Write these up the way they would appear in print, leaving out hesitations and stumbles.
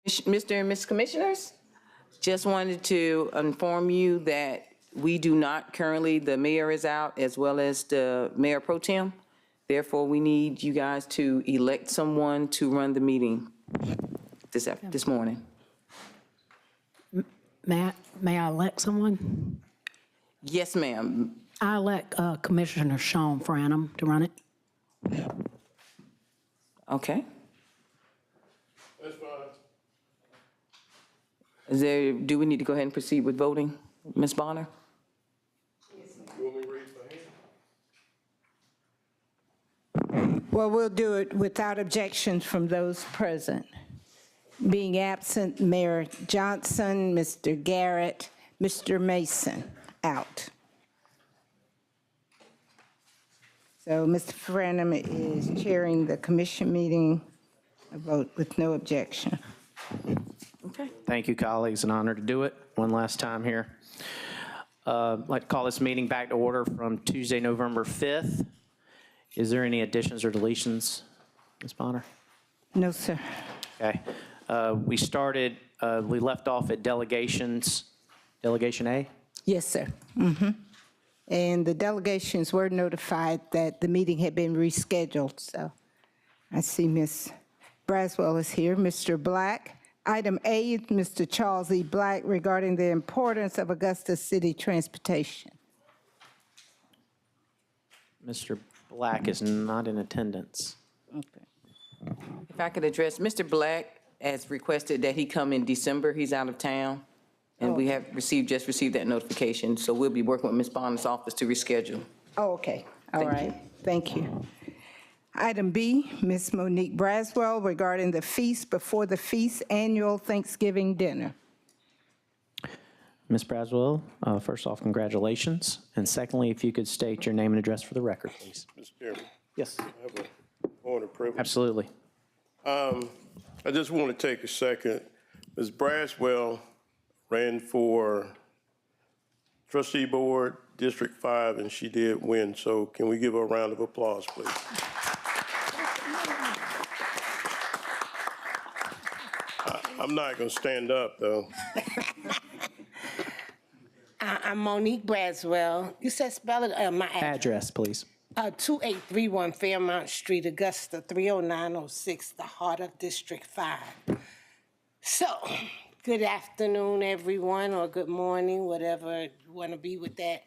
Mr. and Ms. Commissioners, just wanted to inform you that we do not currently, the mayor is out as well as the mayor pro tem. Therefore, we need you guys to elect someone to run the meeting this morning. May I elect someone? Yes, ma'am. I elect Commissioner Sean Franham to run it. Okay. That's fine. Do we need to go ahead and proceed with voting, Ms. Bonner? You want me to raise my hand? Well, we'll do it without objections from those present. Being absent, Mayor Johnson, Mr. Garrett, Mr. Mason, out. So Mr. Franham is chairing the commission meeting. A vote with no objection. Okay. Thank you, colleagues. An honor to do it one last time here. I'd like to call this meeting back to order from Tuesday, November 5th. Is there any additions or deletions, Ms. Bonner? No, sir. Okay. We left off at delegations, Delegation A? Yes, sir. And the delegations were notified that the meeting had been rescheduled, so I see Ms. Braswell is here. Mr. Black. Item A, Mr. Charles E. Black, regarding the importance of Augusta City transportation. Mr. Black is not in attendance. Okay. If I could address, Mr. Black has requested that he come in December. He's out of town. And we have just received that notification. So we'll be working with Ms. Bonner's office to reschedule. Oh, okay. All Thank right. you. Thank you. Item B, Ms. Monique Braswell, regarding the Feast Before the Feast annual Thanksgiving dinner. Ms. Braswell, first off, congratulations. And secondly, if you could state your name and address for the record, please. Mr. Chairman, Yes, I have a point of privilege. absolutely. I just want to take a second. Ms. Braswell ran for trustee board, District 5, and she did win. So can we give her a round of applause, please? I'm not going to stand up, though. I'm Monique Braswell. You said spell it, my address. Address, please. 2831 Fairmount Street, Augusta, 30906, the heart of District 5. So, good afternoon, everyone, or good morning, whatever you want to be with that.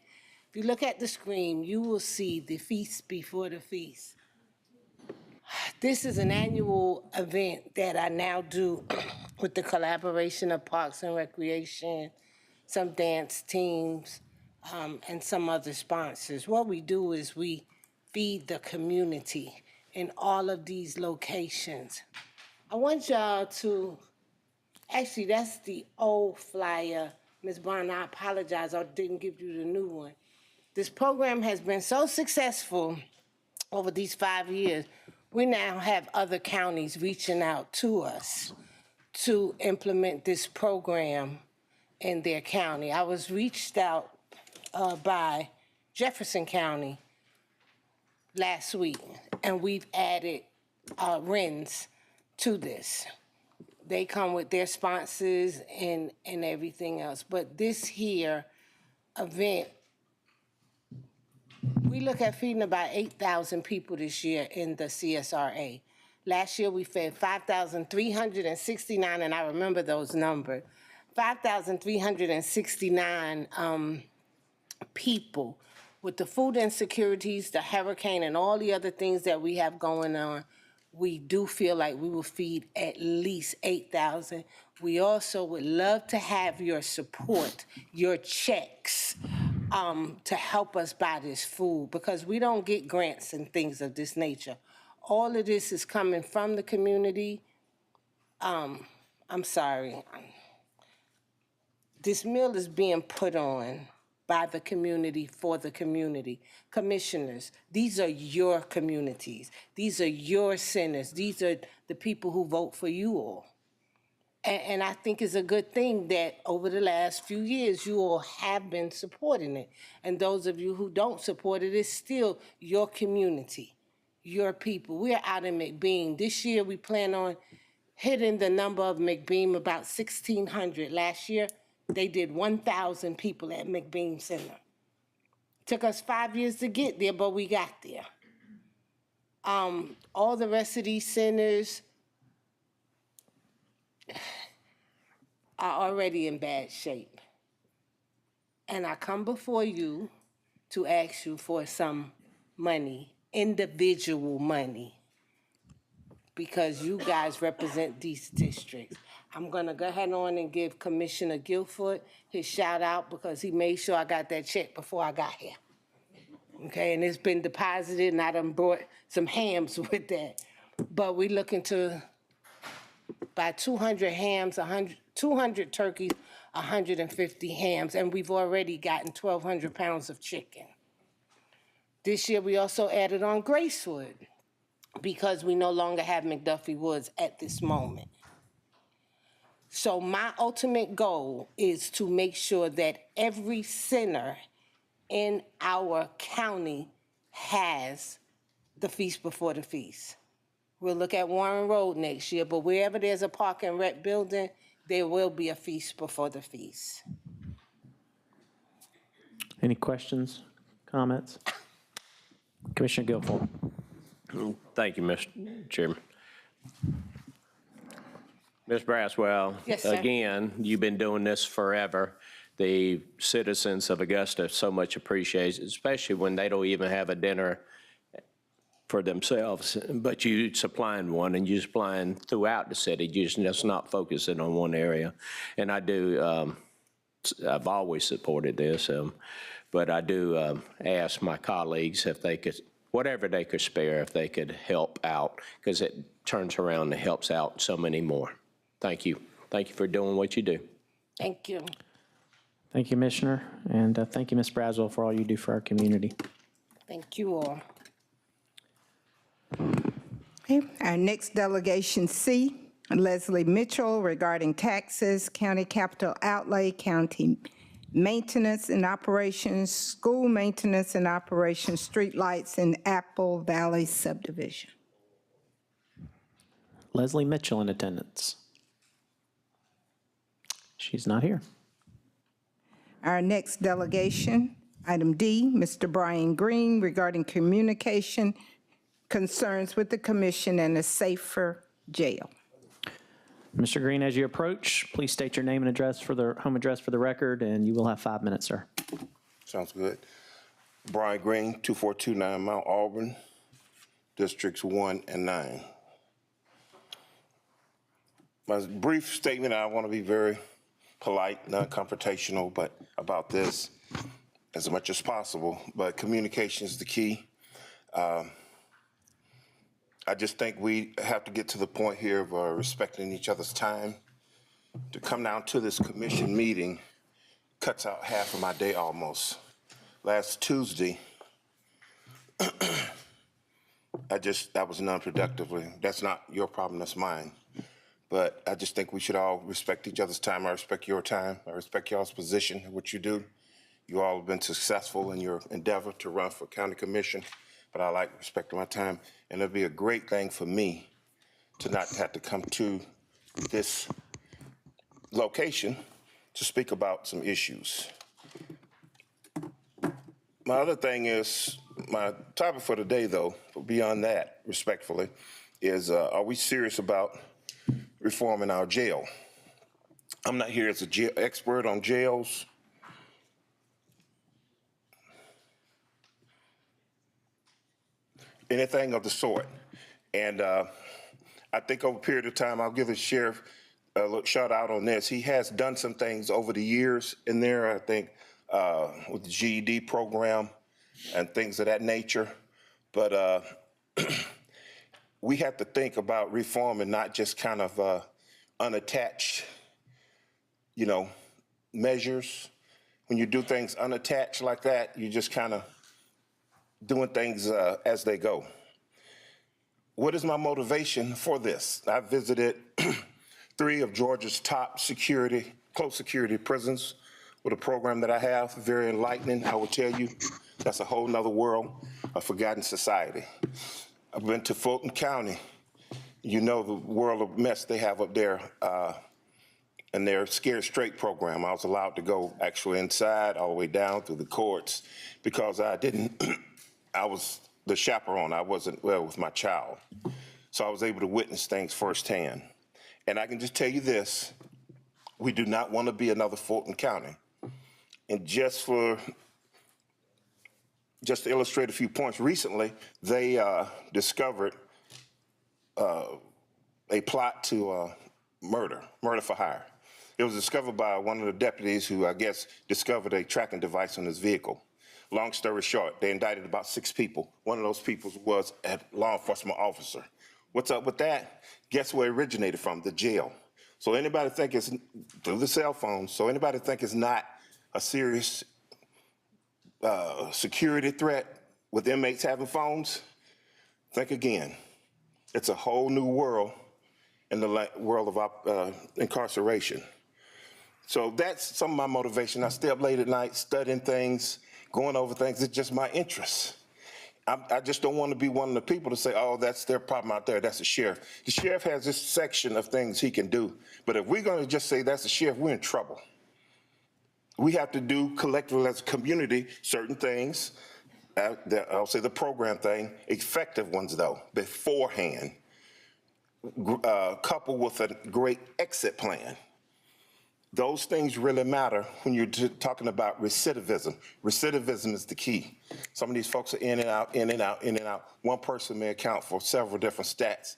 If you look at the screen, you will see the Feast Before the Feast. This is an annual event that I now do with the collaboration of Parks and Recreation, some dance teams, and some other sponsors. What we do is we feed the community in all of these locations. I want y'all to, actually, that's the old flyer. Ms. Bonner, I apologize, I didn't give you the new one. This program has been so successful over these 5 years, we now have other counties reaching out to us to implement this program in their county. I was reached out by Jefferson County last week, and we've added RINs to this. They come with their sponsors and everything else. But this here event, we look at feeding about 8,000 people this year in the CSRA. Last year we fed 5,369, and I remember those numbers, 5,369 people. With the food insecurities, the hurricane, and all the other things that we have going on, we do feel like we will feed at least 8,000. We also would love to have your support, your checks, to help us buy this food, because we don't get grants and things of this nature. All of this is coming from the community. I'm sorry. This meal is being put on by the community for the community. Commissioners, these are your communities. These are your centers. These are the people who vote for you all. And I think it's a good thing that over the last few years, you all have been supporting it. And those of you who don't support it, it's still your community, your people. We're out in McBean. This year, we plan on hitting the number of McBeam, about 1,600. Last year, they did 1,000 people at McBeam Center. Took us 5 years to get there, but we got there. All the rest of these centers are already in bad shape. And I come before you to ask you for some money, individual money, because you guys represent these districts. I'm gonna go ahead on and give Commissioner Guilford his shout out because he made sure I got that check before I got here. Okay, and it's been deposited and I done brought some hams with that. But we looking to buy 200 hams, 200 turkeys, 150 hams, and we've already gotten 1,200 pounds of chicken. This year, we also added on Gracewood because we no longer have McDuffie Woods at this moment. So my ultimate goal is to make sure that every center in our county has the Feast Before the Feast. We'll look at Warren Road next year, but wherever there's a park and rec building, there will be a Feast Before the Feast. Any questions, comments? Commissioner Guilfoyle. Thank you, Mr. Chairman. Ms. Braswell, Yes, sir. again, you've been doing this forever. The citizens of Augusta so much appreciate it, especially when they don't even have a dinner for themselves, but you supplying one, and you supplying throughout the city, just not focusing on one area. And I do, I've always supported this, but I do ask my colleagues if they could, whatever they could spare, if they could help out, because it turns around and helps out so many more. Thank you. Thank you for doing what you do. Thank you. Thank you, Commissioner, and thank you, Ms. Braswell, for all you do for our community. Thank you all. Okay, our next delegation C, Leslie Mitchell, regarding taxes, county capital outlay, county maintenance and operations, school maintenance and operations, streetlights in Apple Valley subdivision. Leslie Mitchell in attendance. She's not here. Our next delegation, item D, Mr. Brian Green, regarding communication concerns with the commission and a safer jail. Mr. Green, as you approach, please state your name and address for the home address for the record, and you will have 5 minutes, sir. Sounds good. Brian Green, 2429 Mount Auburn, Districts 1 and 9. My brief statement, I want to be very polite, non-confrontational, but about this as much as possible. But communication is the key. I just think we have to get to the point here of respecting each other's time. To come down to this commission meeting cuts out half of my day almost. Last Tuesday, that was non-productively. That's not your problem, that's mine. But I just think we should all respect each other's time. I respect your time. I respect y'all's position, what you do. You all have been successful in your endeavor to run for county commission, but I like respecting my time. And it'd be a great thing for me to not have to come to this location to speak about some issues. My other thing is, my topic for today, though, beyond that, respectfully, is are we serious about reforming our jail? I'm not here as a jail expert on jails. Anything of the sort. And I think over a period of time, I'll give the sheriff a little shout out on this. He has done some things over the years in there, I think, with the GED program and things of that nature. But we have to think about reform and not just kind of unattached, measures. When you do things unattached like that, you just kind of doing things as they go. What is my motivation for this? I visited 3 of Georgia's top close security prisons with a program that I have, very enlightening. I will tell you, that's a whole nother world, a forgotten society. I've been to Fulton County you know the world of mess they have up there in their Scared Straight program. I was allowed to go actually inside all the way down through the courts because I didn't, I was the chaperone. I wasn't well with my child. So I was able to witness things firsthand. And I can just tell you this, we do not want to be another Fulton County. And just to illustrate a few points, recently they discovered a plot to murder for hire. It was discovered by one of the deputies who, I guess, discovered a tracking device on his vehicle. Long story short, they indicted about 6 people. One of those people was a law enforcement officer. What's up with that? Guess where it originated from? The jail. So anybody think it's through the cell phone, so anybody think it's not a serious security threat with inmates having phones? Think again. It's a whole new world in the world of incarceration. So that's some of my motivation. I stay up late at night studying things, going over things. It's just my interest. I just don't want to be one of the people to say, oh, that's their problem out there. That's the sheriff. The sheriff has this section of things he can do. But if we're going to just say that's the sheriff, we're in trouble. We have to do collectively as a community certain things. I'll say the program thing, effective ones though, beforehand, coupled with a great exit plan. Those things really matter when you're talking about recidivism. Recidivism is the key. Some of these folks are in and out, in and out, in and out. One person may account for several different stats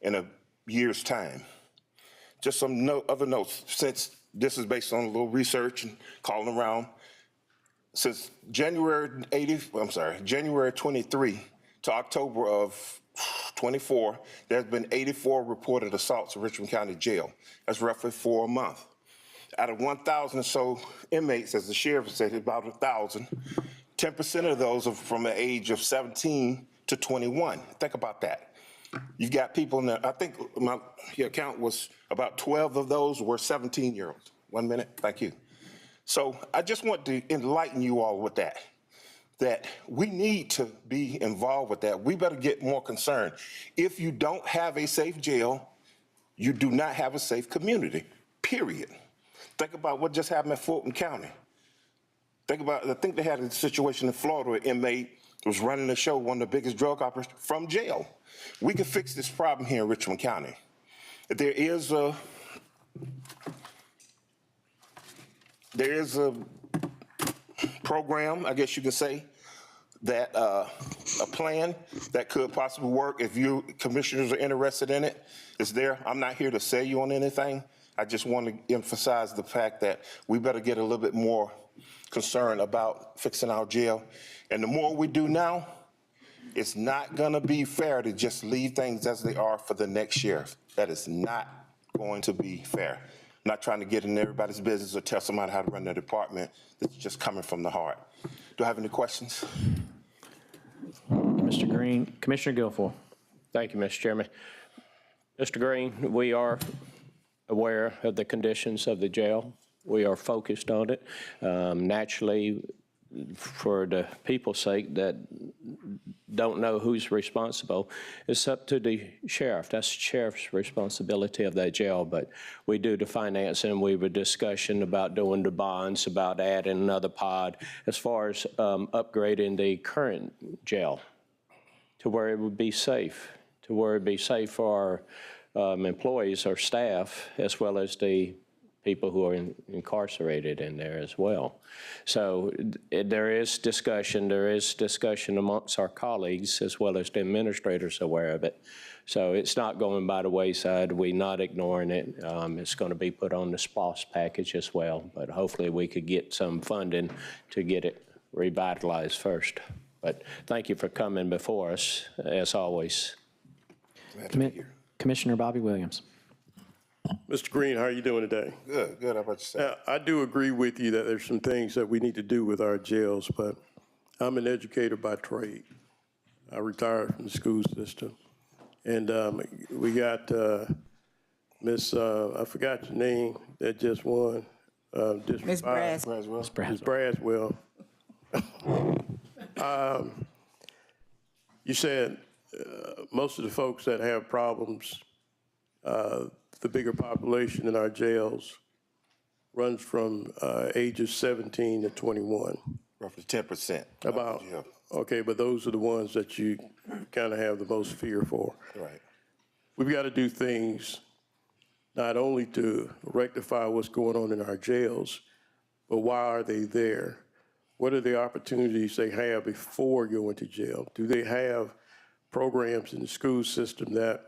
in a year's time. Just some other notes, since this is based on a little research and calling around. Since January 23 to October of 24, there's been 84 reported assaults in Richmond County Jail. That's roughly 4 a month. Out of 1,000 or so inmates, as the sheriff said, about 1,000, 10% of those are from the age of 17 to 21. Think about that. You've got people in there, I think my count was about 12 of those were 17-year-olds. 1 minute, thank you. So I just want to enlighten you all with that we need to be involved with that. We better get more concerned. If you don't have a safe jail, you do not have a safe community, period. Think about what just happened in Fulton County. I think they had a situation in Florida where an inmate was running the show, one of the biggest drug operators from jail. We can fix this problem here in Richmond County. There is a program, I guess you could say, that a plan that could possibly work if you commissioners are interested in it. It's there. I'm not here to sell you on anything. I just want to emphasize the fact that we better get a little bit more concerned about fixing our jail. And the more we do now, it's not going to be fair to just leave things as they are for the next sheriff. That is not going to be fair. I'm not trying to get in everybody's business or tell somebody how to run their department. It's just coming from the heart. Do I have any questions? Mr. Green, Commissioner Guilfoyle. Thank you, Mr. Chairman. Mr. Green, we are aware of the conditions of the jail. We are focused on it. Naturally, for the people's sake that don't know who's responsible, it's up to the sheriff. That's the sheriff's responsibility of that jail, but we do the financing. We have a discussion about doing the bonds, about adding another pod, as far as upgrading the current jail to where it would be safe, for our employees, our staff, as well as the people who are incarcerated in there as well. So there is discussion amongst our colleagues as well as the administrators aware of it. So it's not going by the wayside. We're not ignoring it. It's going to be put on the SPOS package as well, but hopefully we could get some funding to get it revitalized first. But thank you for coming before us, as always. Commissioner Bobby Williams. Mr. Green, how are you doing today? Good, good. How about yourself? I do agree with you that there's some things that we need to do with our jails, but I'm an educator by trade. I retired from the school system. And we got Miss, I forgot your name, that just won. Ms. Braswell. Ms. Braswell. You said most of the folks that have problems, the bigger population in our jails runs from ages 17 to 21. Roughly 10%. About, Yeah, okay, but those are the ones that you kind of have the most fear for. right. We've got to do things not only to rectify what's going on in our jails, but why are they there? What are the opportunities they have before going to jail? Do they have programs in the school system that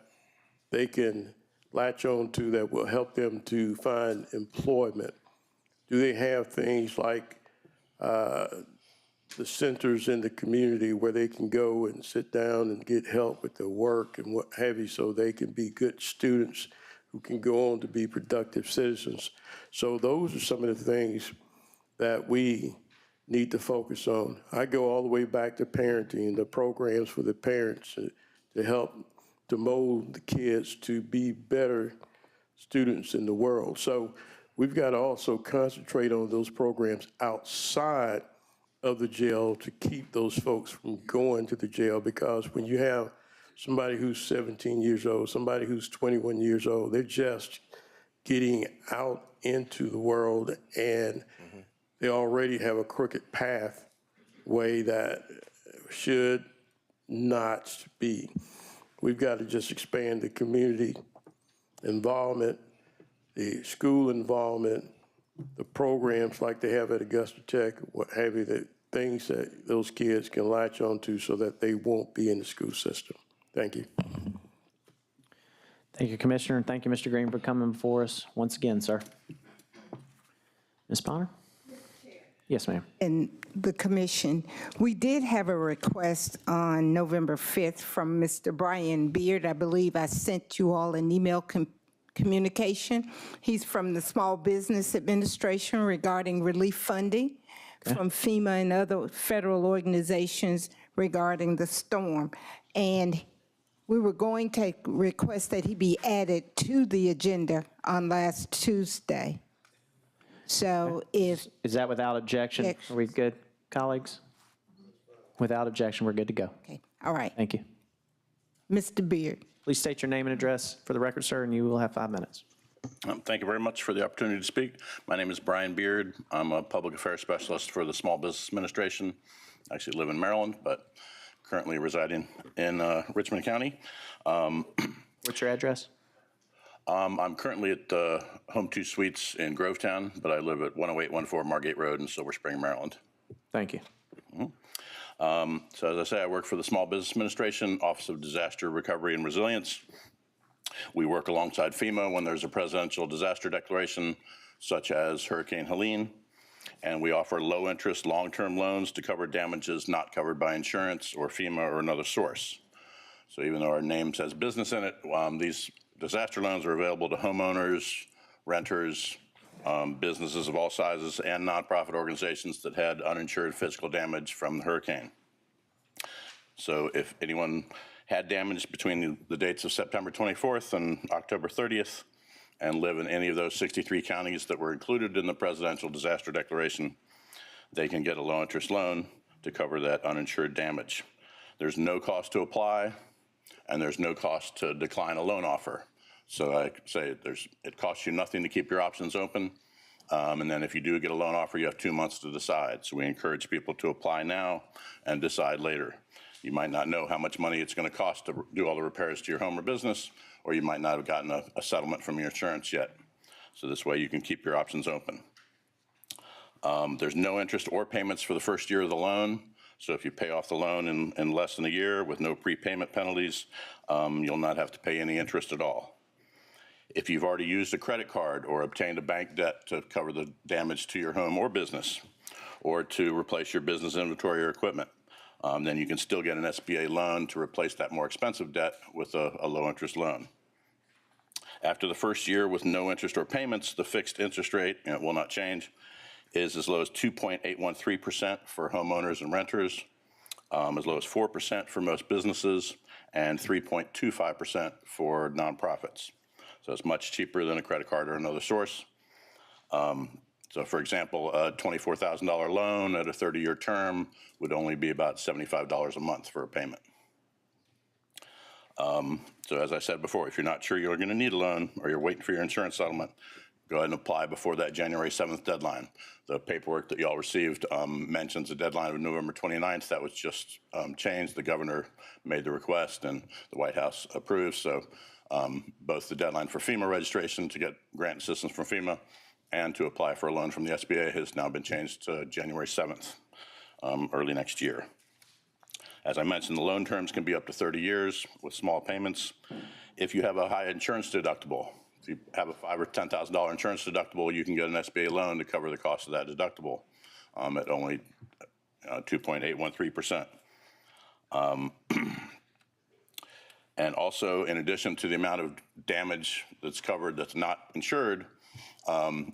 they can latch on to that will help them to find employment? Do they have things like the centers in the community where they can go and sit down and get help with their work and what have you, so they can be good students who can go on to be productive citizens? So those are some of the things that we need to focus on. I go all the way back to parenting, the programs for the parents to help to mold the kids to be better students in the world. So we've got to also concentrate on those programs outside of the jail to keep those folks from going to the jail, because when you have somebody who's 17 years old, somebody who's 21 years old, they're just getting out into the world and they already have a crooked pathway that should not be. We've got to just expand the community involvement, the school involvement, the programs like they have at Augusta Tech, what have you, the things that those kids can latch onto so that they won't be in the school system. Thank you. Thank you, Commissioner, and thank you, Mr. Green, for coming before us once again, sir. Ms. Bonner? Yes, ma'am. And the commission, we did have a request on November 5th from Mr. Brian Beard. I believe I sent you all an email communication. He's from the Small Business Administration regarding relief funding from FEMA and other federal organizations regarding the storm. And we were going to request that he be added to the agenda on last Tuesday. So if, Is that without objection? Yes. Are we good, colleagues? Without objection, we're good to go. okay, all right, Thank you. Mr. Beard. Please state your name and address for the record, sir, and you will have 5 minutes. Thank you very much for the opportunity to speak. My name is Brian Beard. I'm a public affairs specialist for the Small Business Administration. I actually live in Maryland, but currently residing in Richmond County. What's your address? I'm currently at Home 2 Suites in Grovetown, but I live at 10814 Margate Road in Silver Spring, Maryland. Thank you. So as I say, I work for the Small Business Administration, Office of Disaster Recovery and Resilience. We work alongside FEMA when there's a presidential disaster declaration, such as Hurricane Helene, and we offer low-interest, long-term loans to cover damages not covered by insurance or FEMA or another source. So even though our name says business in it, these disaster loans are available to homeowners, renters, businesses of all sizes, and nonprofit organizations that had uninsured physical damage from the hurricane. So if anyone had damage between the dates of September 24th and October 30th and live in any of those 63 counties that were included in the presidential disaster declaration, they can get a low-interest loan to cover that uninsured damage. There's no cost to apply, and there's no cost to decline a loan offer. So I say it costs you nothing to keep your options open. And then if you do get a loan offer, you have 2 months to decide. So we encourage people to apply now and decide later. You might not know how much money it's going to cost to do all the repairs to your home or business, or you might not have gotten a settlement from your insurance yet. So this way you can keep your options open. There's no interest or payments for the first year of the loan. So if you pay off the loan in less than a year with no prepayment penalties, you'll not have to pay any interest at all. If you've already used a credit card or obtained a bank debt to cover the damage to your home or business, or to replace your business inventory or equipment, then you can still get an SBA loan to replace that more expensive debt with a low interest loan. After the first year with no interest or payments, the fixed interest rate, and it will not change, is as low as 2.813% for homeowners and renters, as low as 4% for most businesses, and 3.25% for nonprofits. So it's much cheaper than a credit card or another source. So for example, a $24,000 loan at a 30-year term would only be about $75 a month for a payment. So as I said before, if you're not sure you're going to need a loan or you're waiting for your insurance settlement, go ahead and apply before that January 7th deadline. The paperwork that y'all received mentions a deadline of November 29th. That was just changed. The governor made the request and the White House approved. So both the deadline for FEMA registration to get grant assistance from FEMA and to apply for a loan from the SBA has now been changed to January 7th, early next year. As I mentioned, the loan terms can be up to 30 years with small payments. If you have a high insurance deductible, if you have a $5,000 or $10,000 insurance deductible, you can get an SBA loan to cover the cost of that deductible at only 2.813%. And also, in addition to the amount of damage that's covered that's not insured,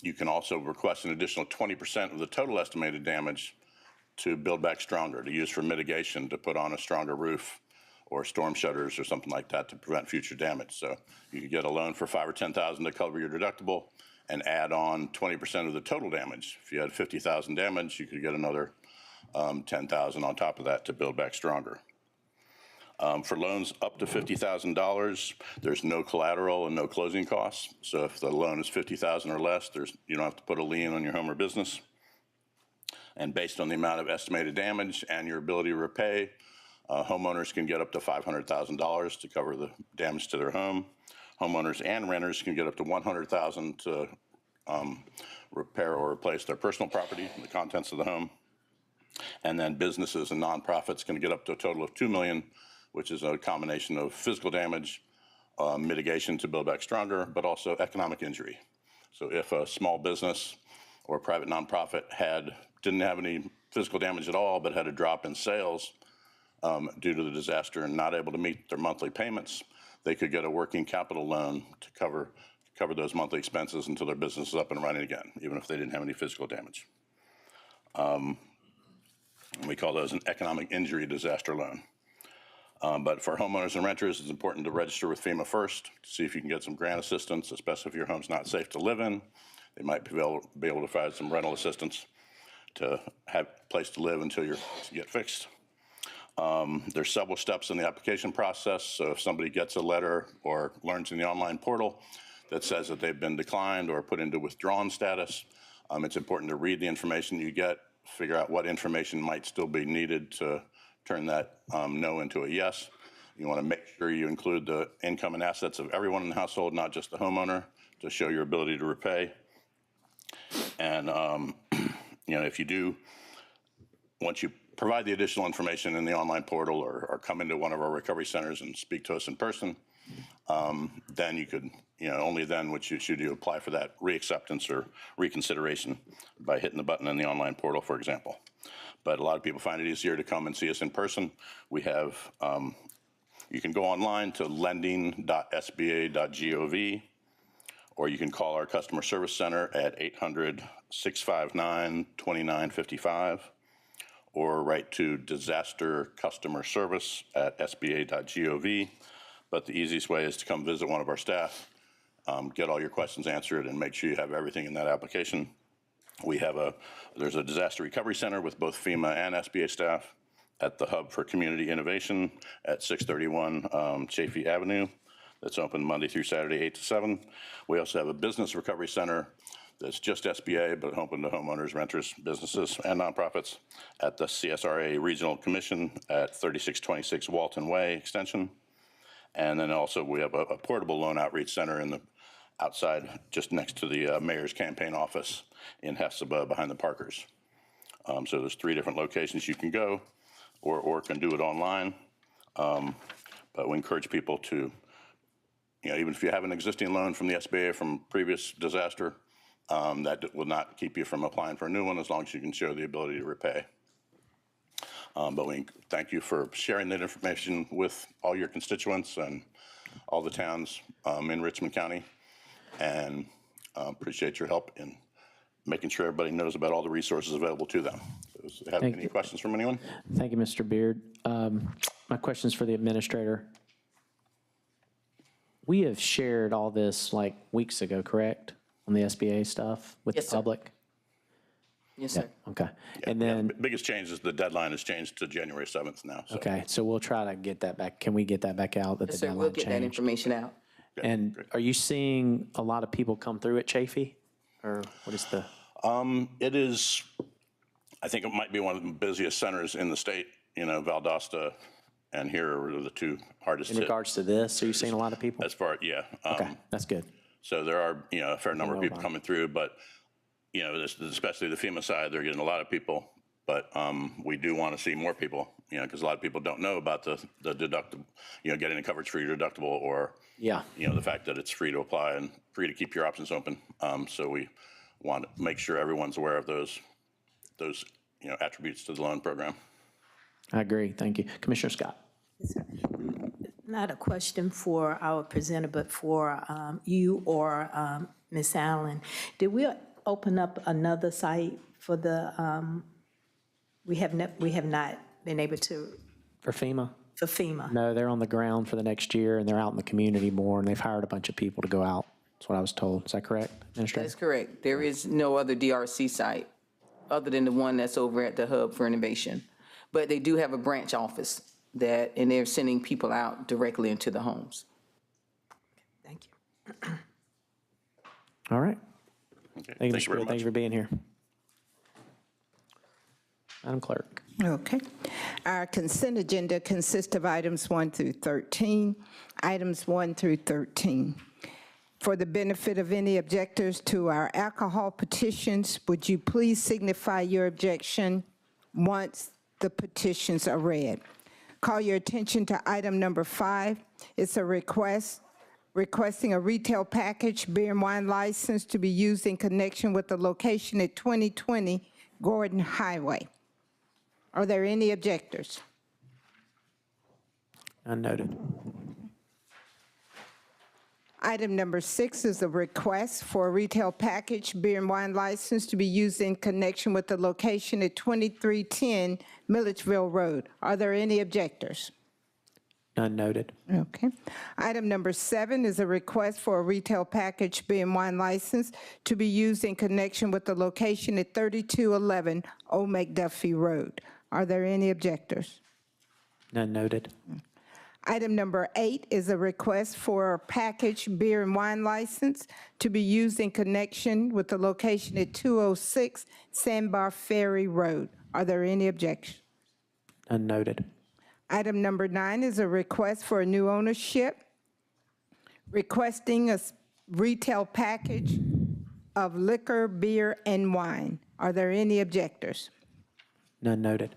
you can also request an additional 20% of the total estimated damage to build back stronger, to use for mitigation, to put on a stronger roof or storm shutters or something like that to prevent future damage. So you could get a loan for $5,000 or $10,000 to cover your deductible and add on 20% of the total damage. If you had 50,000 damage, you could get another 10,000 on top of that to build back stronger. For loans up to $50,000, there's no collateral and no closing costs. So if the loan is $50,000 or less, you don't have to put a lien on your home or business. And based on the amount of estimated damage and your ability to repay, homeowners can get up to $500,000 to cover the damage to their home. Homeowners and renters can get up to $100,000 to repair or replace their personal property, the contents of the home. And then businesses and nonprofits can get up to a total of $2 million, which is a combination of physical damage, mitigation to build back stronger, but also economic injury. So if a small business or a private nonprofit didn't have any physical damage at all, but had a drop in sales due to the disaster and not able to meet their monthly payments, they could get a working capital loan to cover those monthly expenses until their business is up and running again, even if they didn't have any physical damage. We call those an economic injury disaster loan. But for homeowners and renters, it's important to register with FEMA first to see if you can get some grant assistance, especially if your home's not safe to live in. They might be able to provide some rental assistance to have a place to live until you get fixed. There's several steps in the application process. So if somebody gets a letter or learns in the online portal that says that they've been declined or put into withdrawn status, it's important to read the information you get, figure out what information might still be needed to turn that no into a yes. You want to make sure you include the income and assets of everyone in the household, not just the homeowner, to show your ability to repay. And if you do, once you provide the additional information in the online portal or come into one of our recovery centers and speak to us in person, then you could, only then should you apply for that reacceptance or reconsideration by hitting the button in the online portal, for example. But a lot of people find it easier to come and see us in person. We have, you can go online to lending.sba.gov, or you can call our customer service center at 800-659-2955, or write to disaster customer service at sba.gov. But the easiest way is to come visit one of our staff, get all your questions answered, and make sure you have everything in that application. There's a disaster recovery center with both FEMA and SBA staff at the Hub for Community Innovation at 631 Chafee Avenue. That's open Monday through Saturday, 8 to 7. We also have a business recovery center that's just SBA, but open to homeowners, renters, businesses, and nonprofits at the CSRA Regional Commission at 3626 Walton Way Extension. And then also we have a portable loan outreach center outside, just next to the mayor's campaign office in Hephzibah behind the Parkers. So there's 3 different locations you can go or can do it online. But we encourage people to, even if you have an existing loan from the SBA from previous disaster, that will not keep you from applying for a new one as long as you can show the ability to repay. But we thank you for sharing that information with all your constituents and all the towns in Richmond County, and appreciate your help in making sure everybody knows about all the resources available to them. So, have any questions from anyone? Thank you, Mr. Beard. My question is for the administrator. We have shared all this like weeks ago, correct? On the SBA stuff with Yes, the sir. public? Yes, Yeah, sir. okay. And Yeah, then, the biggest change is the deadline has changed to January 7th now. So. okay, so we'll try to get that back. Can we get that back out, that the Yes, sir, we'll deadline get that changed? information out. And are you seeing a lot of people come through at Chafee? Or what is the, It is, I think it might be one of the busiest centers in the state. You know, Valdosta and here are the two hardest in hit. regards to this, are you seeing a lot of people? As far, yeah. Okay, that's good. So there are, you know, a fair number of know people about it. coming through, but, you know, especially the FEMA side, they're getting a lot of people. But we do want to see more people, you know, because a lot of people don't know about the deductible, you know, getting a coverage for your deductible or, Yeah. you know, the fact that it's free to apply and free to keep your options open. So we want to make sure everyone's aware of those, you know, attributes to the loan program. I agree, thank you. Commissioner Scott? Not a question for our presenter, but for you or Ms. Allen. Did we open up another site for the, we have not been able to, For FEMA? for FEMA? No, they're on the ground for the next year, and they're out in the community more, and they've hired a bunch of people to go out. That's what I was told. Is that correct, That Administrator? is correct. There is no other DRC site other than the one that's over at the Hub for Innovation. But they do have a branch office and they're sending people out directly into the homes. Thank you. All right. Okay, Thank you, thank you Mr. very Good. Thank you much. for being here. Madam Clerk? Okay. Our consent agenda consists of items 1 through 13. Items 1 through 13. For the benefit of any objectors to our alcohol petitions, would you please signify your objection once the petitions are read? Call your attention to item number 5. It's a requesting a retail package beer and wine license to be used in connection with the location at 2020 Gordon Highway. Are there any objectors? None noted. Item number 6 is a request for a retail package beer and wine license to be used in connection with the location at 2310 Milledgeville Road. Are there any objectors? None noted. Okay. Item number 7 is a request for a retail package beer and wine license to be used in connection with the location at 3211 Old McDuffie Road. Are there any objectors? None noted. Item number 8 is a request for a package beer and wine license to be used in connection with the location at 206 Sandbar Ferry Road. Are there any objections? None noted. Item number 9 is a request for a new ownership, requesting a retail package of liquor, beer, and wine. Are there any objectors? None noted.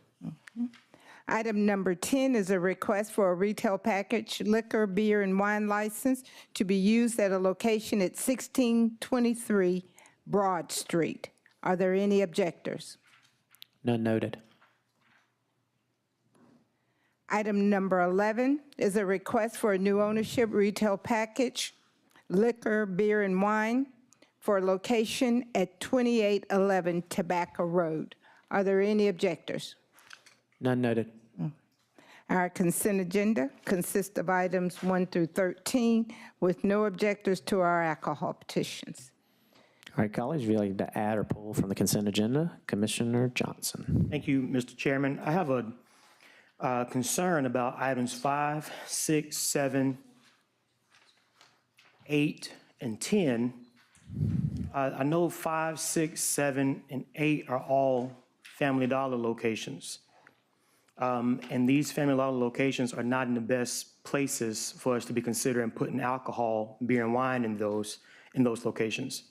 Item number 10 is a request for a retail package liquor, beer, and wine license to be used at a location at 1623 Broad Street. Are there any objectors? None noted. Item number 11 is a request for a new ownership retail package liquor, beer, and wine for a location at 2811 Tobacco Road. Are there any objectors? None noted. Our consent agenda consists of items 1 through 13 with no objectors to our alcohol petitions. All right, colleagues, if you'd like to add or pull from the consent agenda, Commissioner Johnson. Thank you, Mr. Chairman. I have a concern about items 5, 6, 7, 8, and 10. I know 5, 6, 7, and 8 are all Family Dollar locations. And these Family Dollar locations are not in the best places for us to be considering putting alcohol, beer and wine in those locations.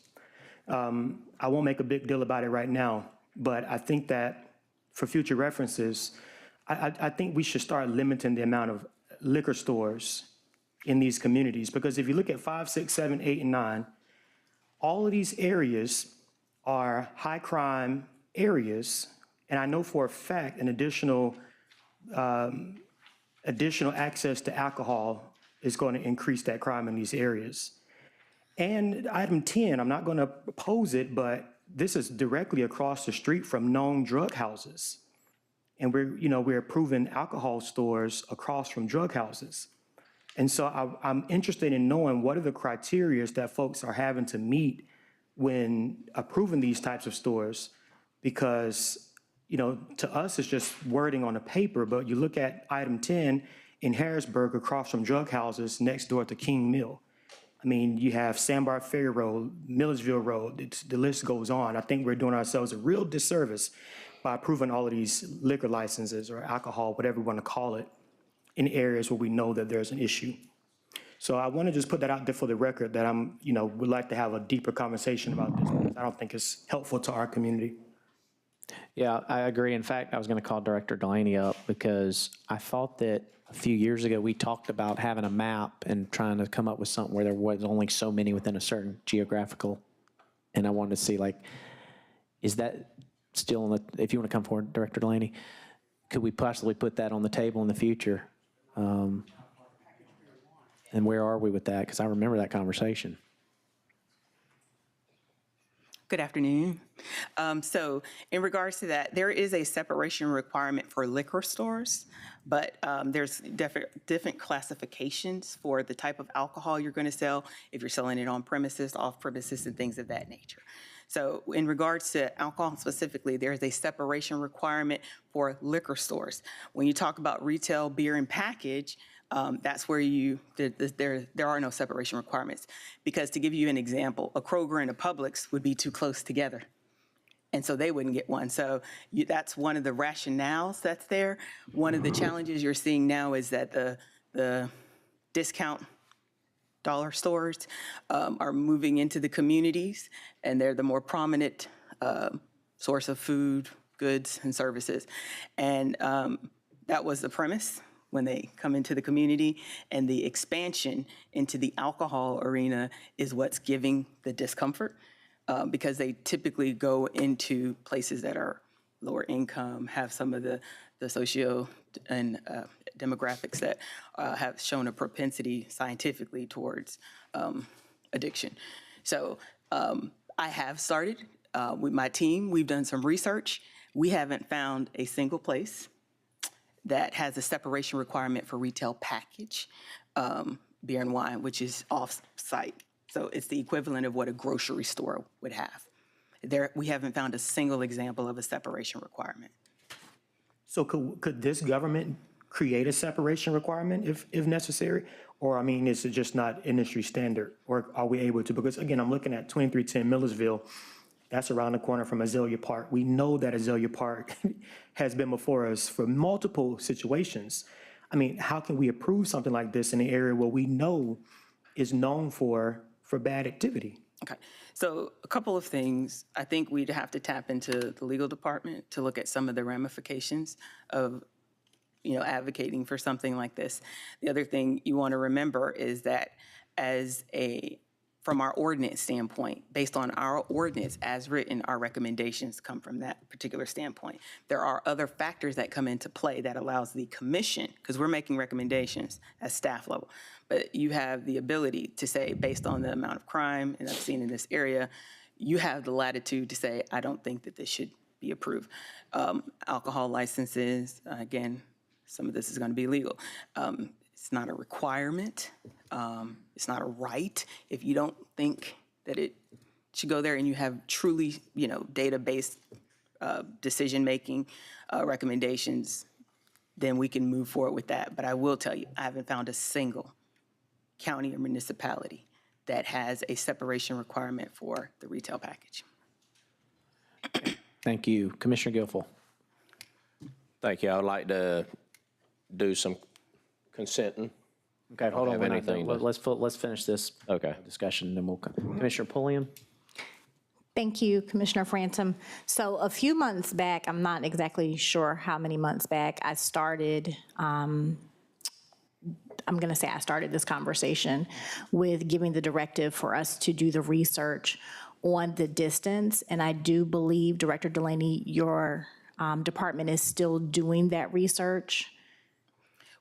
I won't make a big deal about it right now, but I think that for future references, I think we should start limiting the amount of liquor stores in these communities, because if you look at 5, 6, 7, 8, and 9, all of these areas are high crime areas, and I know for a fact an additional access to alcohol is going to increase that crime in these areas. And item 10, I'm not going to oppose it, but this is directly across the street from known drug houses. And we're approving alcohol stores across from drug houses. And so I'm interested in knowing what are the criteria that folks are having to meet when approving these types of stores, because, to us, it's just wording on a paper, but you look at item 10 in Harrisburg across from drug houses next door to King Mill. I mean, you have Sandbar Ferry Road, Millersville Road, the list goes on. I think we're doing ourselves a real disservice by approving all of these liquor licenses or alcohol, whatever we want to call it, in areas where we know that there's an issue. So I want to just put that out there for the record that would like to have a deeper conversation about this, because I don't think it's helpful to our community. Yeah, I agree. In fact, I was going to call Director Delaney up because I thought that a few years ago, we talked about having a map and trying to come up with something where there was only so many within a certain geographical. And I wanted to see, is that still if you want to come forward, Director Delaney, could we possibly put that on the table in the future? And where are we with that? Because I remember that conversation. Good afternoon. So in regards to that, there is a separation requirement for liquor stores, but there's different classifications for the type of alcohol you're going to sell, if you're selling it on premises, off premises, and things of that nature. So in regards to alcohol specifically, there's a separation requirement for liquor stores. When you talk about retail beer and package, that's where there are no separation requirements. Because to give you an example, a Kroger and a Publix would be too close together. And so they wouldn't get one. So that's one of the rationales that's there. One of the challenges you're seeing now is that the discount dollar stores are moving into the communities, and they're the more prominent source of food, goods, and services. And that was the premise when they come into the community, and the expansion into the alcohol arena is what's giving the discomfort, because they typically go into places that are lower income, have some of the socio and demographics that have shown a propensity scientifically towards addiction. So I have started with my team. We've done some research. We haven't found a single place that has a separation requirement for retail package beer and wine, which is off-site. So it's the equivalent of what a grocery store would have. We haven't found a single example of a separation requirement. So could this government create a separation requirement if necessary? Or, is it just not industry standard? Or are we able to? Because, again, I'm looking at 2310 Millersville. That's around the corner from Azalea Park. We know that Azalea Park has been before us for multiple situations. How can we approve something like this in an area where we know is known for bad activity? Okay, so a couple of things. I think we'd have to tap into the legal department to look at some of the ramifications of, advocating for something like this. The other thing you want to remember is that from our ordinance standpoint, based on our ordinance as written, our recommendations come from that particular standpoint. There are other factors that come into play that allows the commission, because we're making recommendations at staff level, but you have the ability to say, based on the amount of crime and I've seen in this area, you have the latitude to say, I don't think that this should be approved. Alcohol licenses, again, some of this is going to be legal. It's not a requirement. It's not a right. If you don't think that it should go there and you have truly, data-based decision-making recommendations, then we can move forward with that. But I will tell you, I haven't found a single county or municipality that has a separation requirement for the retail package. Thank you. Commissioner Guilfoyle. Thank you. I would like to do some consenting. Okay, hold on. have anything to- Let's finish this discussion, and then we'll come. Commissioner Pulliam? Thank you, Commissioner Frantum. So a few months back, I'm not exactly sure how many months back, I started, I'm going to say I started this conversation with giving the directive for us to do the research on the distance. And I do believe, Director Delaney, your department is still doing that research.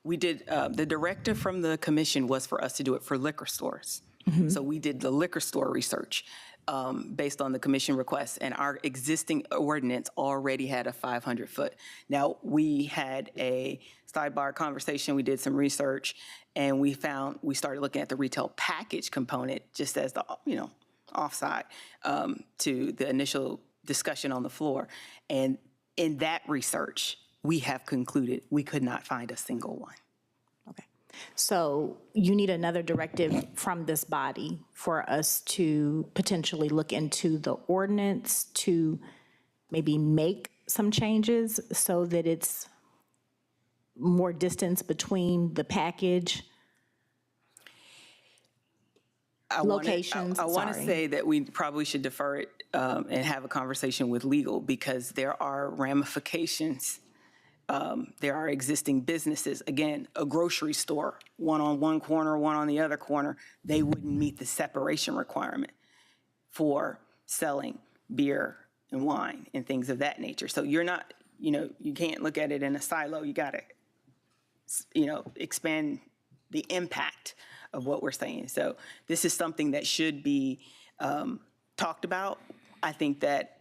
We did, the directive from the commission was for us to do it for liquor stores. So we did the liquor store research based on the commission request, and our existing ordinance already had a 500-foot. Now, we had a sidebar conversation, we did some research, and we started looking at the retail package component just as the, offside to the initial discussion on the floor. And in that research, we have concluded we could not find a single one. Okay. So you need another directive from this body for us to potentially look into the ordinance to maybe make some changes so that it's more distance between the package locations. I want to Sorry. say that we probably should defer it and have a conversation with legal, because there are ramifications. There are existing businesses, again, a grocery store, one on one corner, one on the other corner, they wouldn't meet the separation requirement for selling beer and wine and things of that nature. So you're not, you can't look at it in a silo. You got to, expand the impact of what we're saying. So this is something that should be talked about. I think that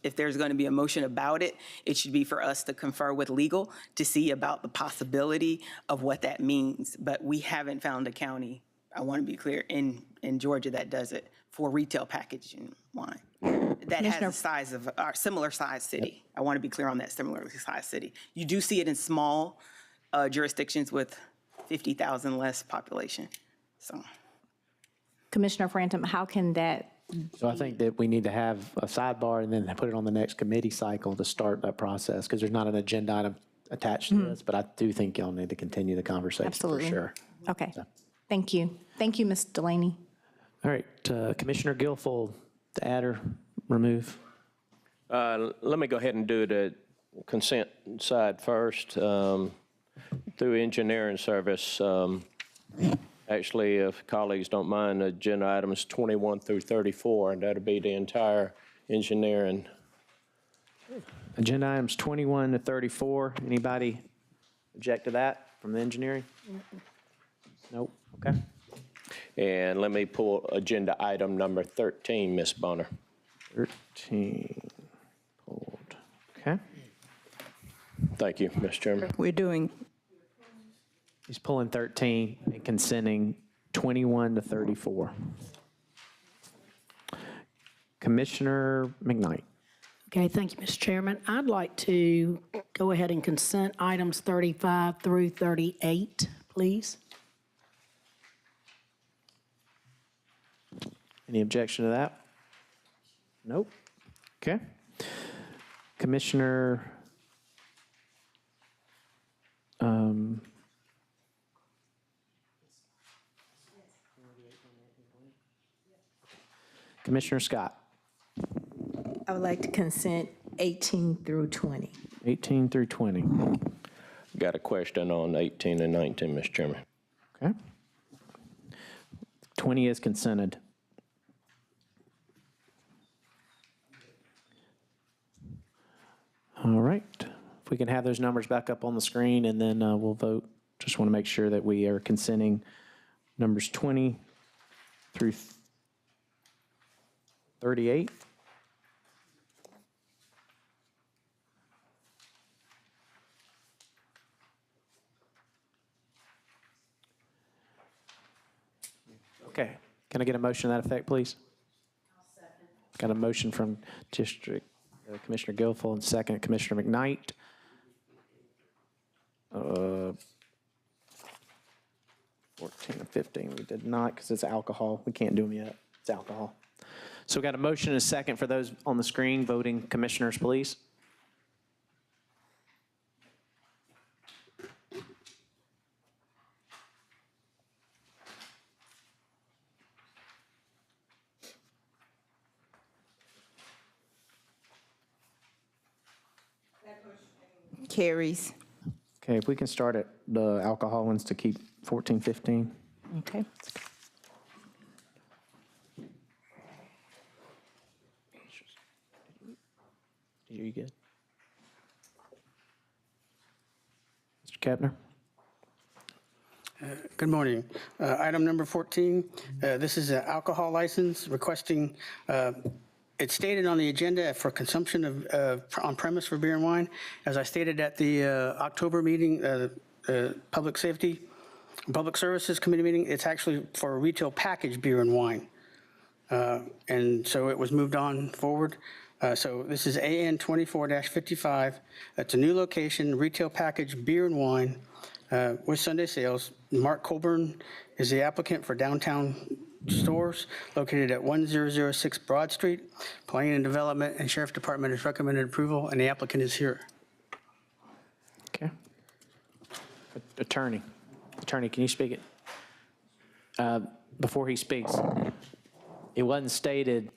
if there's going to be a motion about it, it should be for us to confer with legal to see about the possibility of what that means. But we haven't found a county, I want to be clear, in Georgia that does it for retail packaging wine. That has the size of our similar size city. I want to be clear on that, similar size city. You do see it in small jurisdictions with 50,000 less population. So, Commissioner Frantum, how can that? So I think that we need to have a sidebar and then put it on the next committee cycle to start that process, because there's not an agenda item attached to this, but I do think y'all need to continue the conversation Absolutely. for sure. Okay. Thank you. Thank you, Ms. Delaney. All right, Commissioner Guilfoyle, to add or remove? Let me go ahead and do the consent side first. Through engineering service, actually, if colleagues don't mind, agenda items 21 through 34, and that'll be the entire engineering. Agenda items 21 to 34. Anybody object to that from the engineering? Nope. Okay. And let me pull agenda item number 13, Ms. Bonner. 13 pulled. Okay. Thank you, Mr. Chairman. We're doing, He's pulling 13 and consenting 21 to 34. Commissioner McKnight. Okay, thank you, Mr. Chairman. I'd like to go ahead and consent items 35 through 38, please. Any objection to that? Nope. Okay. Commissioner Commissioner Scott. I would like to consent 18 through 20. 18 through 20. Got a question on 18 and 19, Mr. Chairman. Okay. 20 is consented. All right. If we can have those numbers back up on the screen, and then we'll vote. Just want to make sure that we are consenting numbers 20 through 38. Okay. Can I get a motion to that effect, please? I'll second. Got a motion from District Commissioner Guilfoyle and second Commissioner McKnight. 14 and 15, we did not, because it's alcohol. We can't do them yet. It's alcohol. So we got a motion and a second for those on the screen. Voting commissioners, please. carries. Okay, if we can start at the alcohol ones to keep 14, 15. Okay. You good? Mr. Kepner? Good morning. Item number 14, this is an alcohol license requesting, it's stated on the agenda for consumption of on premise for beer and wine. As I stated at the October meeting, Public Safety, Public Services Committee meeting, it's actually for a retail packaged beer and wine. And so it was moved on forward. So this is AN 24-55. It's a new location, retail package beer and wine with Sunday sales. Mark Colburn is the applicant for downtown stores located at 1006 Broad Street. Planning and Development and Sheriff's Department has recommended approval, and the applicant is here. Okay. Attorney, can you speak it? Before he speaks, it wasn't stated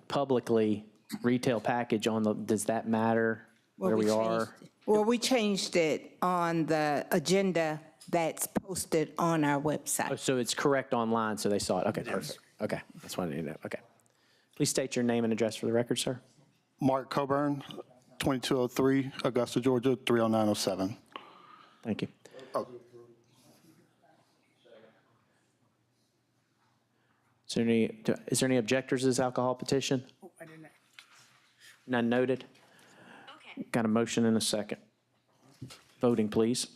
publicly retail package on the, does that matter where we are? Well, we changed it on the agenda that's posted on our Oh, website. so it's correct online, so they saw it. Okay, perfect. Okay, that's what I need to know. Okay. Please state your name and address for the record, sir. Mark Coburn, 2203 Augusta, Georgia, 30907. Thank you. Oh, Is there any objectors to this alcohol petition? None noted? Okay. Got a motion and a second. Voting, please.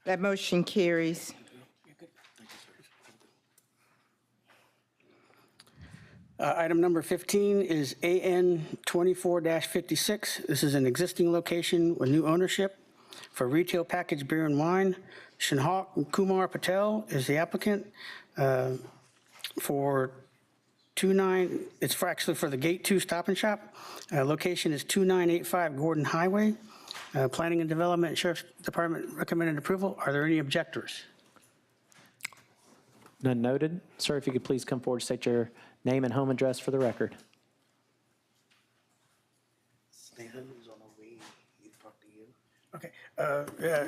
That motion carries. Item number 15 is AN 24-56. This is an existing location with new ownership for retail packaged beer and wine. Shinhawk Kumar Patel is the applicant for actually for the Gate 2 Stop and Shop. Location is 2985 Gordon Highway. Planning and Development and Sheriff's Department recommended approval. Are there any objectors? None noted. Sir, if you could please come forward, state your name and home address for the record. Okay.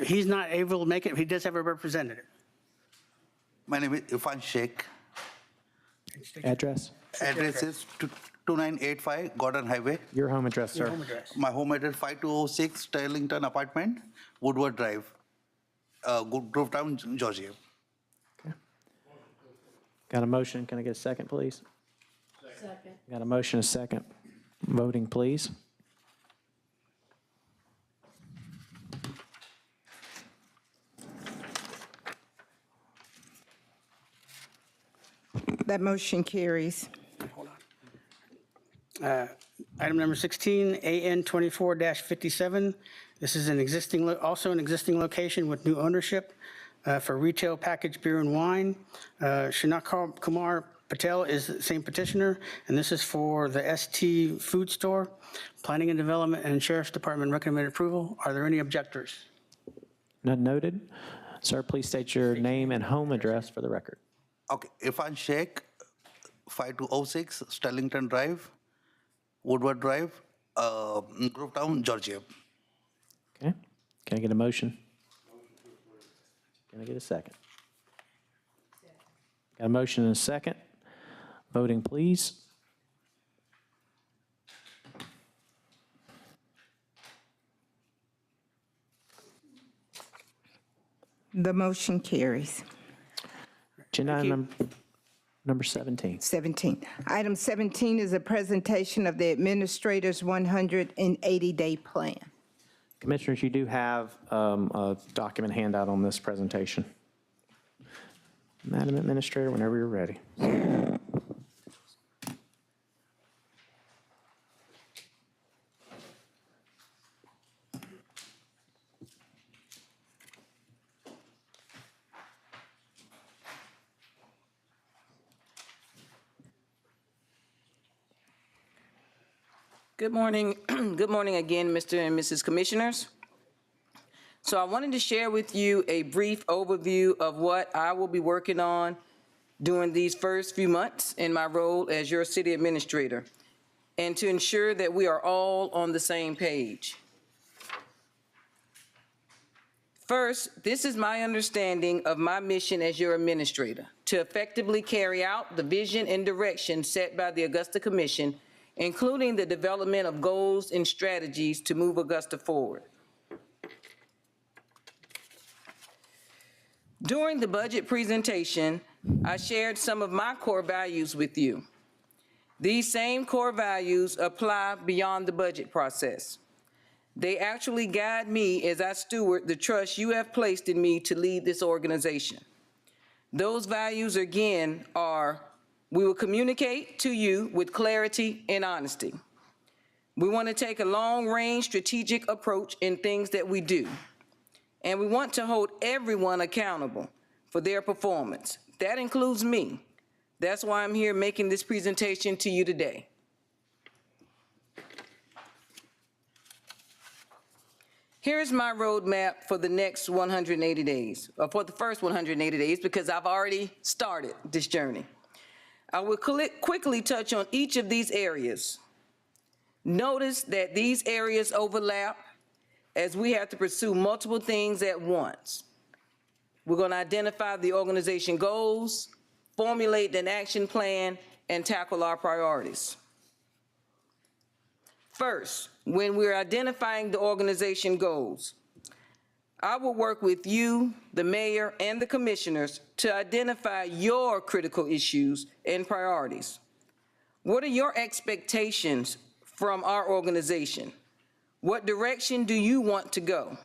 He's not able to make it. He does have a representative. My name is Irfan Sheikh. Address? Address is 2985 Gordon Highway. Your home address, sir. Your home address. My home address 5206 Sterlington Apartment, Woodward Drive, Grovetown, Georgia. Got a motion. Can I get a second, please? Second. Got a motion, a second. Voting, please. That motion carries. Item number 16, AN 24-57. This is also an existing location with new ownership for retail packaged beer and wine. Shinhawk Kumar Patel is the same petitioner, and this is for the ST Food Store. Planning and Development and Sheriff's Department recommended approval. Are there any objectors? None noted. Sir, please state your name and home address for the record. Okay, Irfan Sheikh, 5206 Sterlington Drive, Woodward Drive, Grovetown, Georgia. Okay. Can I get a motion? Can I get a second? Got a motion and a second. Voting, please. The motion carries. Agenda item number 17. 17. Item 17 is a presentation of the administrator's 180-day plan. Commissioners, you do have a document handout on this presentation. Madam Administrator, whenever you're ready. Good morning. Good morning again, Mr. and Mrs. Commissioners. So I wanted to share with you a brief overview of what I will be working on during these first few months in my role as your city administrator, and to ensure that we are all on the same page. First, this is my understanding of my mission as your administrator, to effectively carry out the vision and direction set by the Augusta Commission, including the development of goals and strategies to move Augusta forward. During the budget presentation, I shared some of my core values with you. These same core values apply beyond the budget process. They actually guide me as I steward the trust you have placed in me to lead this organization. Those values, again, are: we will communicate to you with clarity and honesty. We want to take a long-range strategic approach in things that we do. And we want to hold everyone accountable for their performance. That includes me. That's why I'm here making this presentation to you today. Here's my roadmap for the next 180 days, or for the first 180 days, because I've already started this journey. I will quickly touch on each of these areas. Notice that these areas overlap as we have to pursue multiple things at once. We're going to identify the organization goals, formulate an action plan, and tackle our priorities. First, when we're identifying the organization goals, I will work with you, the mayor, and the commissioners to identify your critical issues and priorities. What are your expectations from our organization? What direction do you want to go?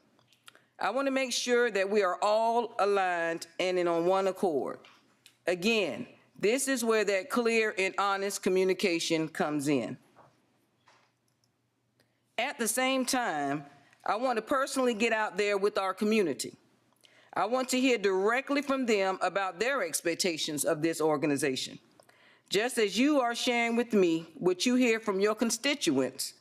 I want to make sure that we are all aligned and on one accord. Again, this is where that clear and honest communication comes in. At the same time, I want to personally get out there with our community. I want to hear directly from them about their expectations of this organization. Just as you are sharing with me what you hear from your constituents,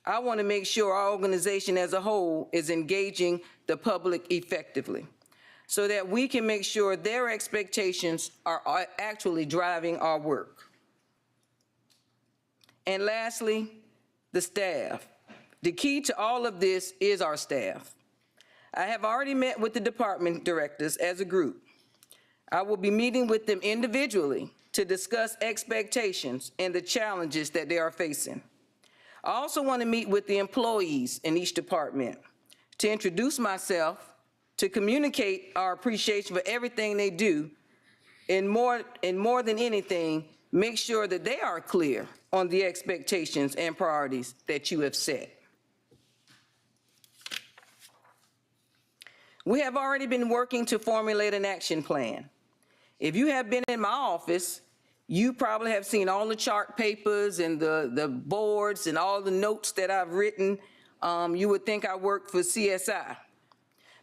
I want to make sure our organization as a whole is engaging the public effectively, so that we can make sure their expectations are actually driving our work. And lastly, the staff. The key to all of this is our staff. I have already met with the department directors as a group. I will be meeting with them individually to discuss expectations and the challenges that they are facing. I also want to meet with the employees in each department to introduce myself, to communicate our appreciation for everything they do, and more than anything, make sure that they are clear on the expectations and priorities that you have set. We have already been working to formulate an action plan. If you have been in my office, you probably have seen all the chart papers and the boards and all the notes that I've written. You would think I work for CSI.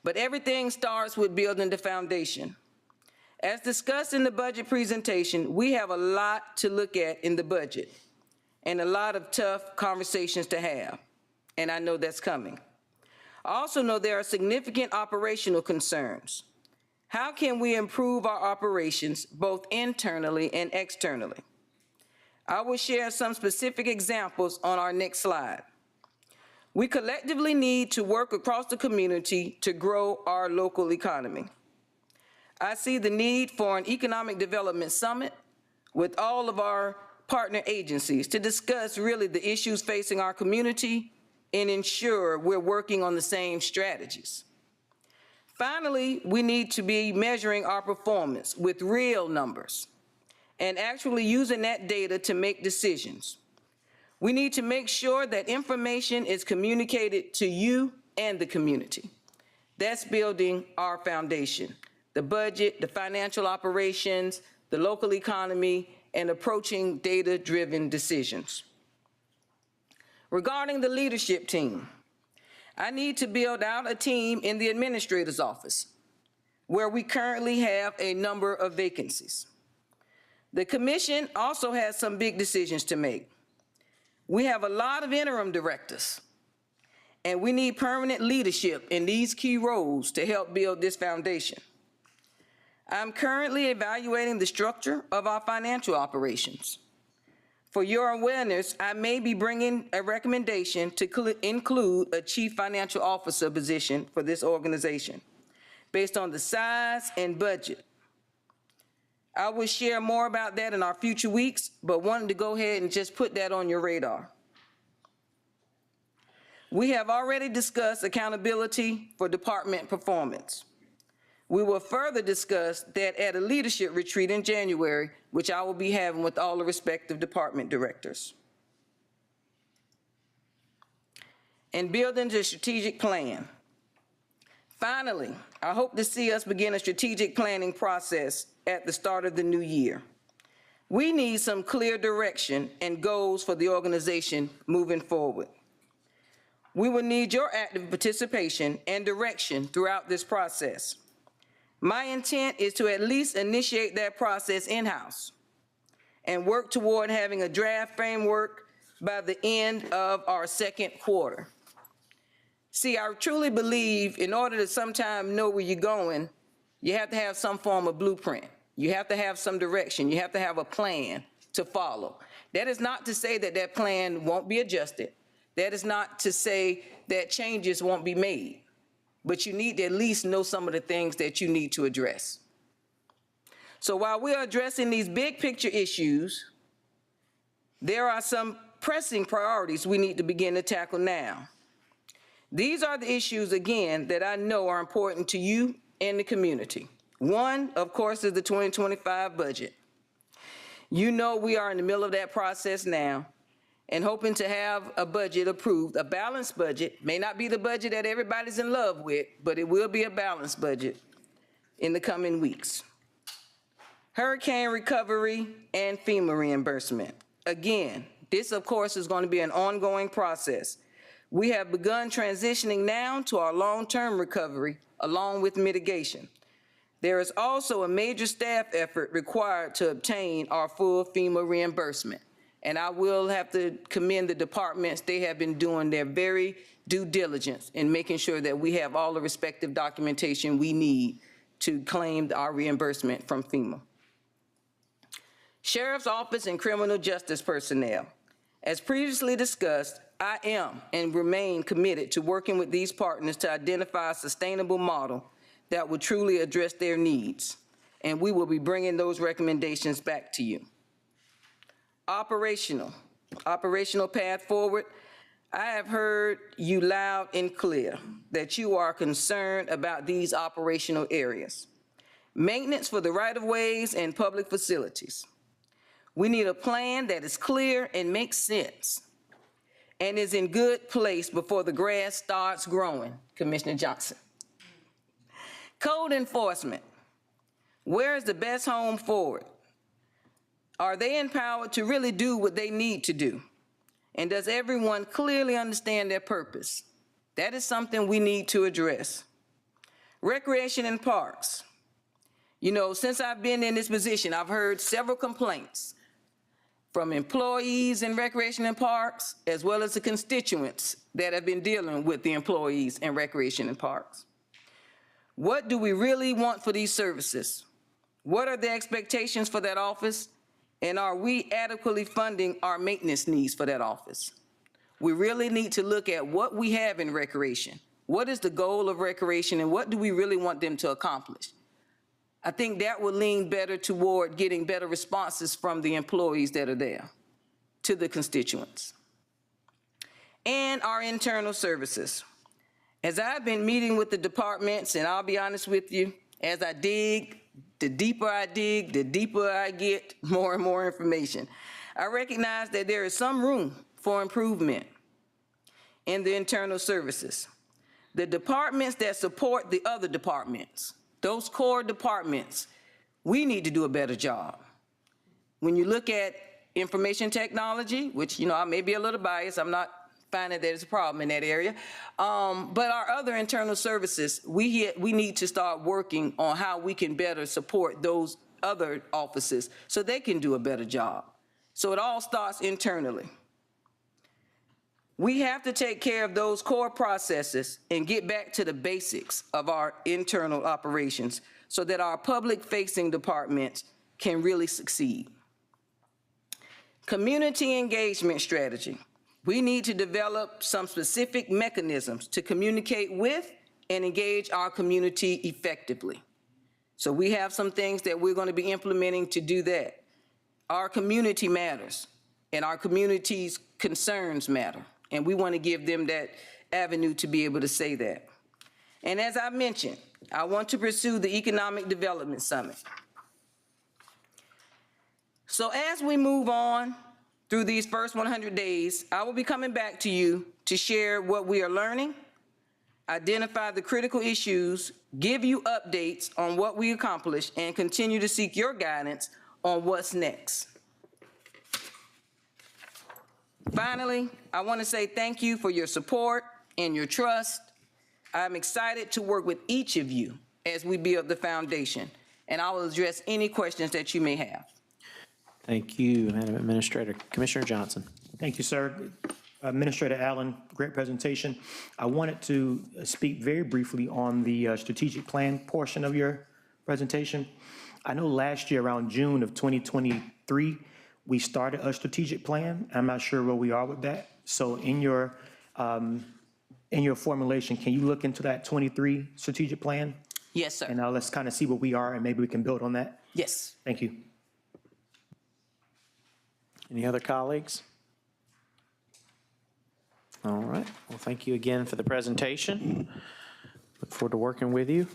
But everything starts with building the foundation. As discussed in the budget presentation, we have a lot to look at in the budget and a lot of tough conversations to have, and I know that's coming. I also know there are significant operational concerns. How can we improve our operations both internally and externally? I will share some specific examples on our next slide. We collectively need to work across the community to grow our local economy. I see the need for an economic development summit with all of our partner agencies to discuss really the issues facing our community and ensure we're working on the same strategies. Finally, we need to be measuring our performance with real numbers and actually using that data to make decisions. We need to make sure that information is communicated to you and the community. That's building our foundation: the budget, the financial operations, the local economy, and approaching data-driven decisions. Regarding the leadership team, I need to build out a team in the administrator's office, where we currently have a number of vacancies. The commission also has some big decisions to make. We have a lot of interim directors, and we need permanent leadership in these key roles to help build this foundation. I'm currently evaluating the structure of our financial operations. For your awareness, I may be bringing a recommendation to include a chief financial officer position for this organization based on the size and budget. I will share more about that in our future weeks, but wanted to go ahead and just put that on your radar. We have already discussed accountability for department performance. We will further discuss that at a leadership retreat in January, which I will be having with all the respective department directors. And building the strategic plan. Finally, I hope to see us begin a strategic planning process at the start of the new year. We need some clear direction and goals for the organization moving forward. We will need your active participation and direction throughout this process. My intent is to at least initiate that process in-house and work toward having a draft framework by the end of our second quarter. See, I truly believe in order to sometime know where you're going, you have to have some form of blueprint. You have to have some direction. You have to have a plan to follow. That is not to say that that plan won't be adjusted. That is not to say that changes won't be made. But you need to at least know some of the things that you need to address. So while we're addressing these big picture issues, there are some pressing priorities we need to begin to tackle now. These are the issues, again, that I know are important to you and the community. One, of course, is the 2025 budget. You know we are in the middle of that process now and hoping to have a budget approved. A balanced budget may not be the budget that everybody's in love with, but it will be a balanced budget in the coming weeks. Hurricane recovery and FEMA reimbursement. Again, this, of course, is going to be an ongoing process. We have begun transitioning now to our long-term recovery along with mitigation. There is also a major staff effort required to obtain our full FEMA reimbursement. And I will have to commend the departments. They have been doing their very due diligence in making sure that we have all the respective documentation we need to claim our reimbursement from FEMA. Sheriff's Office and criminal justice personnel. As previously discussed, I am and remain committed to working with these partners to identify a sustainable model that will truly address their needs. And we will be bringing those recommendations back to you. Operational path forward. I have heard you loud and clear that you are concerned about these operational areas. Maintenance for the right-of-ways and public facilities. We need a plan that is clear and makes sense and is in good place before the grass starts growing, Commissioner Johnson. Code enforcement. Where is the best home forward? Are they empowered to really do what they need to do? And does everyone clearly understand their purpose? That is something we need to address. Recreation and parks. You know, since I've been in this position, I've heard several complaints from employees in recreation and parks, as well as the constituents that have been dealing with the employees in recreation and parks. What do we really want for these services? What are the expectations for that office? And are we adequately funding our maintenance needs for that office? We really need to look at what we have in recreation. What is the goal of recreation and what do we really want them to accomplish? I think that will lean better toward getting better responses from the employees that are there to the constituents. And our internal services. As I've been meeting with the departments, and I'll be honest with you, as I dig, the deeper I dig, the deeper I get more and more information. I recognize that there is some room for improvement in the internal services. The departments that support the other departments, those core departments, we need to do a better job. When you look at information technology, which, you know, I may be a little biased, I'm not finding that there's a problem in that area, but our other internal services, we need to start working on how we can better support those other offices so they can do a better job. So it all starts internally. We have to take care of those core processes and get back to the basics of our internal operations so that our public-facing departments can really succeed. Community engagement strategy. We need to develop some specific mechanisms to communicate with and engage our community effectively. So we have some things that we're going to be implementing to do that. Our community matters, and our community's concerns matter. And we want to give them that avenue to be able to say that. And as I mentioned, I want to pursue the Economic Development Summit. So as we move on through these first 100 days, I will be coming back to you to share what we are learning, identify the critical issues, give you updates on what we accomplished, and continue to seek your guidance on what's next. Finally, I want to say thank you for your support and your trust. I'm excited to work with each of you as we build the foundation, and I will address any questions that you may have. Thank you, Madam Administrator. Commissioner Johnson. Thank you, sir. Administrator Allen, great presentation. I wanted to speak very briefly on the strategic plan portion of your presentation. I know last year around June of 2023, we started a strategic plan. I'm not sure where we are with that. So in your formulation, can you look into that 23 strategic plan? Yes, sir. And let's kind of see where we are and maybe we can build on that. Yes. Thank you. Any other colleagues? All right. Well, thank you again for the presentation. Look forward to working with you.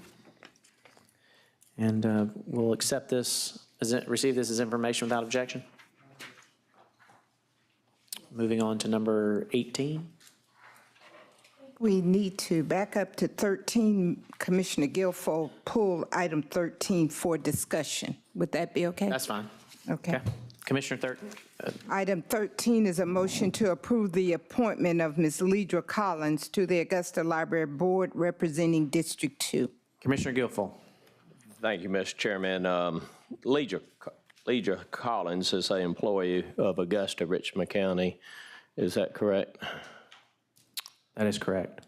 And we'll accept this, receive this as information without objection. Moving on to number 18. We need to back up to 13. Commissioner Guilfoyle pulled item 13 for discussion. Would that be okay? That's fine. Okay. Commissioner Thurton. Item 13 is a motion to approve the appointment of Ms. Ledra Collins to the Augusta Library Board representing District 2. Commissioner Guilfoyle. Thank you, Mr. Chairman. Ledra Collins is an employee of Augusta, Richmond County. Is that correct? That is correct.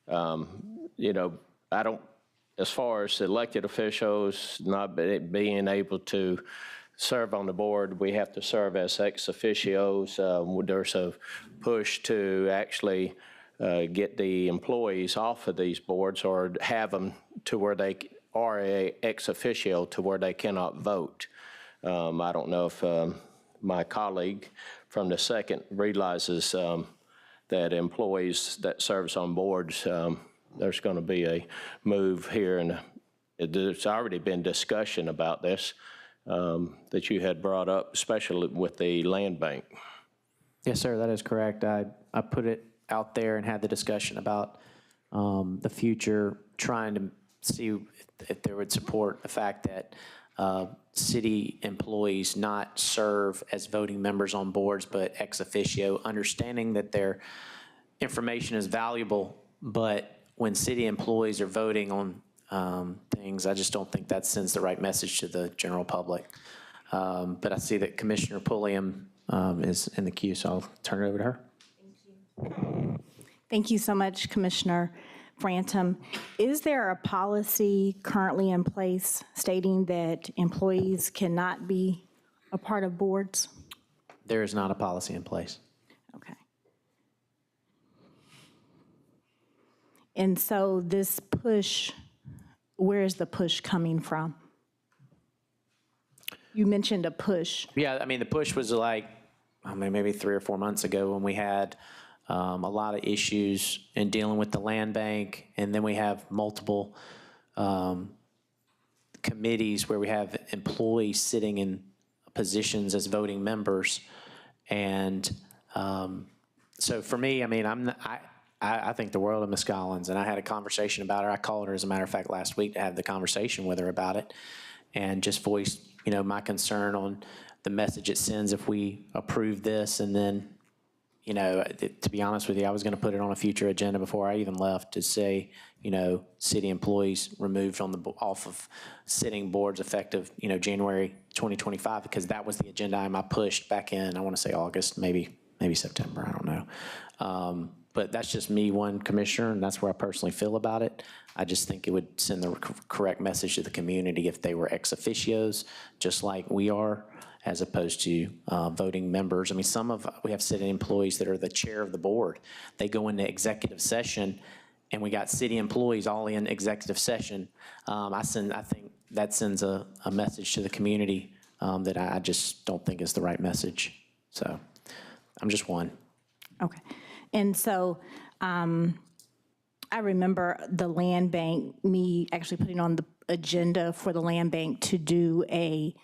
You know, I don't, as far as elected officials not being able to serve on the board, we have to serve as ex officios. There's a push to actually get the employees off of these boards or have them to where they are a ex officio to where they cannot vote. I don't know if my colleague from the second realizes that employees that serves on boards, there's going to be a move here, and there's already been discussion about this that you had brought up, especially with the land bank. Yes, sir, that is correct. I put it out there and had the discussion about the future, trying to see if there would support the fact that city employees not serve as voting members on boards, but ex officio, understanding that their information is valuable, but when city employees are voting on things, I just don't think that sends the right message to the general public. But I see that Commissioner Pulliam is in the queue, so I'll turn it over to her. Thank you so much, Commissioner Frantum. Is there a policy currently in place stating that employees cannot be a part of boards? There is not a policy in place. Okay. And so this push, where is the push coming from? You mentioned a push. Yeah, I mean, the push was like, I mean, maybe 3 or 4 months ago when we had a lot of issues in dealing with the land bank, and then we have multiple committees where we have employees sitting in positions as voting members. And so for me, I mean, I think the world of Ms. Collins, and I had a conversation about her. I called her, as a matter of fact, last week to have the conversation with her about it, and just voiced, you know, my concern on the message it sends if we approve this. And then, you know, to be honest with you, I was going to put it on a future agenda before I even left to say, you know, city employees removed off of sitting boards effective, you know, January 2025, because that was the agenda item I pushed back in, I want to say August, maybe September, I don't know. But that's just me, one commissioner, and that's where I personally feel about it. I just think it would send the correct message to the community if they were ex officios, just like we are, as opposed to voting members. I mean, we have city employees that are the chair of the board. They go into executive session, and we got city employees all in executive session. I think that sends a message to the community that I just don't think is the right message. So I'm just one. Okay. And so I remember the land bank, me actually putting on the agenda for the land bank to do a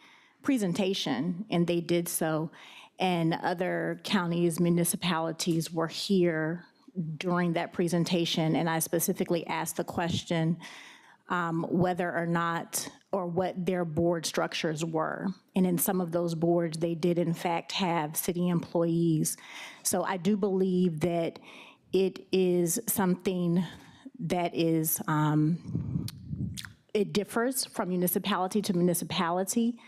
presentation, and they did so. And other counties, municipalities were here during that presentation, and I specifically asked the question whether or not, or what their board structures were. And in some of those boards, they did in fact have city employees. So I do believe that it is something that is, it differs from municipality to municipality.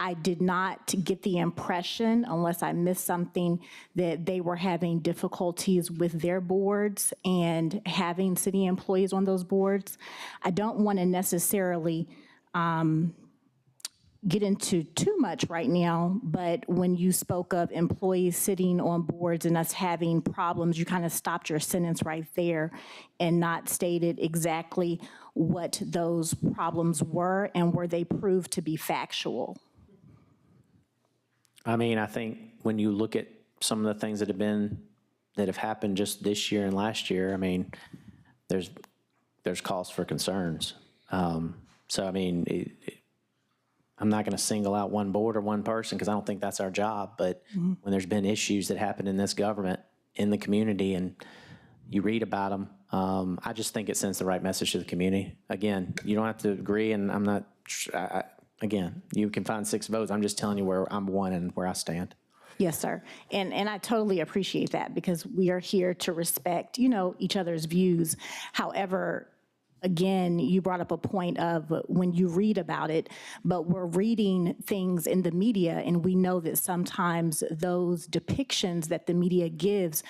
I did not get the impression, unless I missed something, that they were having difficulties with their boards and having city employees on those boards. I don't want to necessarily get into too much right now, but when you spoke of employees sitting on boards and us having problems, you kind of stopped your sentence right there and not stated exactly what those problems were and were they proved to be factual. I mean, I think when you look at some of the things that have happened just this year and last year, I mean, there's cause for concerns. So, I mean, I'm not going to single out one board or one person because I don't think that's our job. But when there's been issues that happen in this government, in the community, and you read about them, I just think it sends the right message to the community. Again, you don't have to agree, and I'm not, again, you can find 6 votes. I'm just telling you where I'm one and where I stand. Yes, sir. And I totally appreciate that because we are here to respect, each other's views. However, again, you brought up a point of when you read about it, but we're reading things in the media, and we know that sometimes those depictions that the media gives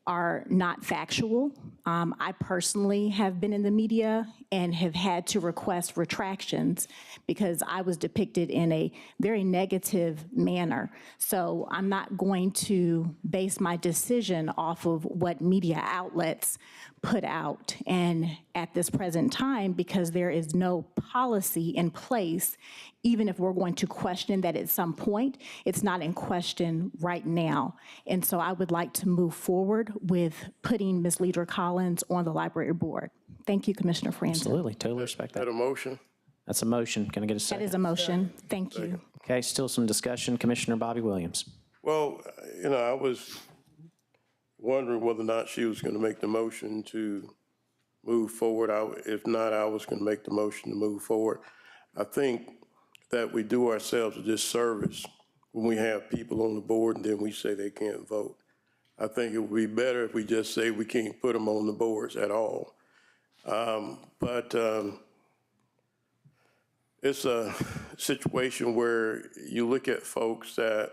are not factual. I personally have been in the media and have had to request retractions because I was depicted in a very negative manner. So I'm not going to base my decision off of what media outlets put out. And at this present time, because there is no policy in place, even if we're going to question that at some point, it's not in question right now. And so I would like to move forward with putting Ms. Leidra Collins on the library board. Thank you, Commissioner Franzen. Absolutely, totally respect that. That a motion? That's a motion. Can I get a That second? is a motion. Thank you. Okay, still some discussion. Commissioner Bobby Williams. Well, I was wondering whether or not she was going to make the motion to move forward. If not, I was going to make the motion to move forward. I think that we do ourselves a disservice when we have people on the board and then we say they can't vote. I think it would be better if we just say we can't put them on the boards at all. But it's a situation where you look at folks that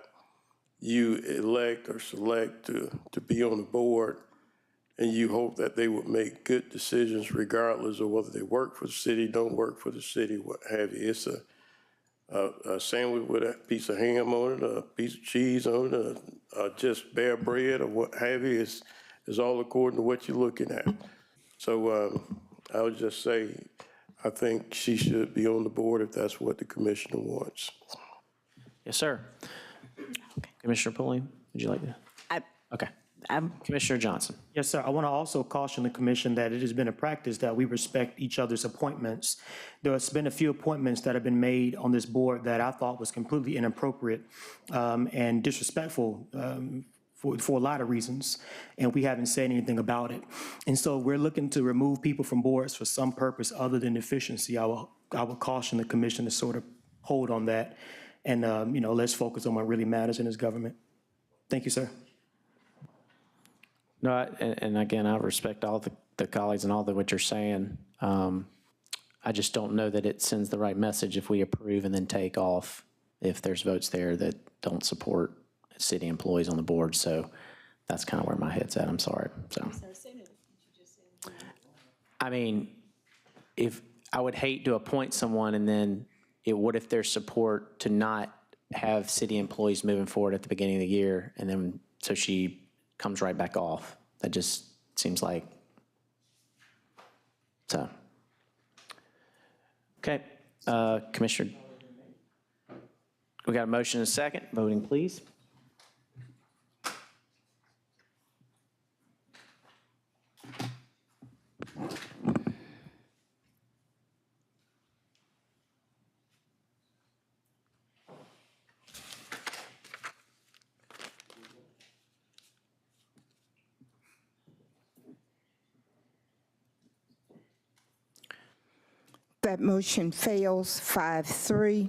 you elect or select to be on the board, and you hope that they would make good decisions regardless of whether they work for the city, don't work for the city, what have you. It's a sandwich with a piece of ham on it, a piece of cheese on it, just bare bread or what have you. It's all according to what you're looking at. So I would just say I think she should be on the board if that's what the commissioner wants. Yes, sir. Commissioner Pulliam, would you like to? Okay. Commissioner Johnson. Yes, sir. I want to also caution the commission that it has been a practice that we respect each other's appointments. There has been a few appointments that have been made on this board that I thought was completely inappropriate and disrespectful for a lot of reasons, and we haven't said anything about it. And so we're looking to remove people from boards for some purpose other than efficiency. I will caution the commission to sort of hold on that, and let's focus on what really matters in this government. Thank you, sir. No, and again, I respect all the colleagues and all what you're saying. I just don't know that it sends the right message if we approve and then take off if there's votes there that don't support city employees on the board. So that's kind of where my head's at. I'm sorry. So, I mean, if I would hate to appoint someone and then what if there's support to not have city employees moving forward at the beginning of the year, and then so she comes right back off. That just seems like, so. Okay, Commissioner, we got a motion and a second. Voting, please. That motion fails 5-3,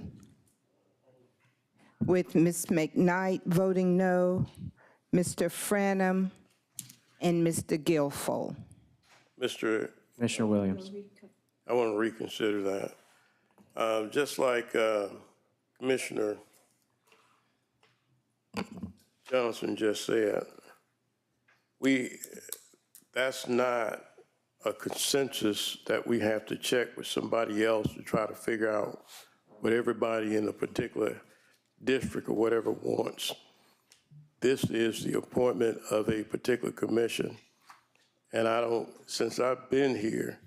with Ms. McKnight voting no, Mr. Franham, and Mr. Guilfoyle. Commissioner Williams. I want to reconsider that. Just like Commissioner Johnson just said, that's not a consensus that we have to check with somebody else to try to figure out what everybody in a particular district or whatever wants. This is the appointment of a particular commission. And since I've been here,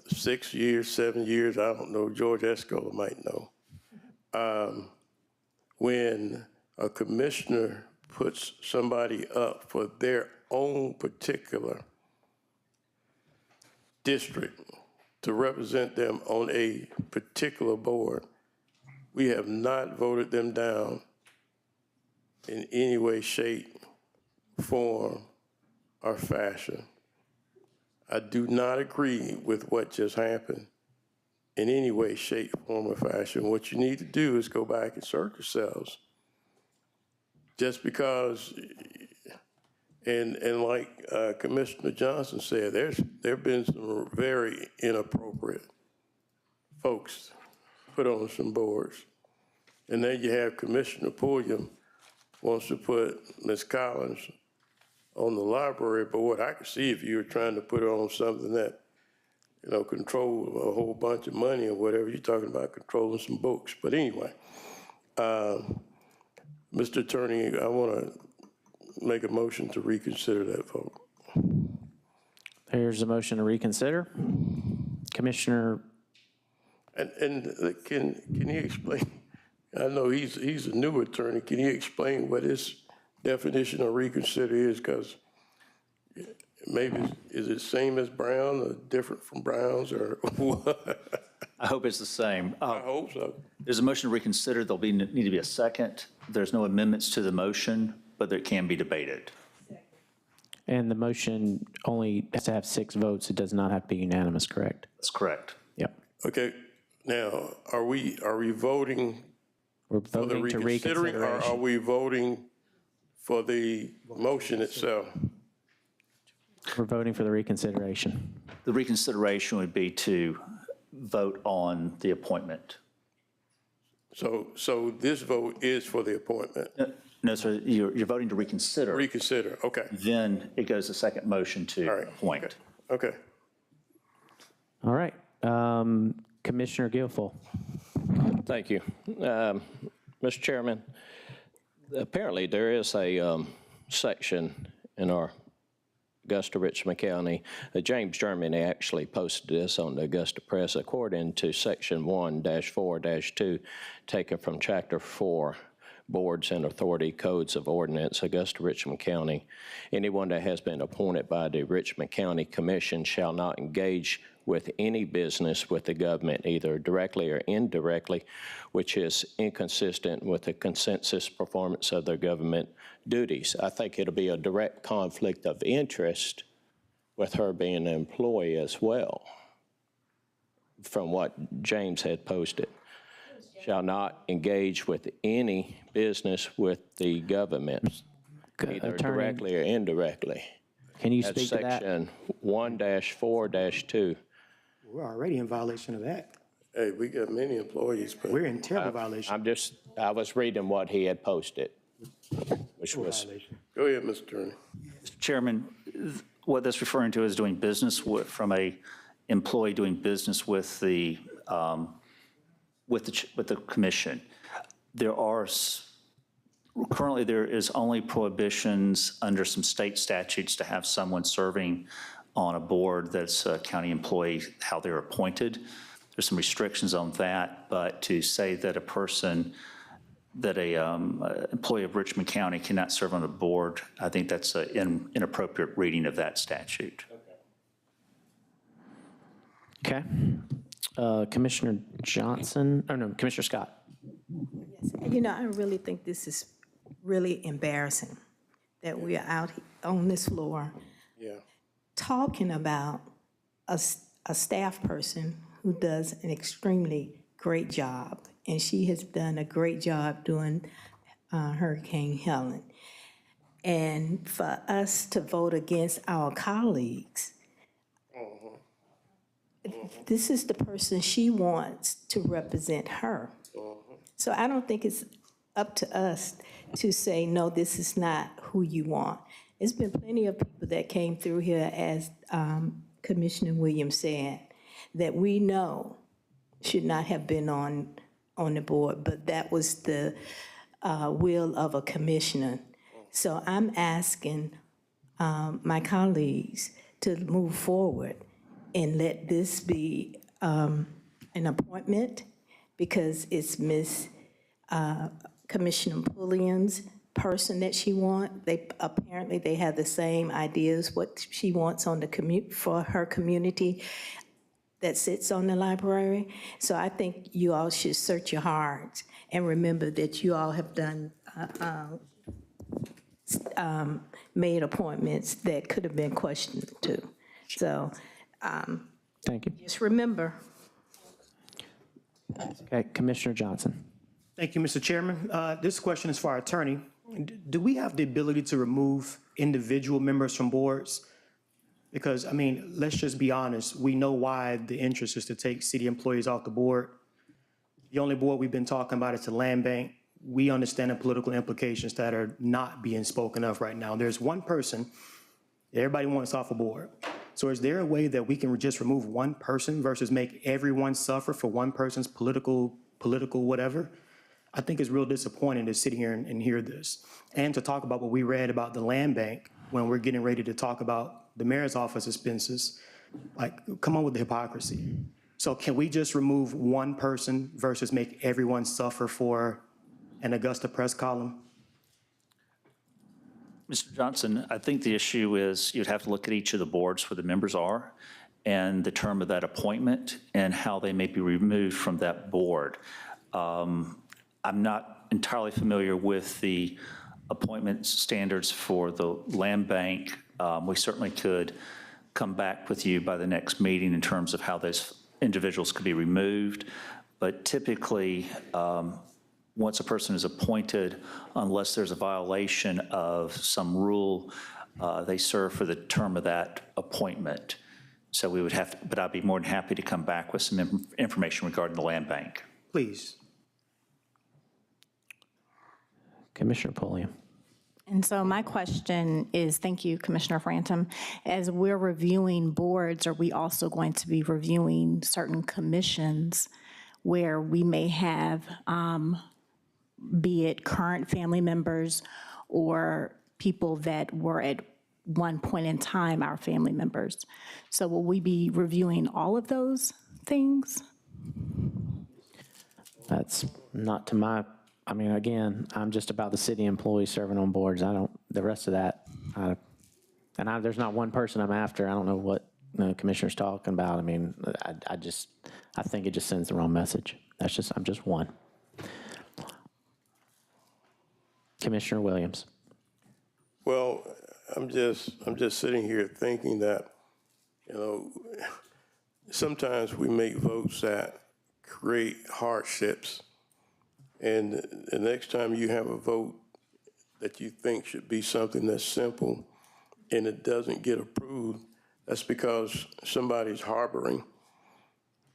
6 years, 7 years, I don't know, George Escola might know. When a commissioner puts somebody up for their own particular district to represent them on a particular board, we have not voted them down in any way, shape, form, or fashion. I do not agree with what just happened in any way, shape, form, or fashion. What you need to do is go back and search yourselves. Just because, and like Commissioner Johnson said, there have been some very inappropriate folks put on some boards. And then you have Commissioner Pulliam wants to put Ms. Collins on the library board. I could see if you were trying to put her on something that, control a whole bunch of money or whatever. You're talking about controlling some books. But anyway, Mr. Attorney, I want to make a motion to reconsider that vote. There's a motion to reconsider. Commissioner. And can you explain? I know he's a new attorney. Can you explain what his definition of reconsider is? Because maybe is it same as Brown or different from Brown's or what? I hope it's the same. I hope so. There's a motion to reconsider. There'll need to be a second. There's no amendments to the motion, but there can be debated. And the motion only has to have 6 votes. It does not have to be unanimous, correct? That's correct. Yep. Okay. Now, are we voting? We're voting to reconsideration. Or are we voting for the motion itself? We're voting for the reconsideration. The reconsideration would be to vote on the appointment. So this vote is for the appointment? No, sir, you're voting to reconsider. Reconsider, okay. Then it goes to second motion to appoint. Okay. All right. Commissioner Guilfoyle. Thank you. Mr. Chairman, apparently there is a section in our Augusta Richmond County. James Germany actually posted this on the Augusta Press. According to section 1-4-2, taken from chapter 4, Boards and Authority Codes of Ordinance, Augusta Richmond County, anyone that has been appointed by the Richmond County Commission shall not engage with any business with the government, either directly or indirectly, which is inconsistent with the consensus performance of their government duties. I think it'll be a direct conflict of interest with her being an employee as well, from what James had posted. Shall not engage with any business with the government, either directly or indirectly. Can you speak to that? Section 1-4-2. We're already in violation of that. Hey, we got many employees. But We're in terrible violation. I was reading what he had posted, which was. Go ahead, Mr. Attorney. Mr. Chairman, what that's referring to is doing business with, from a employee doing business with the commission. Currently there is only prohibitions under some state statutes to have someone serving on a board that's a county employee, how they're appointed. There's some restrictions on that, but to say that a employee of Richmond County cannot serve on a board, I think that's an inappropriate reading of that statute. Okay. Commissioner Johnson, Commissioner Scott. I really think this is really embarrassing that we are out on this floor talking about a staff person who does an extremely great job, and she has done a great job doing Hurricane Helen. And for us to vote against our colleagues, this is the person she wants to represent her. So I don't think it's up to us to say, no, this is not who you want. There's been plenty of people that came through here, as Commissioner Williams said, that we know should not have been on the board, but that was the will of a commissioner. So I'm asking my colleagues to move forward and let this be an appointment, because it's Miss Commissioner Pulliam's person that she wants. Apparently they have the same ideas what she wants on the for her community that sits on the library. So I think you all should search your hearts and remember that you all have done made appointments that could have been questioned too. So Thank you. just remember. Okay, Commissioner Johnson. Thank you, Mr. Chairman. This question is for our attorney. Do we have the ability to remove individual members from boards? Because, I mean, let's just be honest. We know why the interest is to take city employees off the board. The only board we've been talking about is the land bank. We understand the political implications that are not being spoken of right now. There's one person everybody wants off a board. So is there a way that we can just remove one person versus make everyone suffer for one person's political whatever? I think it's real disappointing to sit here and hear this. And to talk about what we read about the land bank when we're getting ready to talk about the mayor's office expenses. Like, come on with the hypocrisy. So can we just remove one person versus make everyone suffer for an Augusta press column? Mr. Johnson, I think the issue is you'd have to look at each of the boards where the members are and the term of that appointment and how they may be removed from that board. I'm not entirely familiar with the appointment standards for the land bank. We certainly could come back with you by the next meeting in terms of how those individuals could be removed. But typically, once a person is appointed, unless there's a violation of some rule, they serve for the term of that appointment. So we would have to, but I'd be more than happy to come back with some information regarding the land bank. Please. Commissioner Pulliam. And so my question is, thank you, Commissioner Frantum, as we're reviewing boards, are we also going to be reviewing certain commissions where we may have, be it current family members or people that were at one point in time our family members? So will we be reviewing all of those things? That's not to my, I mean, again, I'm just about the city employees serving on boards. I don't, the rest of that, there's not one person I'm after. I don't know what the commissioner's talking about. I mean, I think it just sends the wrong message. I'm just one. Commissioner Williams. Well, I'm just sitting here thinking that, sometimes we make votes that create hardships. And the next time you have a vote that you think should be something that's simple and it doesn't get approved, that's because somebody's harboring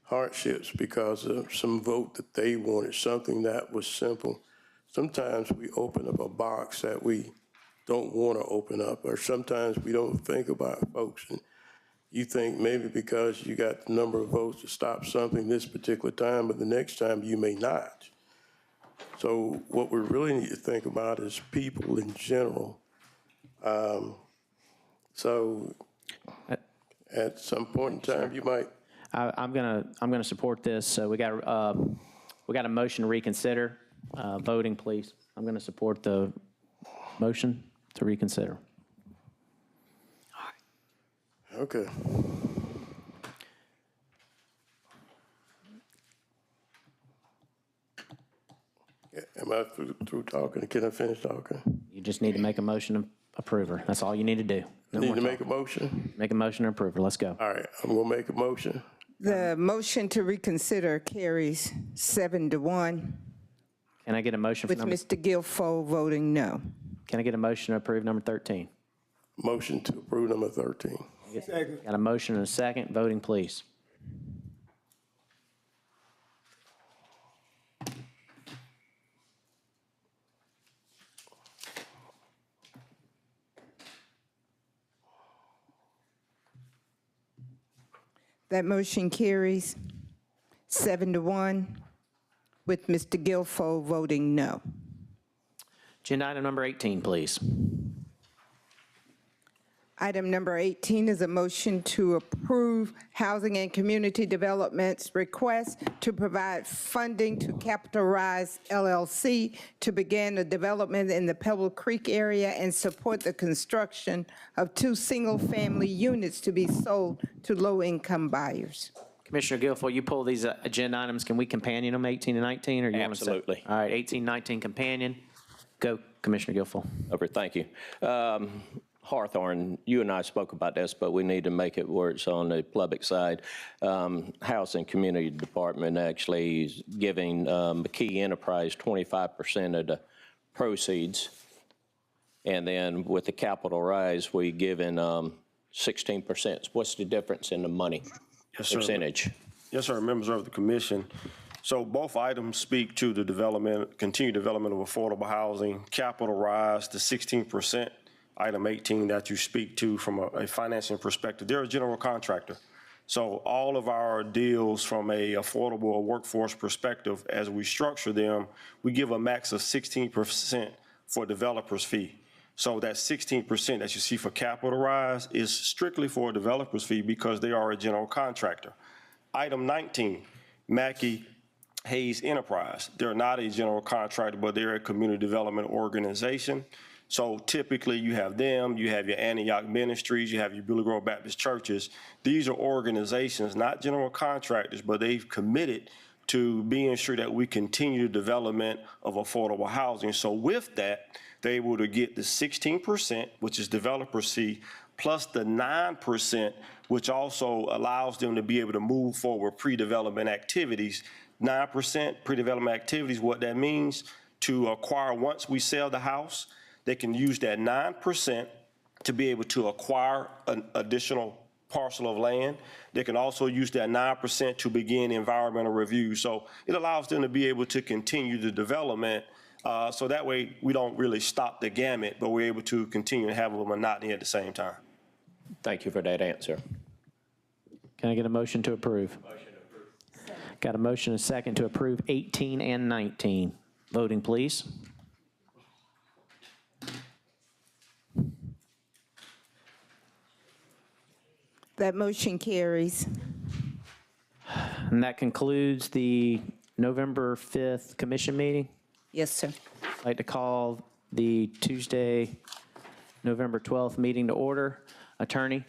hardships because of some vote that they wanted, something that was simple. Sometimes we open up a box that we don't want to open up, or sometimes we don't think about folks. And you think maybe because you got the number of votes to stop something this particular time, but the next time you may not. So what we really need to think about is people in general. So at some point in time, you might. I'm gonna support this. So we got a motion to reconsider. Voting, please. I'm gonna support the motion to reconsider. Okay. Am I through talking? Can I finish talking? You just need to make a motion to approve her. That's all you need to do. No Need more to make a talking. motion? Make a motion to approve her. Let's go. All right, I'm gonna make a motion The motion to reconsider carries 7-1, Can I get a motion for with number, Mr. Guilfoyle voting no. can I get a motion to approve number 13? Motion to approve number 13. Got a motion and a second. Voting, please. That motion carries 7-1, with Mr. Guilfoyle voting no. Agenda item number 18, please. Item number 18 is a motion to approve Housing and Community Development's request to provide funding to Capital Rise LLC to begin a development in the Pebble Creek area and support the construction of 2 single-family units to be sold to low-income buyers. Commissioner Guilfoyle, you pull these agenda items. Can we companion them, 18 and 19, or you want to? Absolutely. All right, 18, 19 companion. Go, Commissioner Guilfoyle. Over, thank you. Hawthorne, you and I spoke about this, but we need to make it where it's on the public side. Housing Community Department actually is giving McKee Enterprise 25% of the proceeds. And then with the Capital Rise, we given 16%. What's the difference in the money percentage? Yes, sir, members of the commission. So both items speak to the development, continued development of affordable housing. Capital Rise, the 16%. Item 18 that you speak to from a financing perspective, they're a general contractor. So all of our deals from a affordable workforce perspective, as we structure them, we give a max of 16% for developer's fee. So that 16% that you see for Capital Rise is strictly for a developer's fee because they are a general contractor. Item 19, Mackey Hayes Enterprise. They're not a general contractor, but they're a community development organization. So typically you have them, you have your Antioch Ministries, you have your Billy Grove Baptist churches. These are organizations, not general contractors, but they've committed to being sure that we continue the development of affordable housing. So with that, they're able to get the 16%, which is developer fee, plus the 9%, which also allows them to be able to move forward pre-development activities. 9% pre-development activities, what that means, to acquire once we sell the house, they can use that 9% to be able to acquire an additional parcel of land. They can also use that 9% to begin environmental review. So it allows them to be able to continue the development. So that way we don't really stop the gamut, but we're able to continue to have a monotony at the same time. Thank you for that answer. Can I get a motion to approve? Got a motion and a second to approve 18 and 19. Voting, please. That motion carries. And that concludes the November 5th commission meeting. Yes, sir. I'd like to call the Tuesday, November 12th meeting to order. Attorney?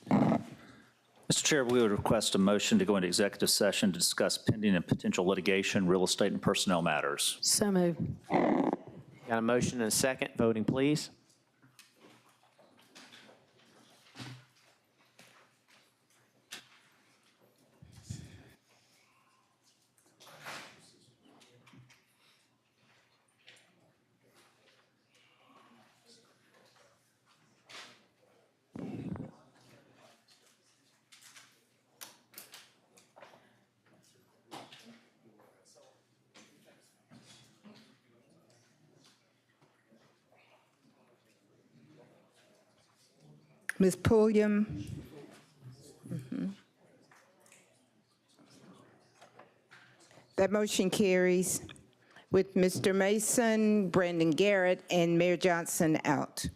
Mr. Chair, we would request a motion to go into executive session to discuss pending and potential litigation, real estate, and personnel matters. So moved. Got a motion and a second. Voting, please. Ms. Pulliam? That motion carries with Mr. Mason, Brandon Garrett, and Mayor Johnson out.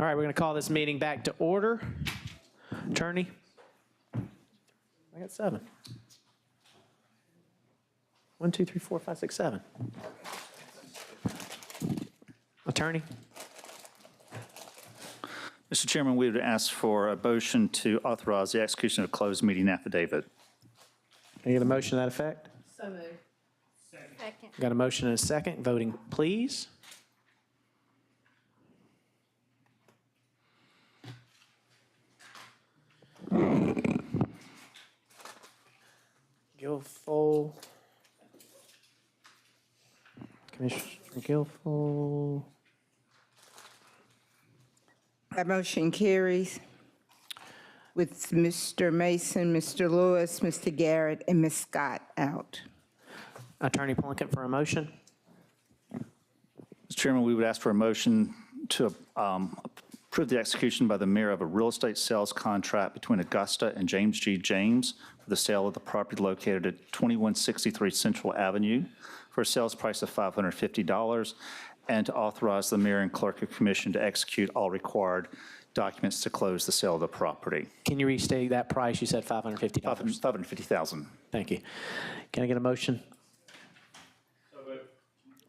All right, we're going to call this meeting back to order. Attorney? I got 7. 1, 2, 3, 4, 5, 6, 7. Attorney? Mr. Chairman, we would ask for a motion to authorize the execution of a closed meeting affidavit. Can I get a motion to that effect? So moved. Second. Got a motion and a second. Voting, please. Guilfoyle. Commissioner Guilfoyle. That motion carries with Mr. Mason, Mr. Lewis, Mr. Garrett, and Ms. Scott out. Attorney Plunkett for a motion. Mr. Chairman, we would ask for a motion to approve the execution by the mayor of a real estate sales contract between Augusta and James G. James for the sale of the property located at 2163 Central Avenue for a sales price of $550, and to authorize the mayor and clerk of commission to execute all required documents to close the sale of the property. Can you restate that price? You said $550. $550,000. Thank you. Can I get a motion?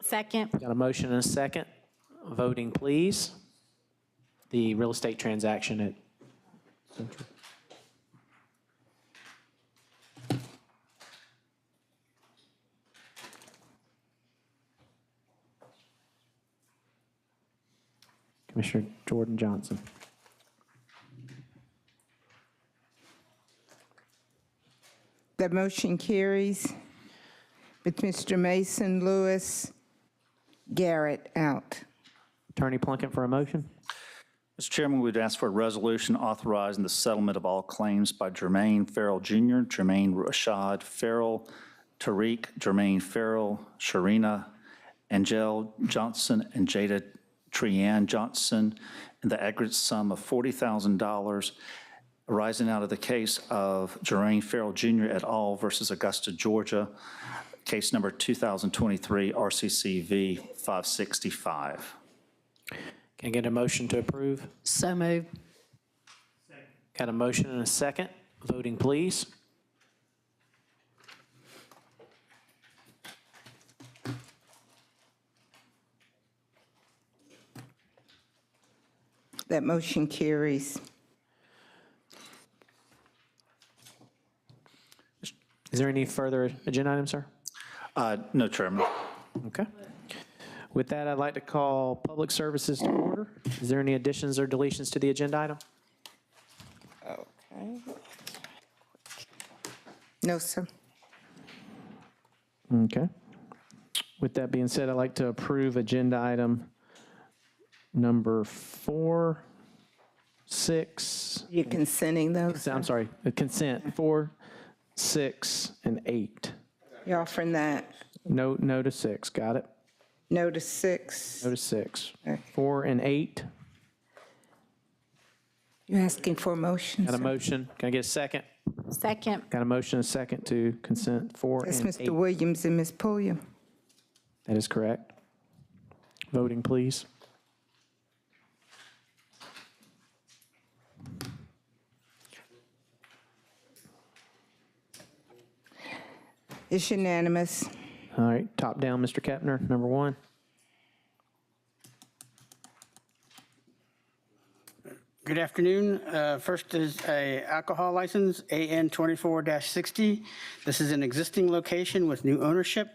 Second. Got a motion and a second. Voting, please. The real estate transaction at Central. Commissioner Jordan Johnson. The motion carries with Mr. Mason, Lewis, Garrett out. Attorney Plunkett for a motion. Mr. Chairman, we would ask for a resolution authorizing the settlement of all claims by Jermaine Farrell Jr., Jermaine Rashad Farrell, Tariq Jermaine Farrell, Sharina Angel Johnson, and Jada Trianne Johnson in the aggregate sum of $40,000 arising out of the case of Jermaine Farrell Jr. et al. Versus Augusta, Georgia, case number 2023 RCCV 565. Can I get a motion to approve? So moved. Got a motion and a second. Voting, please. That motion carries. Is there any further agenda items, sir? No, Chairman. Okay. With that, I'd like to call public services to order. Is there any additions or deletions to the agenda item? Okay. No, sir. Okay. With that being said, I'd like to approve agenda item number 4, 6. You're consenting those? I'm sorry, consent 4, 6, and 8. You're offering that? No to 6, got it? No to 6? No to 6. Okay. 4 and 8. You're asking for a motion, Got a sir? motion. Can I get a second? Second. Got a motion and a second to consent 4 That's and Mr. 8. Williams and Ms. Pulliam. That is correct. Voting, please. It's unanimous. All right, top down, Mr. Kepner, number 1. Good afternoon. First is a alcohol license, AN 24-60. This is an existing location with new ownership.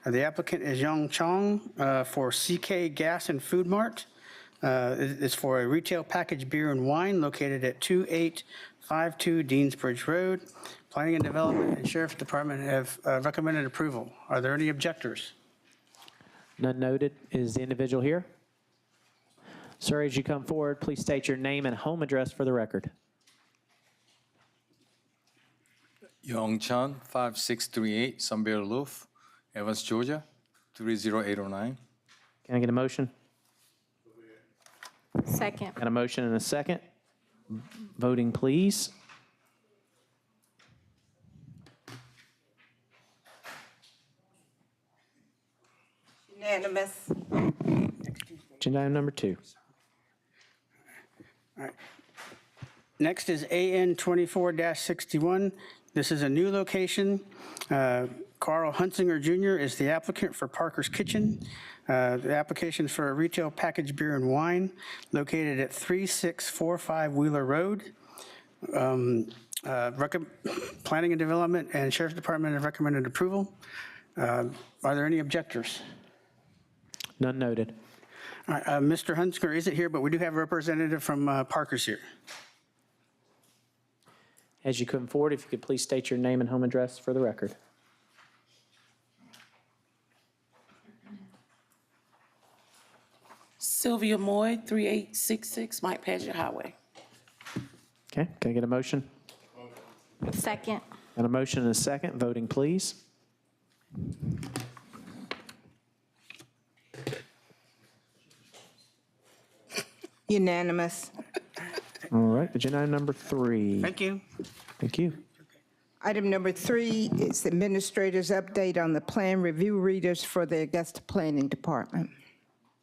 The applicant is Yong Chong for CK Gas and Food Mart. It's for a retail packaged beer and wine located at 2852 Deansbridge Road. Planning and Development and Sheriff's Department have recommended approval. Are there any objectors? None noted. Is the individual here? Sir, as you come forward, please state your name and home address for the record. Yong Chan, 5638 Sunbear Loaf, Evans, Georgia, 30809. Can I get a motion? Second. Got a motion and a second. Voting, please. Unanimous. Agenda item number 2. Next is AN 24-61. This is a new location. Carl Hunsinger Jr. is the applicant for Parker's Kitchen. The application is for a retail packaged beer and wine located at 3645 Wheeler Road. Planning and Development and Sheriff's Department have recommended approval. Are there any objectors? None noted. All right, Mr. Hunsinger isn't here, but we do have a representative from Parker's here. As you come forward, if you could please state your name and home address for the record. Sylvia Moy, 3866 Mike Paget Highway. Okay, can I get a motion? Second. And a motion and a second. Voting, please. Unanimous. All right, agenda item number 3. Thank you. Thank you. Item number 3 is administrator's update on the plan review readers for the Augusta Planning Department.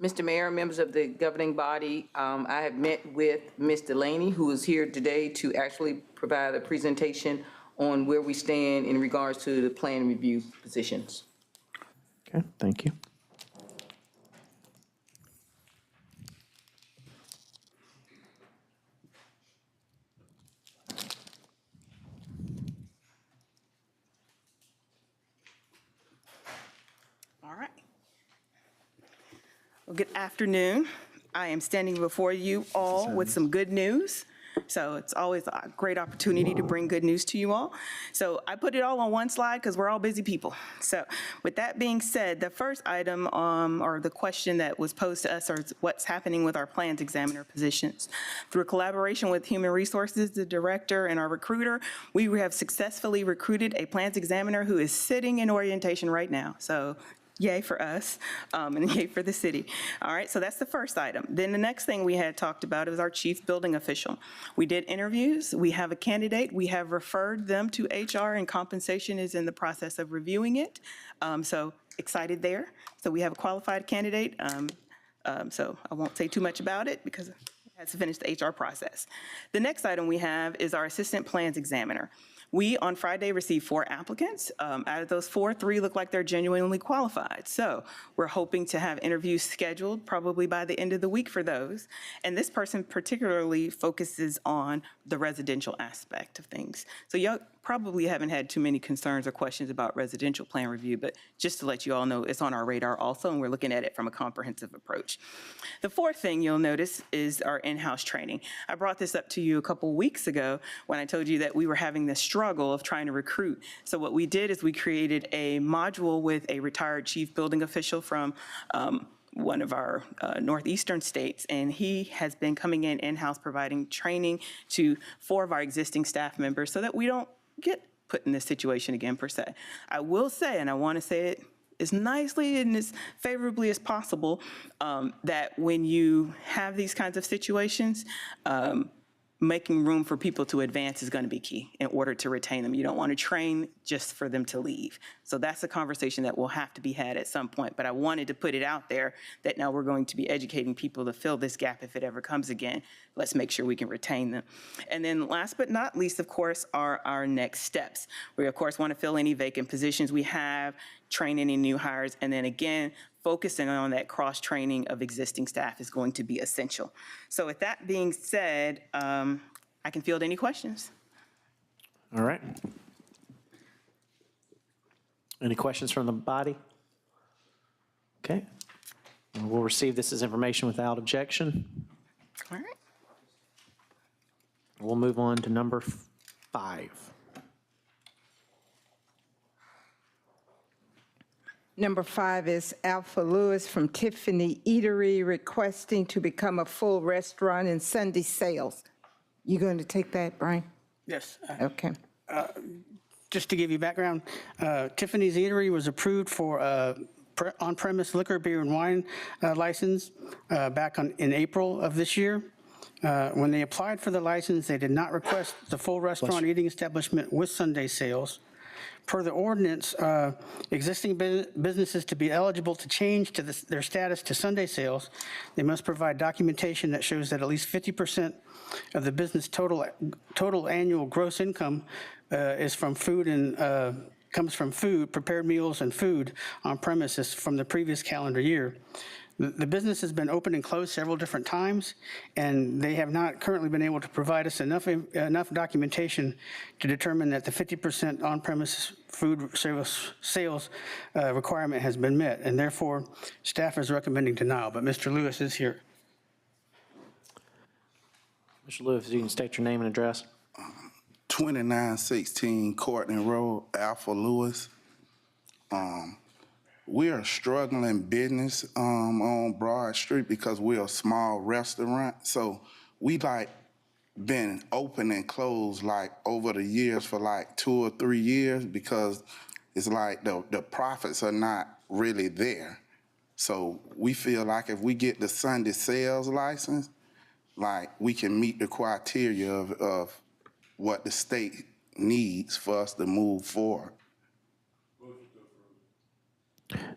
Mr. Mayor, members of the governing body, I have met with Ms. Delaney, who is here today to actually provide a presentation on where we stand in regards to the plan review positions. Okay, thank you. All right. Well, good afternoon. I am standing before you all with some good news. So it's always a great opportunity to bring good news to you all. So I put it all on one slide because we're all busy people. So with that being said, the first item or the question that was posed to us is what's happening with our plans examiner positions. Through collaboration with Human Resources, the director, and our recruiter, we have successfully recruited a plans examiner who is sitting in orientation right now. So yay for us, and yay for the city. All right, so that's the first item. Then the next thing we had talked about is our chief building official. We did interviews. We have a candidate. We have referred them to HR, and compensation is in the process of reviewing it. So excited there. So we have a qualified candidate. So I won't say too much about it because it has to finish the HR process. The next item we have is our assistant plans examiner. We, on Friday, received 4 applicants. Out of those 4, 3 look like they're genuinely qualified. So we're hoping to have interviews scheduled probably by the end of the week for those. And this person particularly focuses on the residential aspect of things. So y'all probably haven't had too many concerns or questions about residential plan review, but just to let you all know, it's on our radar also, and we're looking at it from a comprehensive approach. The fourth thing you'll notice is our in-house training. I brought this up to you a couple weeks ago when I told you that we were having this struggle of trying to recruit. So what we did is we created a module with a retired chief building official from one of our northeastern states, and he has been coming in-house providing training to 4 of our existing staff members so that we don't get put in this situation again, per se. I will say, and I want to say it as nicely and as favorably as possible, that when you have these kinds of situations, making room for people to advance is going to be key in order to retain them. You don't want to train just for them to leave. So that's a conversation that will have to be had at some point. But I wanted to put it out there that now we're going to be educating people to fill this gap if it ever comes again. Let's make sure we can retain them. And then last but not least, of course, are our next steps. We, of course, want to fill any vacant positions we have, train any new hires, and then again, focusing on that cross-training of existing staff is going to be essential. So with that being said, I can field any questions. All right. Any questions from the body? Okay. We'll receive this as information without objection. All right. We'll move on to number 5. Number 5 is Alpha Lewis from Tiffany Eatery requesting to become a full restaurant in Sunday sales. You going to take that, Brian? Yes. Okay. Just to give you background, Tiffany's Eatery was approved for on-premise liquor, beer, and wine license back in April of this year. When they applied for the license, they did not request the full restaurant eating establishment with Sunday sales. Per the ordinance, existing businesses to be eligible to change to their status to Sunday sales, they must provide documentation that shows that at least 50% of the business total annual gross income is from food and comes from food, prepared meals and food on premises from the previous calendar year. The business has been open and closed several different times, and they have not currently been able to provide us enough documentation to determine that the 50% on-premises food service sales requirement has been met, and therefore, staff is recommending denial, but Mr. Lewis is here. Mr. Lewis, you can state your name and address. 2916 Courtney Road, Alpha Lewis. We are struggling business on Broad Street because we're a small restaurant. So we been open and closed over the years for 2 or 3 years because it's the profits are not really there. So we feel like if we get the Sunday sales license, we can meet the criteria of what the state needs for us to move forward.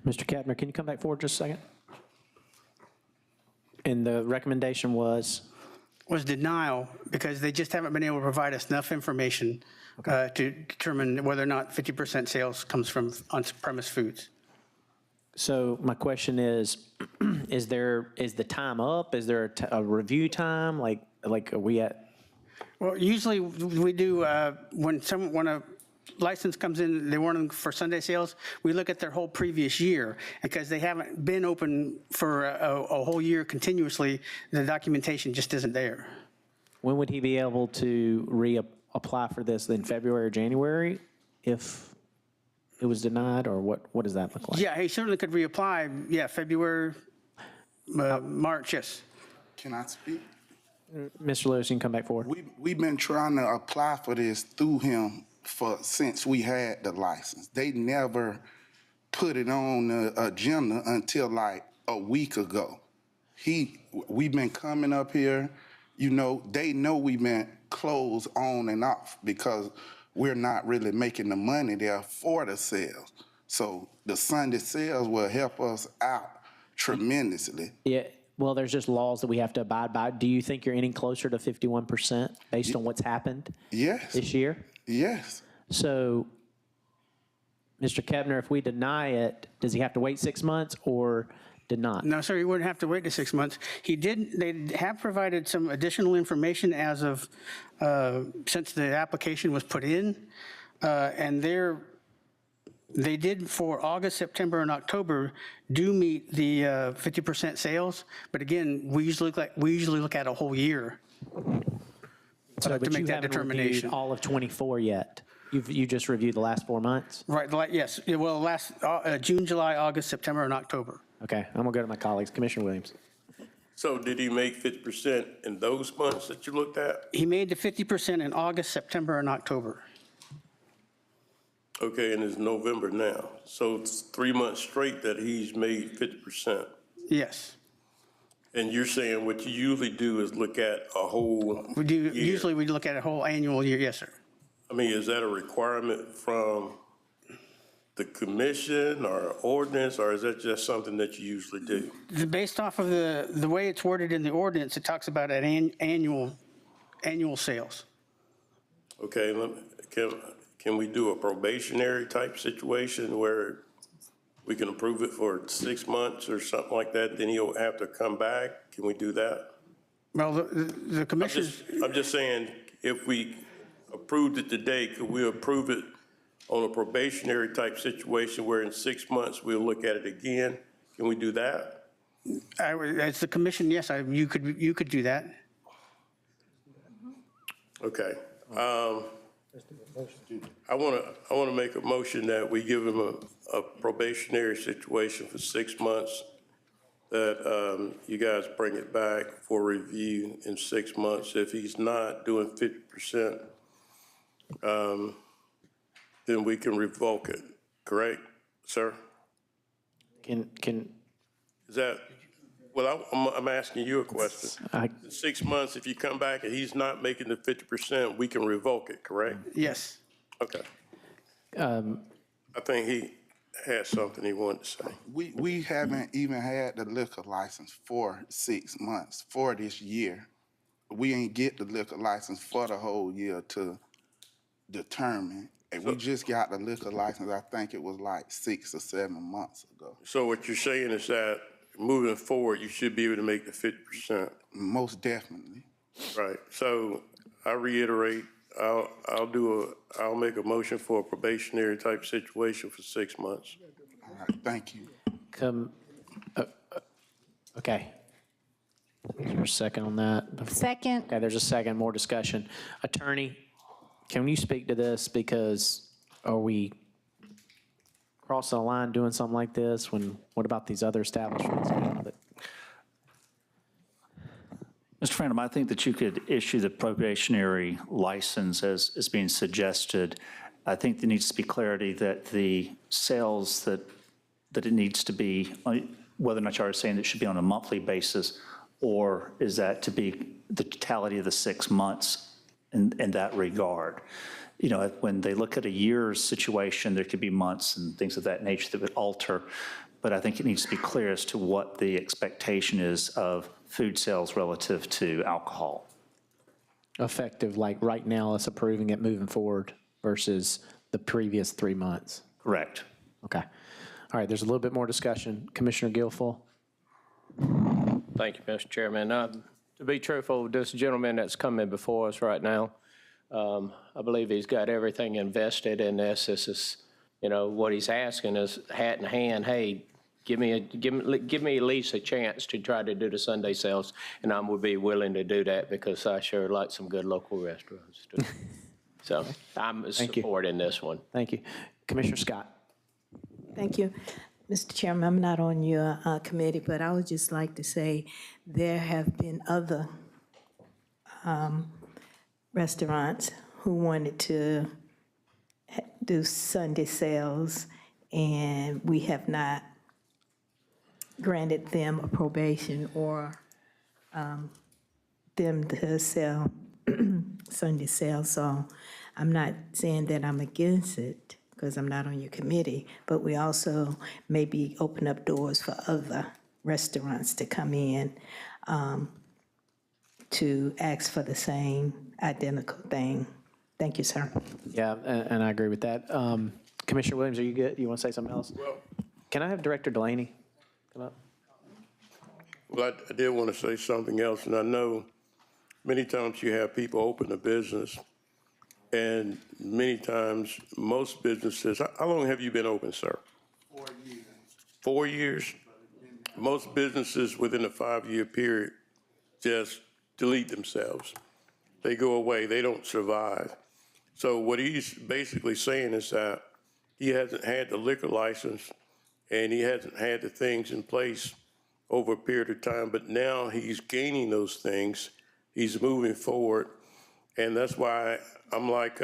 Mr. Kapner, can you come back forward just a second? And the recommendation was? Was denial because they just haven't been able to provide us enough information to determine whether or not 50% sales comes from on-premise foods. So my question is the time up? Is there a review time? Like are we at? Well, usually we do when a license comes in, they want them for Sunday sales, we look at their whole previous year. Because they haven't been open for a whole year continuously, the documentation just isn't there. When would he be able to reapply for this, in February or January, if it was denied, or what does that look like? Yeah, he certainly could reapply, February, March, yes. Can I speak? Mr. Lewis, you can come back forward. We've been trying to apply for this through him since we had the license. They never put it on the agenda until a week ago. We've been coming up here, they know we've been closed on and off because we're not really making the money there for the sales. So the Sunday sales will help us out tremendously. Yeah. Well, there's just laws that we have to abide by. Do you think you're any closer to 51% based on what's happened this year? Yes. So, Mr. Kebner, if we deny it, does he have to wait 6 months or did not? No, sir, he wouldn't have to wait the 6 months. They have provided some additional information as of, since the application was put in, and they did for August, September, and October do meet the 50% sales. But again, we usually look at a whole year So, to but make you that haven't determination. reviewed all of 24 yet. You just reviewed the last 4 months? Right, yes. Well, last June, July, August, September, and October. Okay, I'm gonna go to my colleagues. Commissioner Williams. So did he make 50% in those months that you looked at? He made the 50% in August, September, and October. Okay, and it's November now. So it's 3 months straight that he's made 50%. Yes. And you're saying what you usually do is look at a whole We do. year. Usually we look at a whole annual year. Yes, sir. I mean, is that a requirement from the commission or ordinance, or is that just something that you usually do? Based off of the way it's worded in the ordinance, it talks about an annual sales. Okay, can we do a probationary type situation where we can approve it for 6 months or something like that, then he'll have to come back? Can we do that? Well, the commission. I'm just saying, if we approved it today, could we approve it on a probationary type situation where in 6 months we'll look at it again? Can we do that? As the commission, yes, you could do that. Okay. I want to make a motion that we give him a probationary situation for 6 months, that you guys bring it back for review in 6 months. If he's not doing 50%, then we can revoke it, correct, sir? Is that, well, I'm asking you a question. In 6 months, if you come back and he's not making the 50%, we can revoke it, correct? Yes. Okay. I think he had something he wanted to say. We haven't even had the liquor license for 6 months for this year. We ain't get the liquor license for the whole year to determine. And we just got the liquor license, I think it was like 6 or 7 months ago. So what you're saying is that moving forward, you should be able to make the 50%. Most definitely. Right. So I reiterate, I'll make a motion for a probationary type situation for 6 months. All right, thank you. Okay. Is there a second on that? Second. Okay, there's a second, more discussion. Attorney, can you speak to this? Because are we crossing the line doing something like this when, what about these other establishments? Mr. Frandom, I think that you could issue the probationary license as is being suggested. I think there needs to be clarity that the sales that it needs to be, whether or not you are saying it should be on a monthly basis, or is that to be the totality of the 6 months in that regard? You know, when they look at a year's situation, there could be months and things of that nature that would alter, but I think it needs to be clear as to what the expectation is of food sales relative to alcohol. Effective, like right now, us approving it moving forward versus the previous 3 months. Correct. Okay. All right, there's a little bit more discussion. Commissioner Guilfoyle? Thank you, Mr. Chairman. To be truthful, this gentleman that's coming before us right now, I believe he's got everything invested in this. This is, you know, what he's asking is hat in hand, hey, give me at least a chance to try to do the Sunday sales, and I would be willing to do that because I sure like some good local restaurants too. So I'm supporting this one. Thank you. Commissioner Scott? Thank you. Mr. Chairman, I'm not on your committee, but I would just like to say there have been other restaurants who wanted to do Sunday sales, and we have not granted them a probation or them to sell Sunday sales. So I'm not saying that I'm against it because I'm not on your committee, but we also maybe open up doors for other restaurants to come in to ask for the same identical thing. Thank you, sir. Yeah, and I agree with that. Commissioner Williams, are you good? You want to say something else? Well, can I have Director Delaney come up? Well, I did want to say something else, and I know many times you have people open a business, and many times, most businesses, how long have you been open, sir? 4 years. 4 years? Most businesses within a 5-year period just delete themselves. They go away, they don't survive. So what he's basically saying is that he hasn't had the liquor license and he hasn't had the things in place over a period of time, but now he's gaining those things. He's moving forward. And that's why I'm like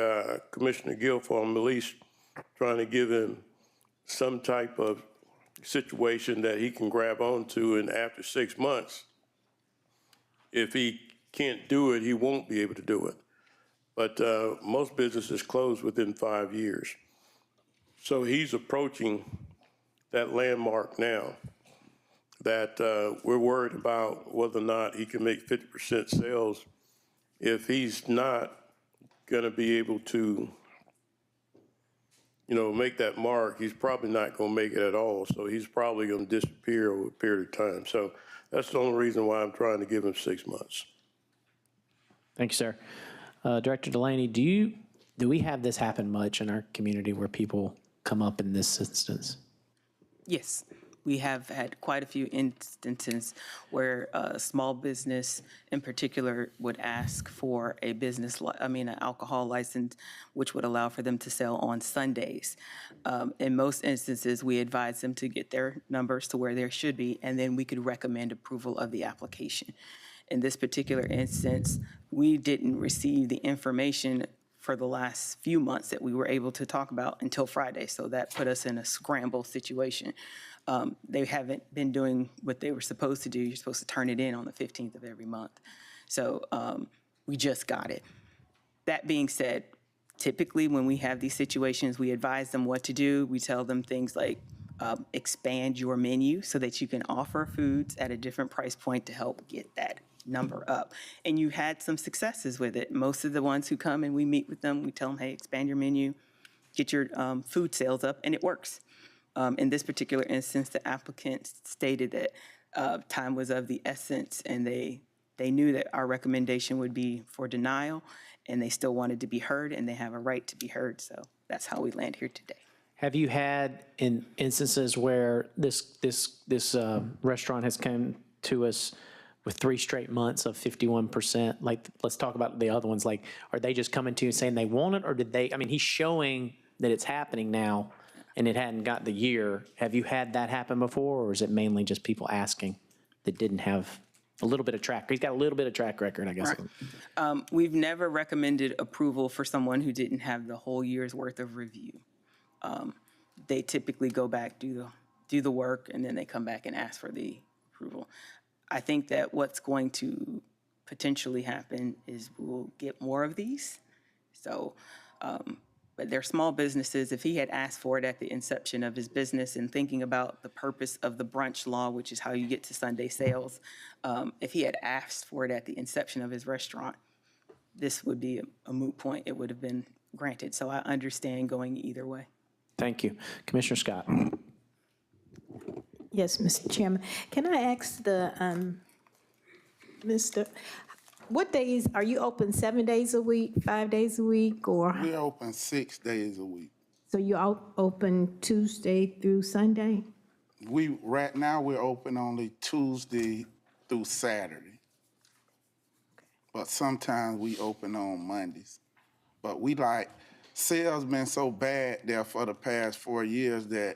Commissioner Guilfoyle, I'm at least trying to give him some type of situation that he can grab onto, and after 6 months, if he can't do it, he won't be able to do it. But most businesses close within 5 years. So he's approaching that landmark now that we're worried about whether or not he can make 50% sales. If he's not going to be able to, you know, make that mark, he's probably not going to make it at all. So he's probably going to disappear over a period of time. So that's the only reason why I'm trying to give him 6 months. Thank you, sir. Director Delaney, do we have this happen much in our community where people come up in this instance? Yes, we have had quite a few instances where a small business in particular would ask for a an alcohol license, which would allow for them to sell on Sundays. In most instances, we advise them to get their numbers to where they should be, and then we could recommend approval of the application. In this particular instance, we didn't receive the information for the last few months that we were able to talk about until Friday. So that put us in a scramble situation. They haven't been doing what they were supposed to do. You're supposed to turn it in on the 15th of every month. So we just got it. That being said, Typically, when we have these situations, we advise them what to do. We tell them things like expand your menu so that you can offer foods at a different price point to help get that number up. And you had some successes with it. Most of the ones who come and we meet with them, we tell them, hey, expand your menu, get your food sales up, and it works. In this particular instance, the applicant stated that time was of the essence, and they knew that our recommendation would be for denial, and they still wanted to be heard, and they have a right to be heard. So that's how we land here today. Have you had in instances where this restaurant has come to us with 3 straight months of 51%? Like, let's talk about the other ones. Like, are they just coming to you saying they want it, or did they? I mean, he's showing that it's happening now, and it hadn't got the year. Have you had that happen before, or is it mainly just people asking that didn't have a little bit of track? He's got a little bit of track record, I guess. Right. We've never recommended approval for someone who didn't have the whole year's worth of review. They typically go back, do the work, and then they come back and ask for the approval. I think that what's going to potentially happen is we'll get more of these. So, but they're small businesses. If he had asked for it at the inception of his business and thinking about the purpose of the brunch law, which is how you get to Sunday sales, if he had asked for it at the inception of his restaurant, this would be a moot point. It would have been granted. So I understand going either way. Thank you. Commissioner Scott. Yes, Mr. Chairman. Can I ask the, what days, are you open 7 days a week, 5 days a week, or? We're open 6 days a week. So you open Tuesday through Sunday? Right now, we're open only Tuesday through Saturday. But sometimes we open on Mondays. But sales been so bad there for the past 4 years that,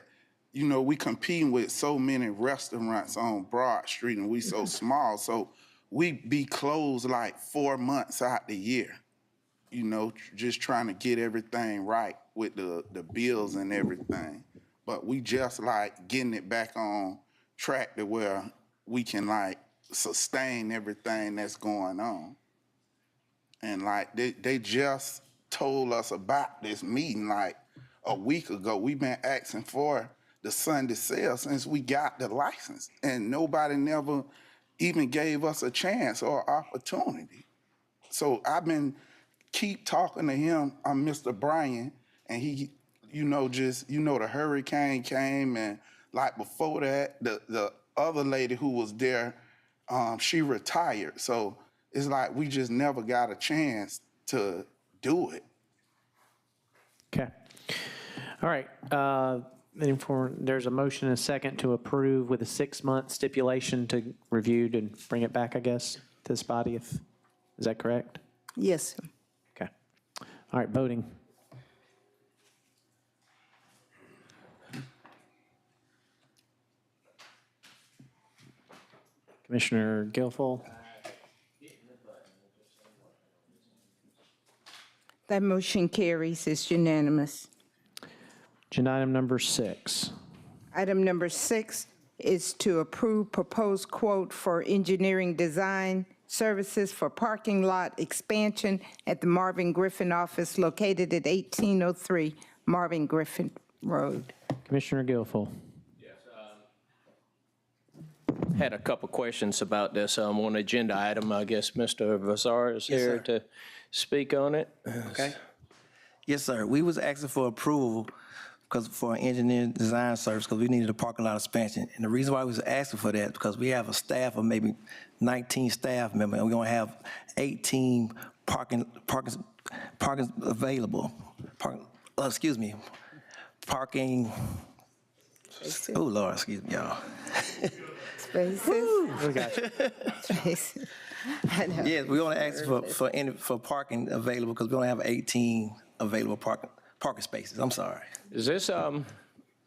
we competing with so many restaurants on Broad Street, and we so small. So we be closed like 4 months out the year, just trying to get everything right with the bills and everything. But we just getting it back on track to where we can sustain everything that's going on. And they just told us about this meeting a week ago. We've been asking for the Sunday sale since we got the license, and nobody never even gave us a chance or opportunity. So I've been keep talking to him. I'm Mr. Bryan, and he, the hurricane came, and before that, the other lady who was there, she retired. So it's we just never got a chance to do it. Okay. All right. There's a motion and a second to approve with a 6-month stipulation to reviewed and bring it back, I guess, to this body. Is that correct? Yes. Okay. All right, voting. Commissioner Guilfoyle. That motion carries. It's unanimous. Agenda item number 6. Item number 6 is to approve proposed quote for engineering design services for parking lot expansion at the Marvin Griffin office located at 1803 Marvin Griffin Road. Commissioner Guilfoyle. Had a couple questions about this on agenda item. I guess Mr. Vazar is here to speak on it. Okay. Yes, sir. We was asking for approval for an engineering design service because we needed a parking lot expansion. And the reason why we was asking for that because we have a staff of maybe 19 staff members, and we're going to have 18 parking available. Parking. Oh Lord, excuse me, y'all. Spaces. We got you. Spaces. I know. Yes, we only ask for parking available because we only have 18 available parking spaces. I'm sorry. Is this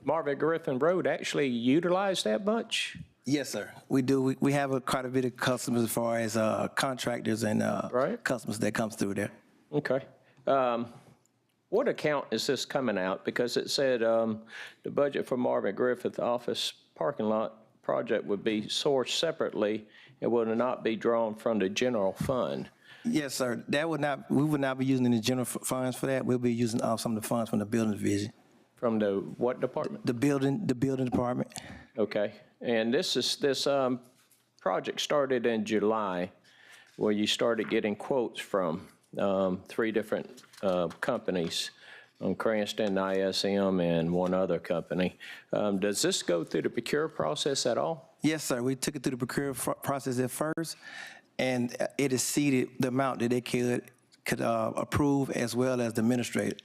Marvin Griffin Road actually utilized that much? Yes, sir. We do. We have quite a bit of customers as far as contractors and customers that comes through there. Okay. What account is this coming out? Because it said the budget for Marvin Griffith office parking lot project would be sourced separately, It will not be drawn from the general fund. Yes, sir. We would not be using any general funds for that. We'll be using some of the funds from the building division. From the what department? The building department. Okay. And this project started in July, where you started getting quotes from 3 different companies, Cranston, ISM, and one other company. Does this go through the procure process at all? Yes, sir. We took it through the procure process at first, and it exceeded the amount that they could approve, as well as the administrative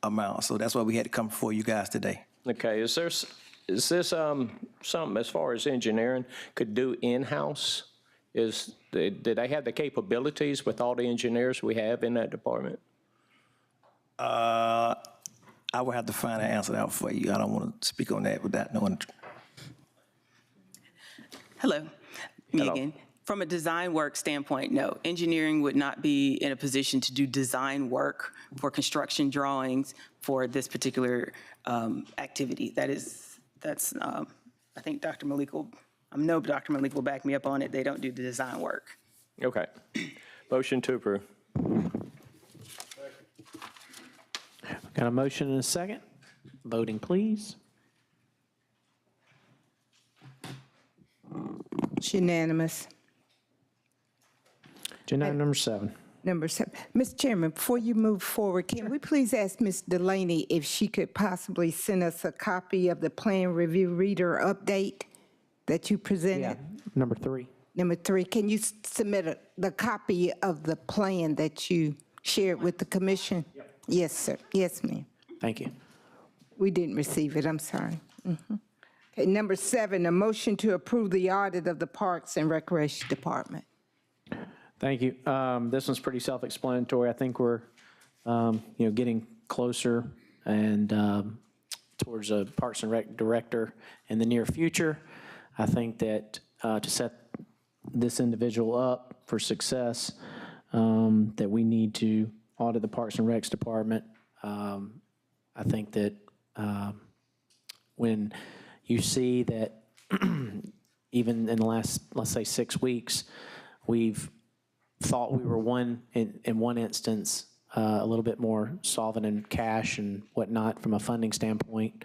amount. So that's why we had to come before you guys today. Okay. Is this something as far as engineering could do in-house? Do they have the capabilities with all the engineers we have in that department? I will have to find an answer out for you. I don't want to speak on that without knowing. Hello, me again. From a design work standpoint, no. Engineering would not be in a position to do design work for construction drawings for this particular activity. That's I think Dr. Malik I know Dr. Malik will back me up on it. They don't do the design work. Okay. Motion to approve. Got a motion and a second. Voting, please. It's unanimous. Agenda item number 7. Number 7. Mr. Chairman, before you move forward, can we please ask Ms. Delaney if she could possibly send us a copy of the plan review reader update that you presented? Yeah, number 3. Number 3, can you submit the copy of the plan that you shared with the commission? Yep. Yes, sir. Yes, ma'am. Thank you. We didn't receive it, I'm sorry. Okay, number 7, a motion to approve the audit of the Parks and Recreation Department. Thank you. This one's pretty self-explanatory. I think we're, getting closer and towards a Parks and Rec director in the near future. I think that to set this individual up for success, that we need to audit the Parks and Recs department. I think that when you see that even in the last, let's say, 6 weeks, we've thought we were in one instance a little bit more solvent in cash and whatnot from a funding standpoint,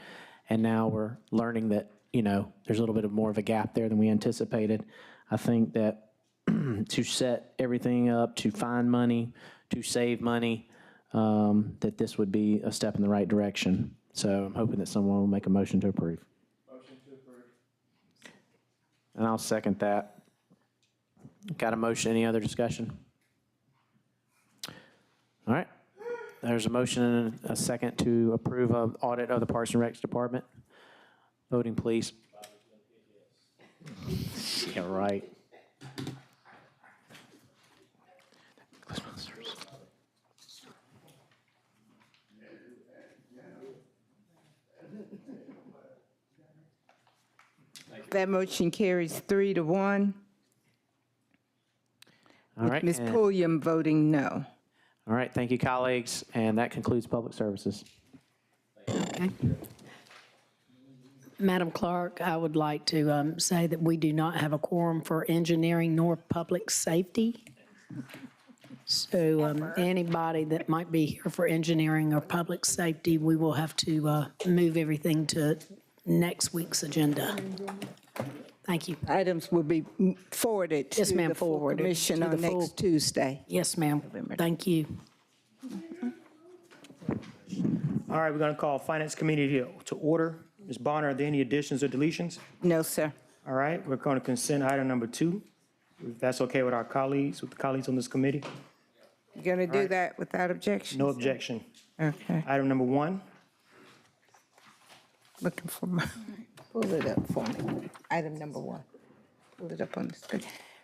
and now we're learning that there's a little bit of more of a gap there than we anticipated. I think that to set everything up, to find money, to save money, that this would be a step in the right direction. So I'm hoping that someone will make a motion to approve. Motion to approve. And I'll second that. Got a motion? Any other discussion? All right. There's a motion and a second to approve of audit of the Parks and Recs department. Voting, please. Yeah, right. That motion carries 3-1. All right. Ms. Pulliam voting no. All right, thank you, colleagues, and that concludes public services. Okay. Madam Clerk, I would like to say that we do not have a quorum for engineering nor public safety. So anybody that might be here for engineering or public safety, we will have to move everything to next week's agenda. Thank you. Items will be forwarded to the full commission on next Tuesday. Yes, ma'am. Thank you. All right, we're going to call Finance Committee to order. Ms. Bonner, are there any additions or deletions? No, sir. All right, we're going to consent item number 2, if that's okay with our colleagues, with the colleagues on this committee. You're going to do that without objection? No objection. Okay. Item number 1. Looking for my, pull it up for me. Item number 1. Pull it up on the screen.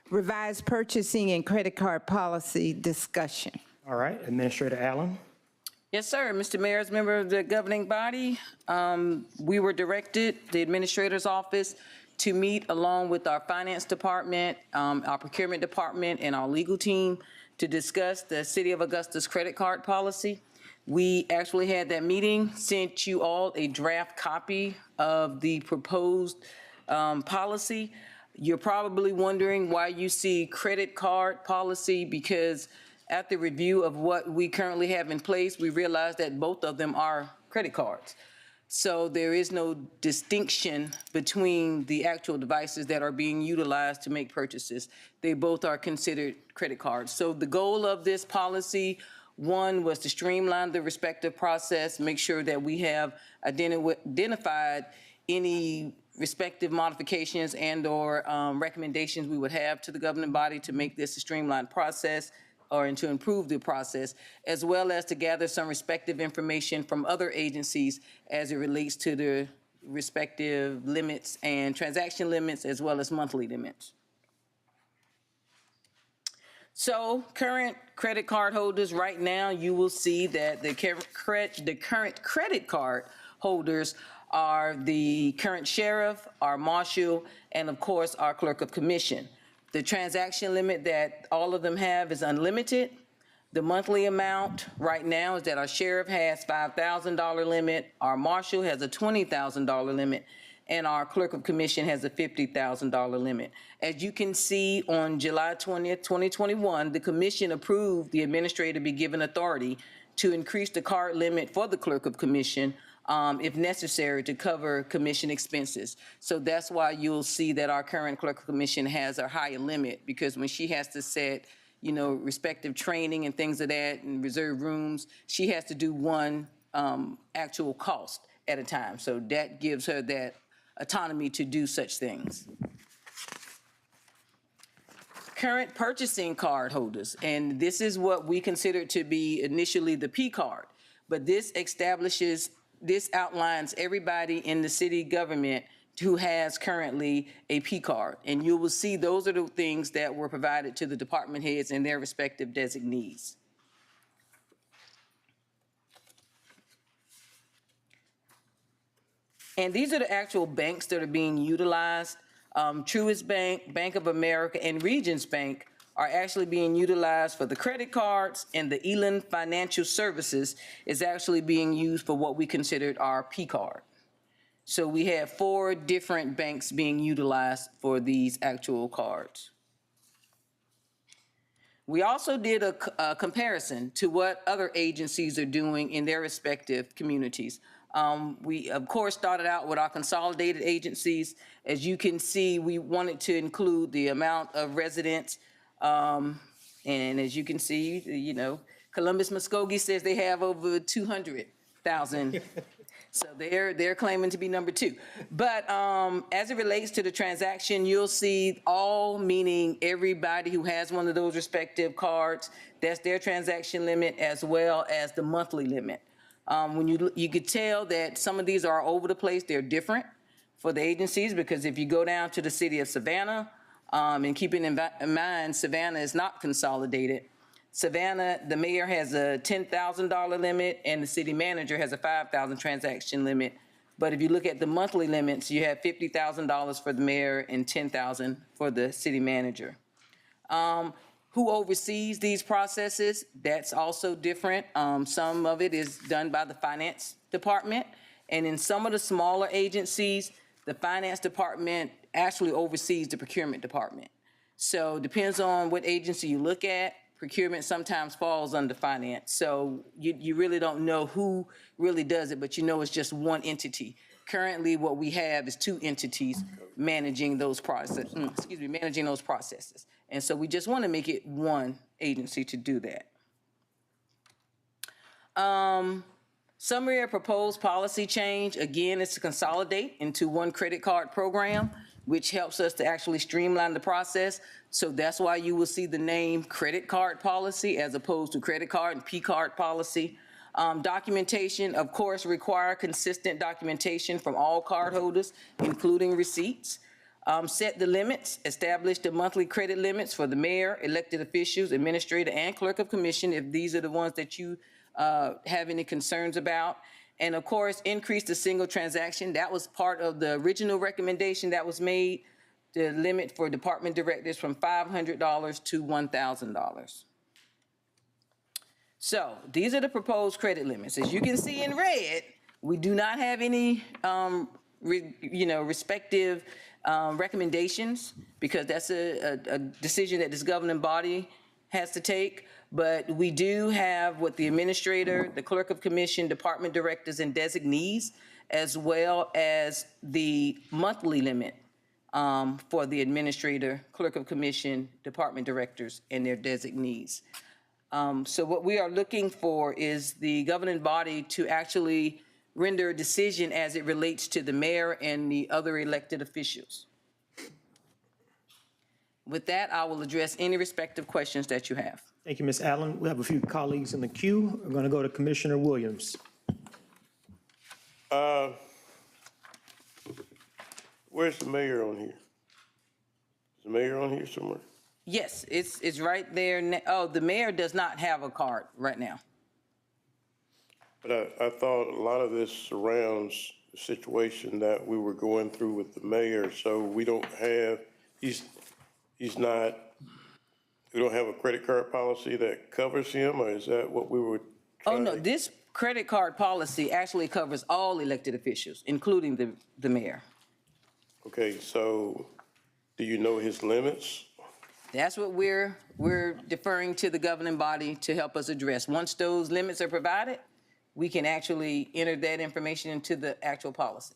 Revised purchasing and credit card policy discussion. All right, Administrator Allen. Yes, sir. Mr. Mayor, as member of the governing body, we were directed, the administrator's office, to meet along with our finance department, our procurement department, and our legal team to discuss the City of Augusta's credit card policy. We actually had that meeting, sent you all a draft copy of the proposed policy. You're probably wondering why you see credit card policy, because after review of what we currently have in place, we realized that both of them are credit cards. So there is no distinction between the actual devices that are being utilized to make purchases. They both are considered credit cards. So the goal of this policy, one, was to streamline the respective process, make sure that we have identified any respective modifications and/or recommendations we would have to the governing body to make this a streamlined process and to improve the process, as well as to gather some respective information from other agencies as it relates to the respective limits and transaction limits, as well as monthly limits. So current credit card holders, right now, you will see that the current credit card holders are the current sheriff, our marshal, and of course, our clerk of commission. The transaction limit that all of them have is unlimited. The monthly amount right now is that our sheriff has $5,000 limit, our marshal has a $20,000 limit, and our clerk of commission has a $50,000 limit. As you can see, on July 20th, 2021, the commission approved the administrator be given authority to increase the card limit for the clerk of commission if necessary to cover commission expenses. So that's why you'll see that our current clerk of commission has a higher limit, because when she has to set, respective training and things of that and reserve rooms, she has to do one actual cost at a time. So that gives her that autonomy to do such things. Current purchasing card holders, and this is what we considered to be initially the P card, but this outlines everybody in the city government who has currently a P card. And you will see those are the things that were provided to the department heads and their respective designees. And these are the actual banks that are being utilized. Truist Bank, Bank of America, and Regions Bank are actually being utilized for the credit cards, and the Elan Financial Services is actually being used for what we considered our P card. So we have 4 different banks being utilized for these actual cards. We also did a comparison to what other agencies are doing in their respective communities. We, of course, started out with our consolidated agencies. As you can see, we wanted to include the amount of residents. And as you can see, Columbus Muskogee says they have over 200,000. So they're claiming to be number 2. But as it relates to the transaction, you'll see all, meaning everybody who has one of those respective cards, that's their transaction limit as well as the monthly limit. When you could tell that some of these are over the place, they're different for the agencies, because if you go down to the city of Savannah, and keeping in mind, Savannah is not consolidated. Savannah, the mayor has a $10,000 limit and the city manager has a $5,000 transaction limit. But if you look at the monthly limits, you have $50,000 for the mayor and $10,000 for the city manager. Who oversees these processes? That's also different. Some of it is done by the finance department. And in some of the smaller agencies, the finance department actually oversees the procurement department. So depends on what agency you look at. Procurement sometimes falls under finance. So you really don't know who really does it, but it's just one entity. Currently, what we have is 2 entities managing those processes. Managing those processes. And so we just want to make it one agency to do that. Summary of proposed policy change, again, is to consolidate into one credit card program, which helps us to actually streamline the process. So that's why you will see the name credit card policy as opposed to credit card and P card policy. Documentation, of course, require consistent documentation from all cardholders, including receipts. Set the limits, establish the monthly credit limits for the mayor, elected officials, administrator, and clerk of commission, if these are the ones that you have any concerns about. And of course, increase the single transaction. That was part of the original recommendation that was made, the limit for department directors from $500 to $1,000. So these are the proposed credit limits. As you can see in red, we do not have any, respective recommendations, because that's a decision that this governing body has to take. But we do have what the administrator, the clerk of commission, department directors, and designees, as well as the monthly limit for the administrator, clerk of commission, department directors, and their designees. So what we are looking for is the governing body to actually render a decision as it relates to the mayor and the other elected officials. With that, I will address any respective questions that you have. Thank you, Ms. Allen. We have a few colleagues in the queue. We're going to go to Commissioner Williams. Where's the mayor on here? Is the mayor on here somewhere? Yes, it's right there. Oh, the mayor does not have a card right now. But I thought a lot of this surrounds the situation that we were going through with the mayor, so we don't have, we don't have a credit card policy that covers him, or is that what we were Oh, no, this credit card policy actually covers all elected officials, including the mayor. Okay, so do you know his limits? That's what we're deferring to the governing body to help us address. Once those limits are provided, we can actually enter that information into the actual policy.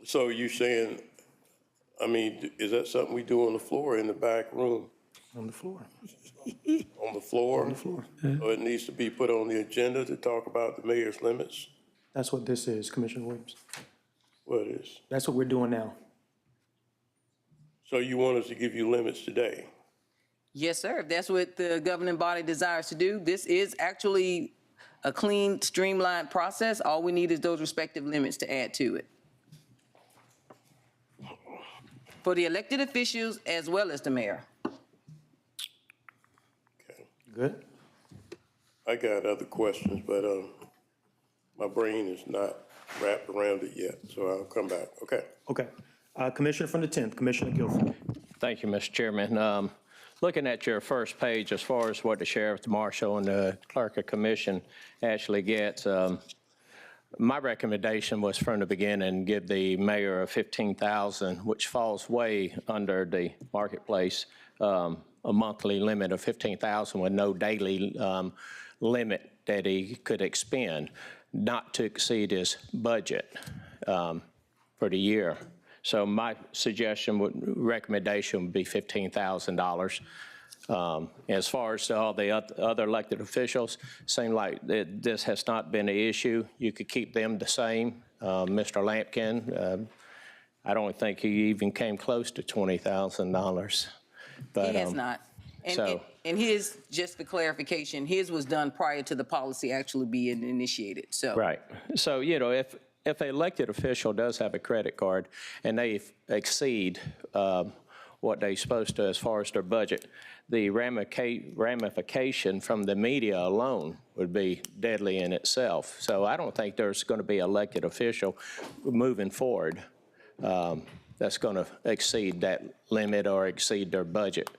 So you're saying, I mean, is that something we do on the floor or in the back room? On the floor. On the floor? On the floor. So it needs to be put on the agenda to talk about the mayor's limits? That's what this is, Commissioner Williams. What is? That's what we're doing now. So you want us to give you limits today? Yes, sir. If that's what the governing body desires to do, this is actually a clean, streamlined process. All we need is those respective limits to add to it. For the elected officials as well as the mayor. Okay. Good. I got other questions, but my brain is not wrapped around it yet, so I'll come back. Okay. Okay. Commissioner from the 10th, Commissioner Guilford. Thank you, Mr. Chairman. Looking at your first page, as far as what the sheriff, the marshal, and the clerk of commission actually gets, my recommendation was from the beginning, give the mayor a $15,000, which falls way under the marketplace, a monthly limit of $15,000 with no daily limit that he could expend, not to exceed his budget for the year. So my recommendation would be $15,000. As far as all the other elected officials, seem like this has not been an issue. You could keep them the same. Mr. Lampkin, I don't think he even came close to $20,000. He has not. And his, just for clarification, his was done prior to the policy actually being initiated, so. Right. So, you know, if an elected official does have a credit card and they exceed what they're supposed to as far as their budget, the ramification from the media alone would be deadly in itself. So I don't think there's going to be an elected official moving forward that's going to exceed that limit or exceed their budget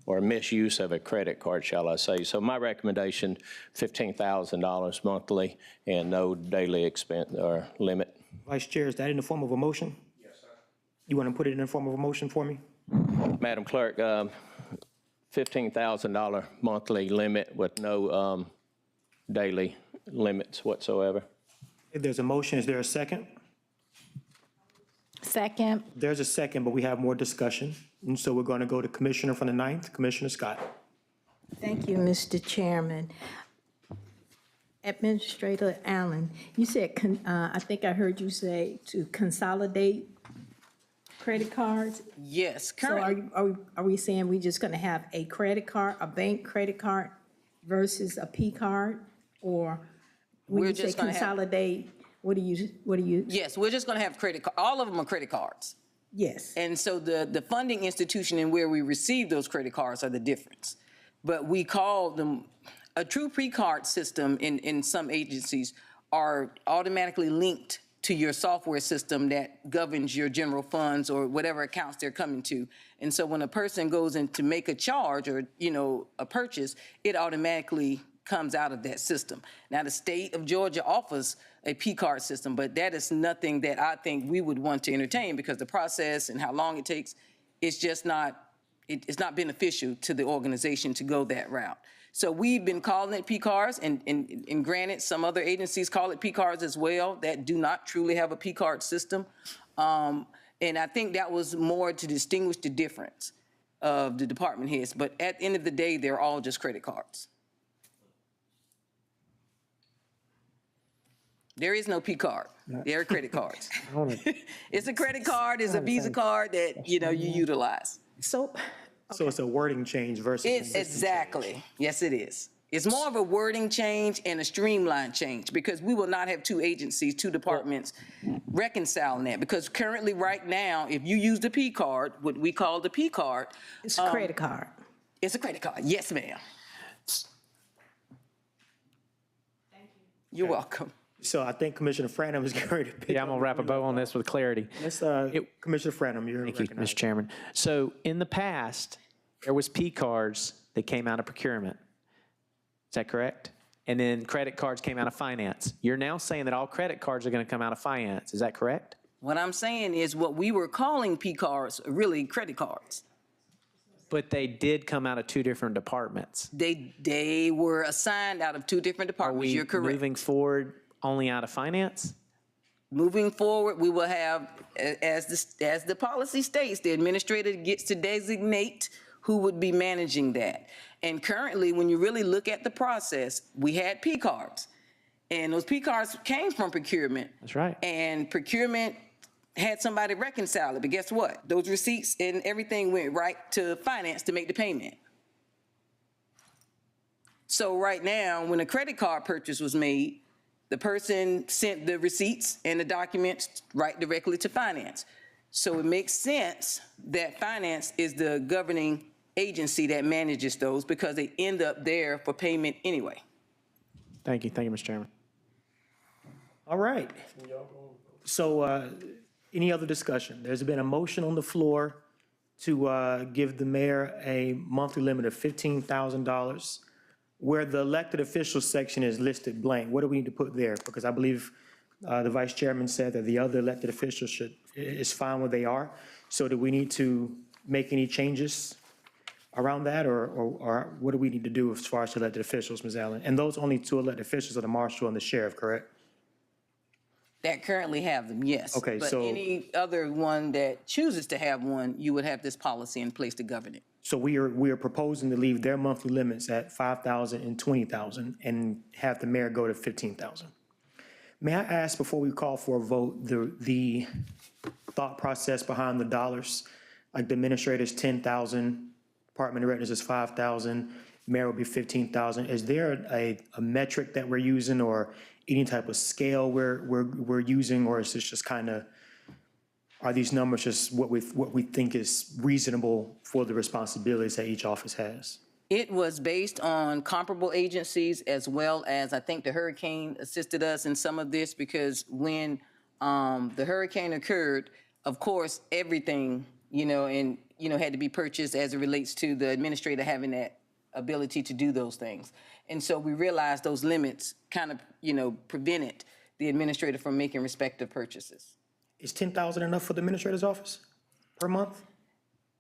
or misuse of a credit card, shall I say. So my recommendation, $15,000 monthly and no daily expense or limit. Vice Chair, is that in the form of a motion? Yes, sir. You want to put it in the form of a motion for me? Madam Clerk, $15,000 monthly limit with no daily limits whatsoever. If there's a motion, is there a second? Second. There's a second, but we have more discussion. And so we're going to go to Commissioner from the 9th, Commissioner Scott. Thank you, Mr. Chairman. Administrator Allen, you said, I think I heard you say to consolidate credit cards? Yes, So are we saying we just going to have a credit card, a bank credit card versus a P card? Or when We're you say just gonna have- consolidate, what do you? Yes, we're just going to have all of them are credit cards. Yes. And so the funding institution and where we receive those credit cards are the difference. But we call them, a true pre-card system in some agencies are automatically linked to your software system that governs your general funds or whatever accounts they're coming to. And so when a person goes in to make a charge or, a purchase, it automatically comes out of that system. Now, the state of Georgia offers a P card system, but that is nothing that I think we would want to entertain because the process and how long it takes, it's just not, it's not beneficial to the organization to go that route. So we've been calling it P cards, and granted, some other agencies call it P cards as well that do not truly have a P card system. And I think that was more to distinguish the difference of the department heads. But at the end of the day, they're all just credit cards. There is no P card. They're credit cards. It's a credit card, it's a Visa card that, you utilize. So it's a wording change versus. It's exactly. Yes, it is. It's more of a wording change and a streamline change because we will not have two agencies, two departments reconciling that. Because currently, right now, if you use the P card, what we call the P card. It's a credit card. It's a credit card. Yes, ma'am. Thank you. You're welcome. So I think Commissioner Franham is going to pick. Yeah, I'm going to wrap a bow on this with clarity. Let's, Commissioner Franham, you're Thank you, Mr. Chairman. So in the past, there was P cards that came out of procurement. Is that correct? And then credit cards came out of finance. You're now saying that all credit cards are going to come out of finance. Is that correct? What I'm saying is what we were calling P cards are really credit cards. But they did come out of two different departments. They were assigned out of two different departments. You're correct. Moving forward, only out of finance? Moving forward, we will have, as the policy states, the administrator gets to designate who would be managing that. And currently, when you really look at the process, we had P cards. And those P cards came from procurement. That's right. And procurement had somebody reconcile it. But guess what? Those receipts and everything went right to finance to make the payment. So right now, when a credit card purchase was made, the person sent the receipts and the documents right directly to finance. So it makes sense that finance is the governing agency that manages those because they end up there for payment anyway. Thank you. Thank you, Mr. Chairman. All right. So any other discussion? There's been a motion on the floor to give the mayor a monthly limit of $15,000. Where the elected officials section is listed blank, what do we need to put there? Because I believe the vice chairman said that the other elected officials is fine where they are. So do we need to make any changes around that, or what do we need to do as far as elected officials, Ms. Allen? And those only two elected officials are the marshal and the sheriff, correct? That currently have them, yes. Okay, but so any other one that chooses to have one, you would have this policy in place to govern it. So we are proposing to leave their monthly limits at $5,000 and $20,000 and have the mayor go to $15,000. May I ask before we call for a vote, the thought process behind the dollars? Like the administrator's $10,000, department directors is $5,000, mayor will be $15,000. Is there a metric that we're using or any type of scale we're using, or is this just kind of, are these numbers just what we think is reasonable for the responsibilities that each office has? It was based on comparable agencies as well as I think the hurricane assisted us in some of this because when the hurricane occurred, of course, everything, had to be purchased as it relates to the administrator having that ability to do those things. And so we realized those limits kind of, prevented the administrator from making respective purchases. Is $10,000 enough for the administrator's office per month?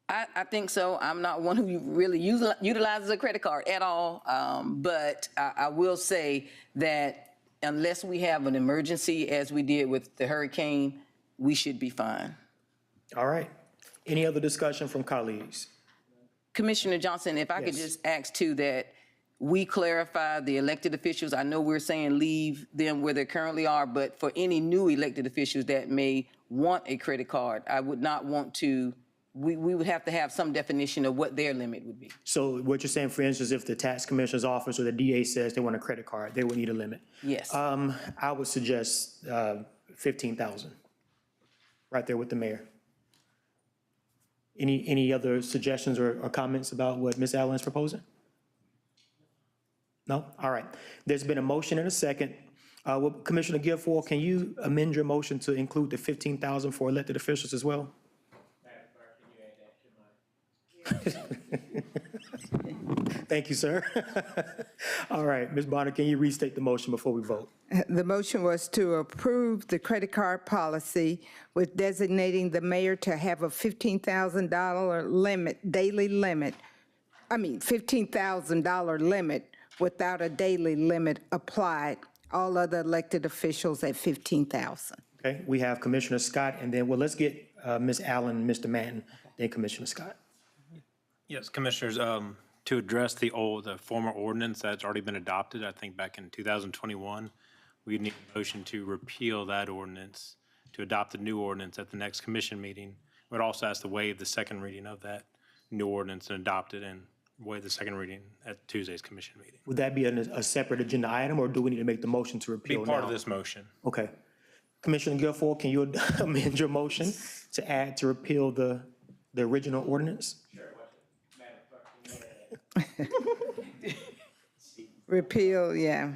I think so. I'm not one who really utilizes a credit card at all. But I will say that unless we have an emergency, as we did with the hurricane, we should be fine. All right. Any other discussion from colleagues? Commissioner Johnson, if I could just ask too that we clarify the elected officials. I know we're saying leave them where they currently are, but for any new elected officials that may want a credit card, I would not want to, we would have to have some definition of what their limit would be. So what you're saying, for instance, if the tax commissioner's office or the DA says they want a credit card, they would need a limit? Yes. I would suggest $15,000, right there with the mayor. Any other suggestions or comments about what Ms. Allen is proposing? No? All right. There's been a motion and a second. Commissioner Guilfoyle, can you amend your motion to include the $15,000 for elected officials as well? Thank you, sir. All right, Ms. Bonner, can you restate the motion before we vote? The motion was to approve the credit card policy with designating the mayor to have a $15,000 limit, daily limit, $15,000 limit without a daily limit applied. All other elected officials at $15,000. Okay, we have Commissioner Scott, and then, well, let's get Ms. Allen and Mr. Manton, then Commissioner Scott. Yes, Commissioners, to address the former ordinance that's already been adopted, I think back in 2021, we need a motion to repeal that ordinance, to adopt the new ordinance at the next commission meeting. We'd also ask to waive the second reading of that new ordinance and adopt it and waive the second reading at Tuesday's commission meeting. Would that be a separate agenda item, or do we need to make the motion to Be repeal part now? of this motion. Okay. Commissioner Guilfoyle, can you amend your motion to add to repeal the original ordinance? Repeal, yeah.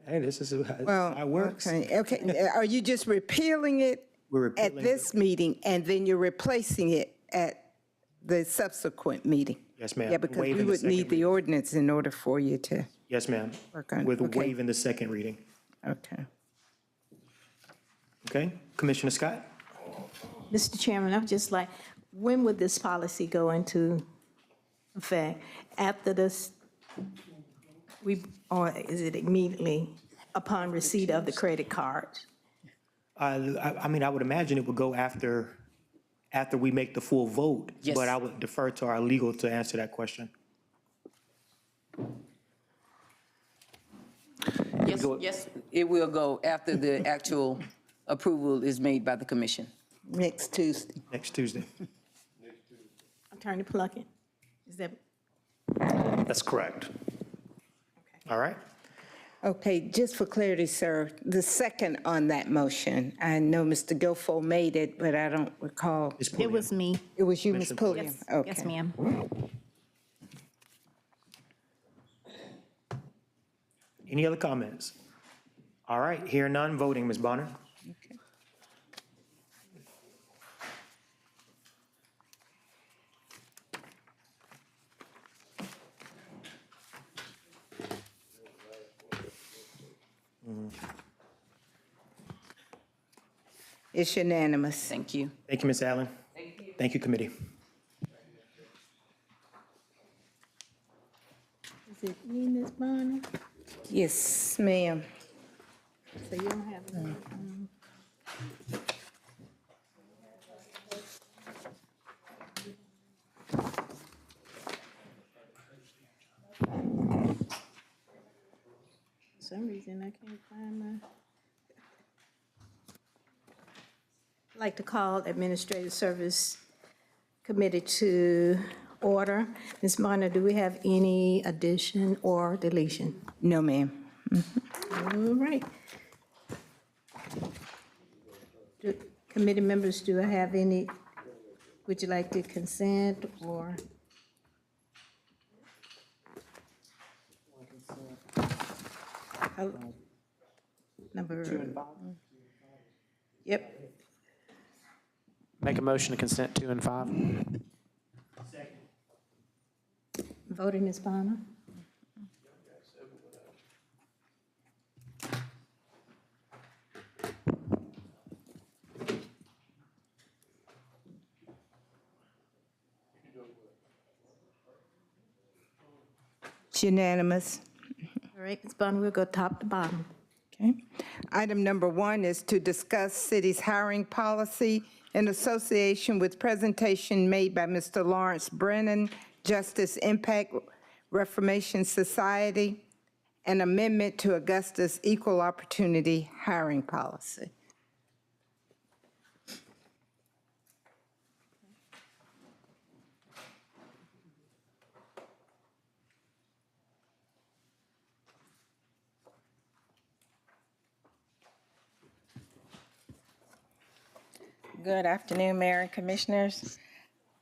Hey, this is how Well, it works. okay. Are you just repealing it We're at repealing this meeting, and then you're replacing it at the subsequent meeting? Yes, ma'am. Yeah, because we Waiving the would second need the ordinance in order for you to Yes, ma'am. work on. With Okay. waiving the second reading. Okay. Okay, Commissioner Scott? Mr. Chairman, I'm just like, when would this policy go into effect? After this, or is it immediately upon receipt of the credit card? I mean, I would imagine it would go after we make the full vote. Yes. But I would defer to our legal to answer that question. Yes, it will go after the actual approval is made by the commission. Next Tuesday. Next Tuesday. Attorney Plunkett, is that? That's correct. All right. Okay, just for clarity, sir, the second on that motion, I know Mr. Guilfoyle made it, but I don't recall. It was me. It was you, Ms. Pulliam? Yes, Okay. yes, ma'am. Any other comments? All right, hearing none, voting, Ms. Bonner. It's unanimous. Thank you. Thank you, Ms. Allen. Thank you, committee. Is it me, Ms. Bonner? Yes, ma'am. So you don't have any, for some reason I can't find my. I'd like to call Administrative Service Committee to order. Ms. Bonner, do we have any addition or deletion? No, ma'am. All right. Committee members, do I have any, would you like to consent or? Number. 2 and 5? Yep. Make a motion to consent 2 and 5. Voting, Ms. Bonner? It's unanimous. All right, Ms. Bonner, we'll go top to bottom. Okay. Item number 1 is to discuss city's hiring policy in association with presentation made by Mr. Lawrence Brennan, Justice Impact Reformation Society, an amendment to Augusta's equal opportunity hiring policy. Good afternoon, Mayor and Commissioners.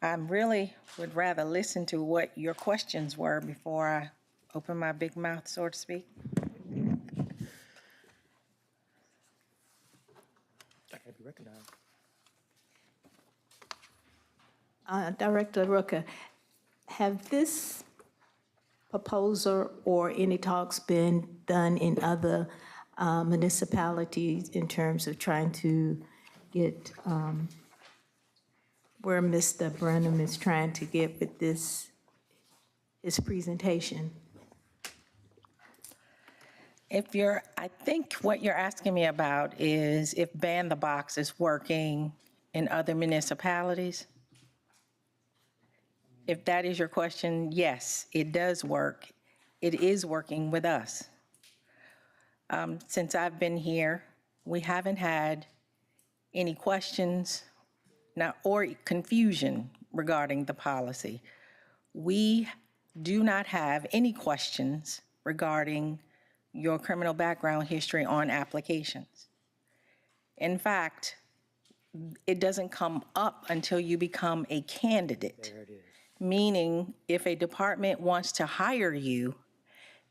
I really would rather listen to what your questions were before I open my big mouth, so to speak. Director Rooker, have this proposal or any talks been done in other municipalities in terms of trying to get where Mr. Brenham is trying to get with this, his presentation? I think what you're asking me about is if Ban the Box is working in other municipalities. If that is your question, yes, it does work. It is working with us. Since I've been here, we haven't had any questions or confusion regarding the policy. We do not have any questions regarding your criminal background history on applications. In fact, it doesn't come up until you become a candidate. There it is. Meaning, if a department wants to hire you,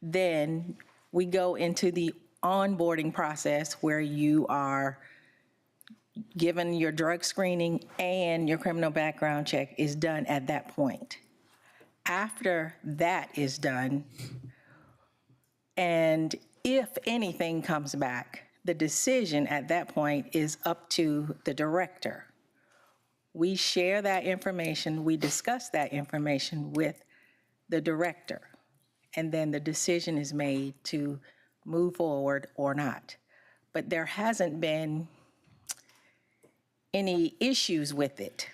then we go into the onboarding process where you are given your drug screening and your criminal background check is done at that point. After that is done, and if anything comes back, the decision at that point is up to the director. We share that information, we discuss that information with the director, and then the decision is made to move forward or not. But there hasn't been any issues with it.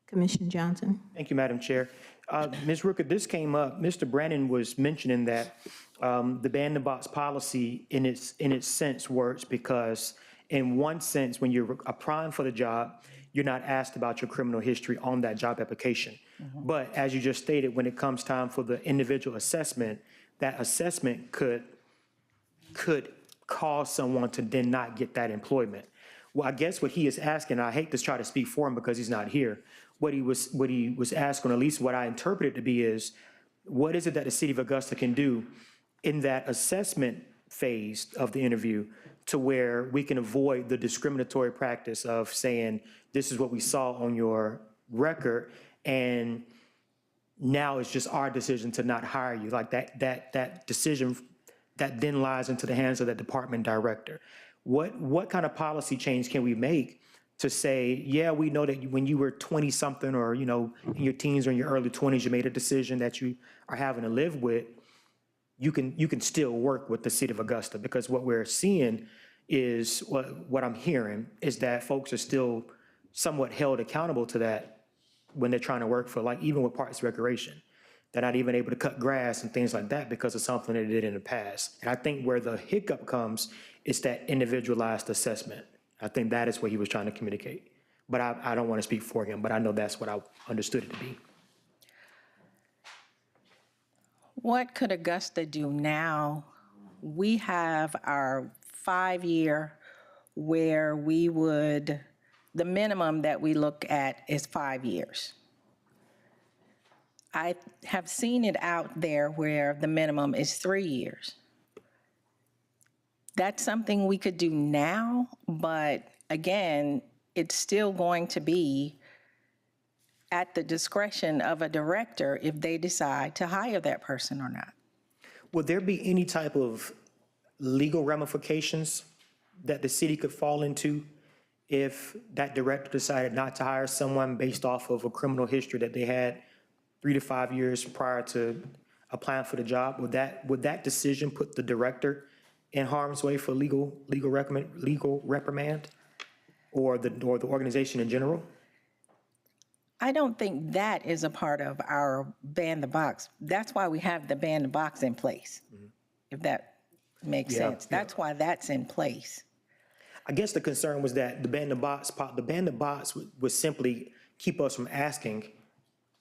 Commissioner Johnson? Thank you, Madam Chair. Ms. Rooker, this came up, Mr. Brannon was mentioning that the ban-the-box policy in its sense works because in one sense, when you're applying for the job, you're not asked about your criminal history on that job application. Mm-hmm. But as you just stated, when it comes time for the individual assessment, that assessment could cause someone to then not get that employment. Well, I guess what he is asking, I hate to try to speak for him because he's not here, what he was asking, or at least what I interpret it to be is, what is it that the city of Augusta can do in that assessment phase of the interview to where we can avoid the discriminatory practice of saying, this is what we saw on your record, and now it's just our decision to not hire you. Like that decision that then lies into the hands of the department director. What kind of policy change can we make to say, yeah, we know that when you were 20-something or, in your teens or in your early 20s, you made a decision that you are having to live with, you can still work with the city of Augusta, because what we're seeing is, what I'm hearing is that folks are still somewhat held accountable to that when they're trying to work for, like, even with Parks and Recreation. They're not even able to cut grass and things like that because of something they did in the past. And I think where the hiccup comes is that individualized assessment. I think that is what he was trying to communicate. But I don't want to speak for him, but I know that's what I understood it to be. What could Augusta do now? We have our 5-year where the minimum that we look at is 5 years. I have seen it out there where the minimum is 3 years. That's something we could do now, but again, it's still going to be at the discretion of a director if they decide to hire that person or not. Would there be any type of legal ramifications that the city could fall into if that director decided not to hire someone based off of a criminal history that they had 3 to 5 years prior to applying for the job? Would that decision put the director in harm's way for legal reprimand, or the organization in general? I don't think that is a part of our ban the box. That's why we have the ban the box in place, if that makes sense. That's why that's in place. I guess the concern was that the ban the box would simply keep us from asking,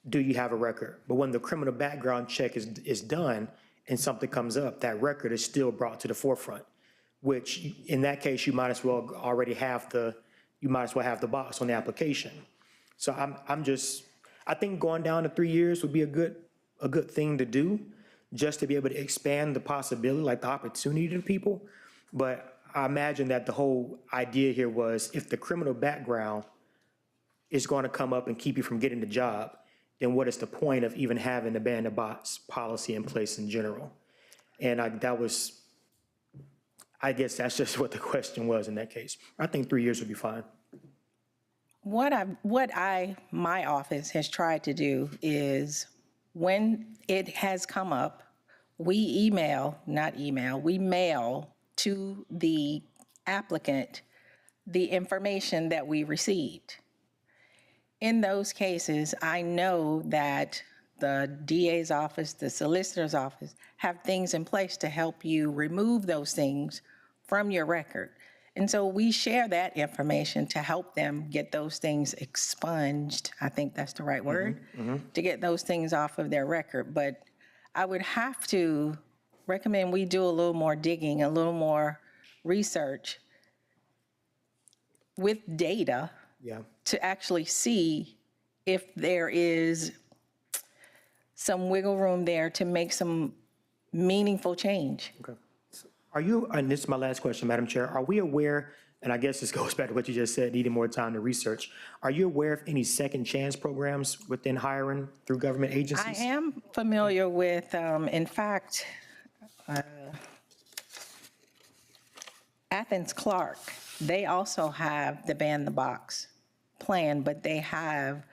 do you have a record? But when the criminal background check is done and something comes up, that record is still brought to the forefront, which in that case, you might as well have the box on the application. So I think going down to 3 years would be a good thing to do, just to be able to expand the possibility, like the opportunity to people. But I imagine that the whole idea here was if the criminal background is going to come up and keep you from getting the job, then what is the point of even having the ban the box policy in place in general? And I guess that's just what the question was in that case. I think 3 years would be fine. My office has tried to do is when it has come up, we mail to the applicant the information that we received. In those cases, I know that the DA's office, the solicitor's office have things in place to help you remove those things from your record. And so we share that information to help them get those things expunged. I think that's the right word, to get those things off of their record. But I would have to recommend we do a little more digging, a little more research with data to actually see if there is some wiggle room there to make some meaningful change. Okay. Are you, and this is my last question, Madam Chair, are we aware, and I guess this goes back to what you just said, needing more time to research, are you aware of any second chance programs within hiring through government agencies? I am familiar with, in fact, Athens Clark, they also have the Ban the Box plan, but they have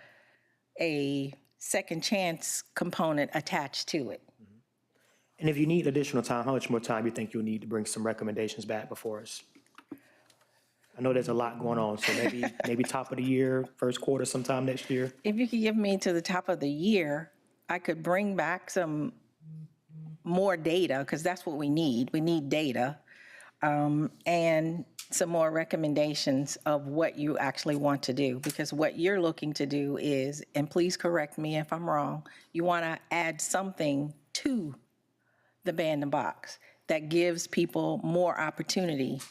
a second chance component attached to it. And if you need additional time, how much more time do you think you'll need to bring some recommendations back before us? I know there's a lot going on, so maybe top of the year, first quarter sometime next year. If you could give me to the top of the year, I could bring back some more data, because that's what we need. We need data, and some more recommendations of what you actually want to do. Because what you're looking to do is, and please correct me if I'm wrong, you want to add something to the Ban the Box that gives people more opportunity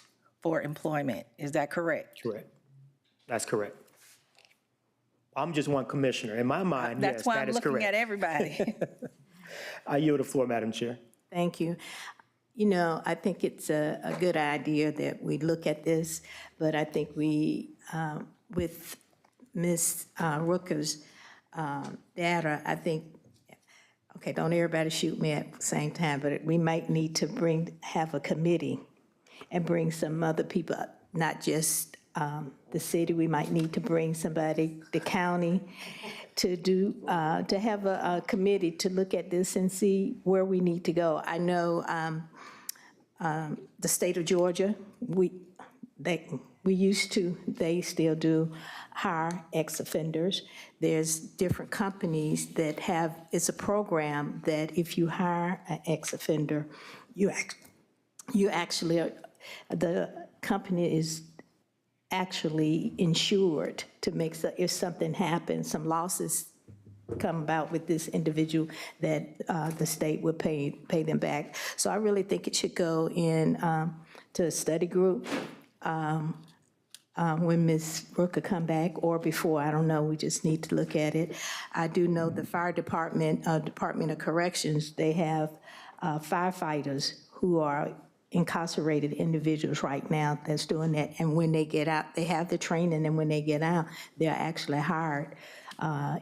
for employment. Is that correct? Correct. That's correct. I'm just one commissioner. In my mind, yes, That's why that I'm is looking correct. at everybody. I yield the floor, Madam Chair. Thank you. You know, I think it's a good idea that we look at this, but I think we, with Ms. Rooker's data, I think, okay, don't everybody shoot me at the same time, but we might need to have a committee and bring some other people, not just the city. We might need to bring somebody, the county, to have a committee to look at this and see where we need to go. I know the state of Georgia, they still do hire ex-offenders. There's different companies that have, it's a program that if you hire an ex-offender, you actually, the company is actually insured to make, if something happens, some losses come about with this individual, that the state will pay them back. So I really think it should go in to a study group when Ms. Rooker come back, or before, I don't know, we just need to look at it. I do know the fire department, Department of Corrections, they have firefighters who are incarcerated individuals right now that's doing that. And when they get out, they have the training, and when they get out, they're actually hired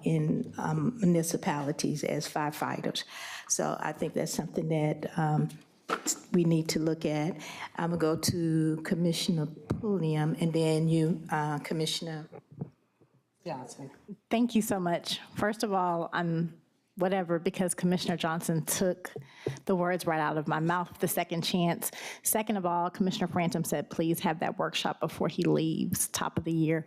in municipalities as firefighters. So I think that's something that we need to look at. I'm gonna go to Commissioner Pulliam, and then you, Commissioner Johnson. Thank you so much. First of all, I'm whatever, because Commissioner Johnson took the words right out of my mouth, the second chance. Second of all, Commissioner Frantham said, please have that workshop before he leaves, top of the year.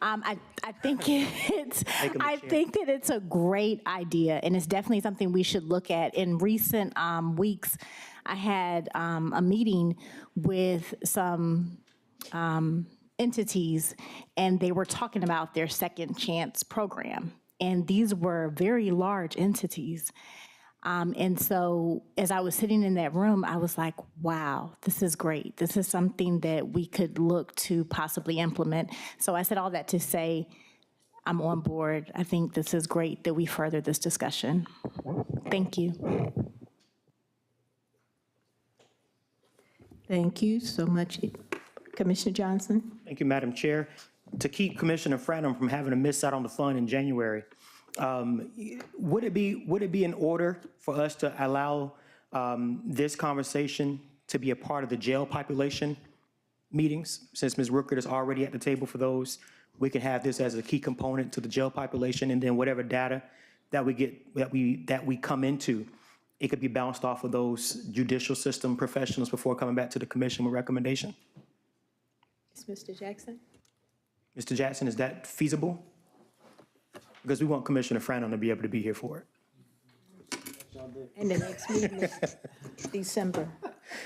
I think that it's a great idea, and it's definitely something we should look at. In recent weeks, I had a meeting with some entities, and they were talking about their second chance program. And these were very large entities. And so as I was sitting in that room, I was like, wow, this is great. This is something that we could look to possibly implement. So I said all that to say, I'm on board. I think this is great that we further this discussion. Thank you. Thank you so much. Commissioner Johnson? Thank you, Madam Chair. To keep Commissioner Franum from having to miss out on the fund in January, would it be in order for us to allow this conversation to be a part of the jail population meetings? Since Ms. Rookert is already at the table for those, we can have this as a key component to the jail population, and then whatever data that we get, that we come into, it could be bounced off of those judicial system professionals before coming back to the commission with recommendation. Is Mr. Jackson? Mr. Jackson, is that feasible? Because we want Commissioner Franum to be able to be here for it. And the next meeting is December.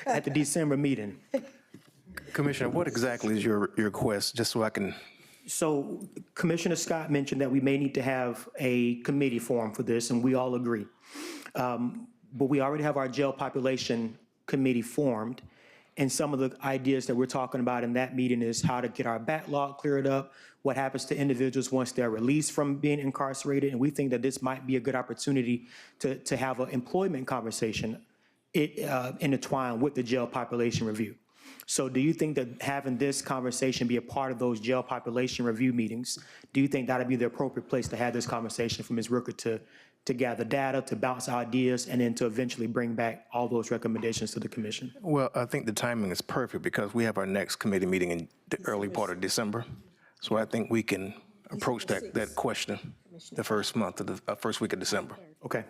At the December meeting. Commissioner, what exactly is your request, just so I can? So Commissioner Scott mentioned that we may need to have a committee formed for this, and we all agree. But we already have our jail population committee formed, and some of the ideas that we're talking about in that meeting is how to get our backlog cleared up, what happens to individuals once they're released from being incarcerated, and we think that this might be a good opportunity to have an employment conversation intertwined with the jail population review. So do you think that having this conversation be a part of those jail population review meetings, do you think that'd be the appropriate place to have this conversation for Ms. Rooker to gather data, to bounce ideas, and then to eventually bring back all those recommendations to the commission? Well, I think the timing is perfect because we have our next committee meeting in the early part of December. So I think we can approach that question the first month of the first week of December. Okay.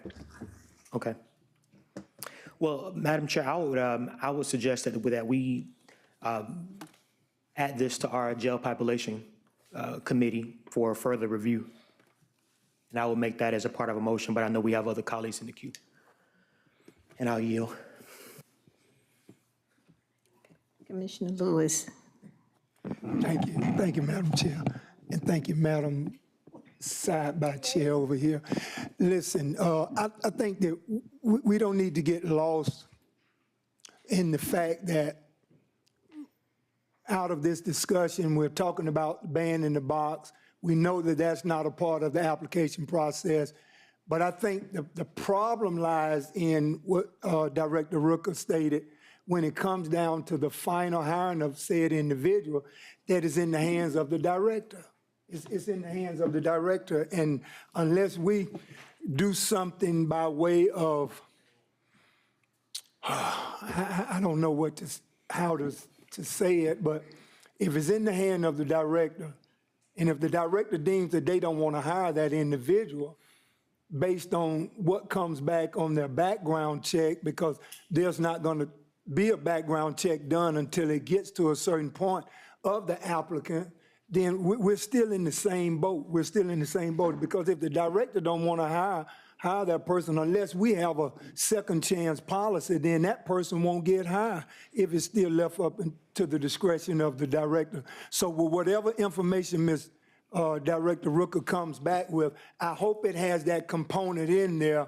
Okay. Well, Madam Chair, I would suggest that we add this to our jail population committee for further review. And I will make that as a part of a motion, but I know we have other colleagues in the queue. And I'll yield. Commissioner Lewis. Thank you, Madam Chair. And thank you, Madam Side by Chair over here. Listen, I think that we don't need to get lost in the fact that out of this discussion, we're talking about ban in the box. We know that that's not a part of the application process. But I think the problem lies in what Director Rooker stated when it comes down to the final hiring of said individual, that is in the hands of the director. It's in the hands of the director. And unless we do something by way of, I don't know how to say it, but if it's in the hand of the director, and if the director deems that they don't want to hire that individual based on what comes back on their background check, because there's not going to be a background check done until it gets to a certain point of the applicant, then we're still in the same boat. We're still in the same boat, because if the director don't want to hire that person, unless we have a second chance policy, then that person won't get hired if it's still left up to the discretion of the director. So with whatever information Ms. Director Rooker comes back with, I hope it has that component in there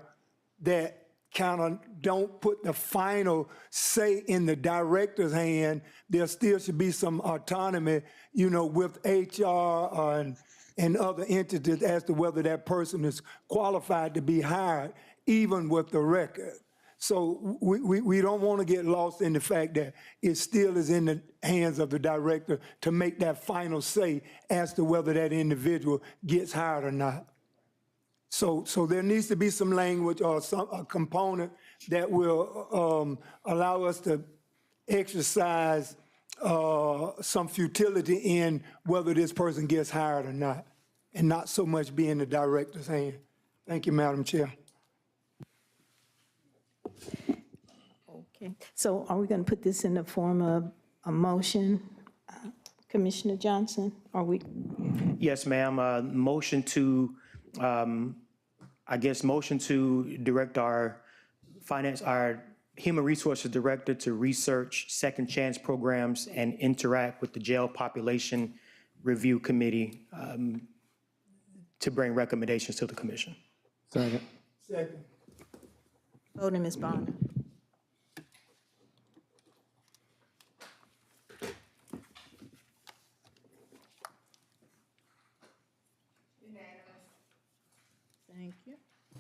that kind of don't put the final say in the director's hand. There still should be some autonomy, with HR and other entities as to whether that person is qualified to be hired, even with the record. So we don't want to get lost in the fact that it still is in the hands of the director to make that final say as to whether that individual gets hired or not. So there needs to be some language or a component that will allow us to exercise some futility in whether this person gets hired or not, and not so much be in the director's hand. Thank you, Madam Chair. Okay, so are we going to put this in the form of a motion? Commissioner Johnson, are we? Yes, ma'am. Motion to direct our Human Resources Director to research second chance programs and interact with the Jail Population Review Committee to bring recommendations to the commission. Second. Voting, Ms. Bonner. Thank you. I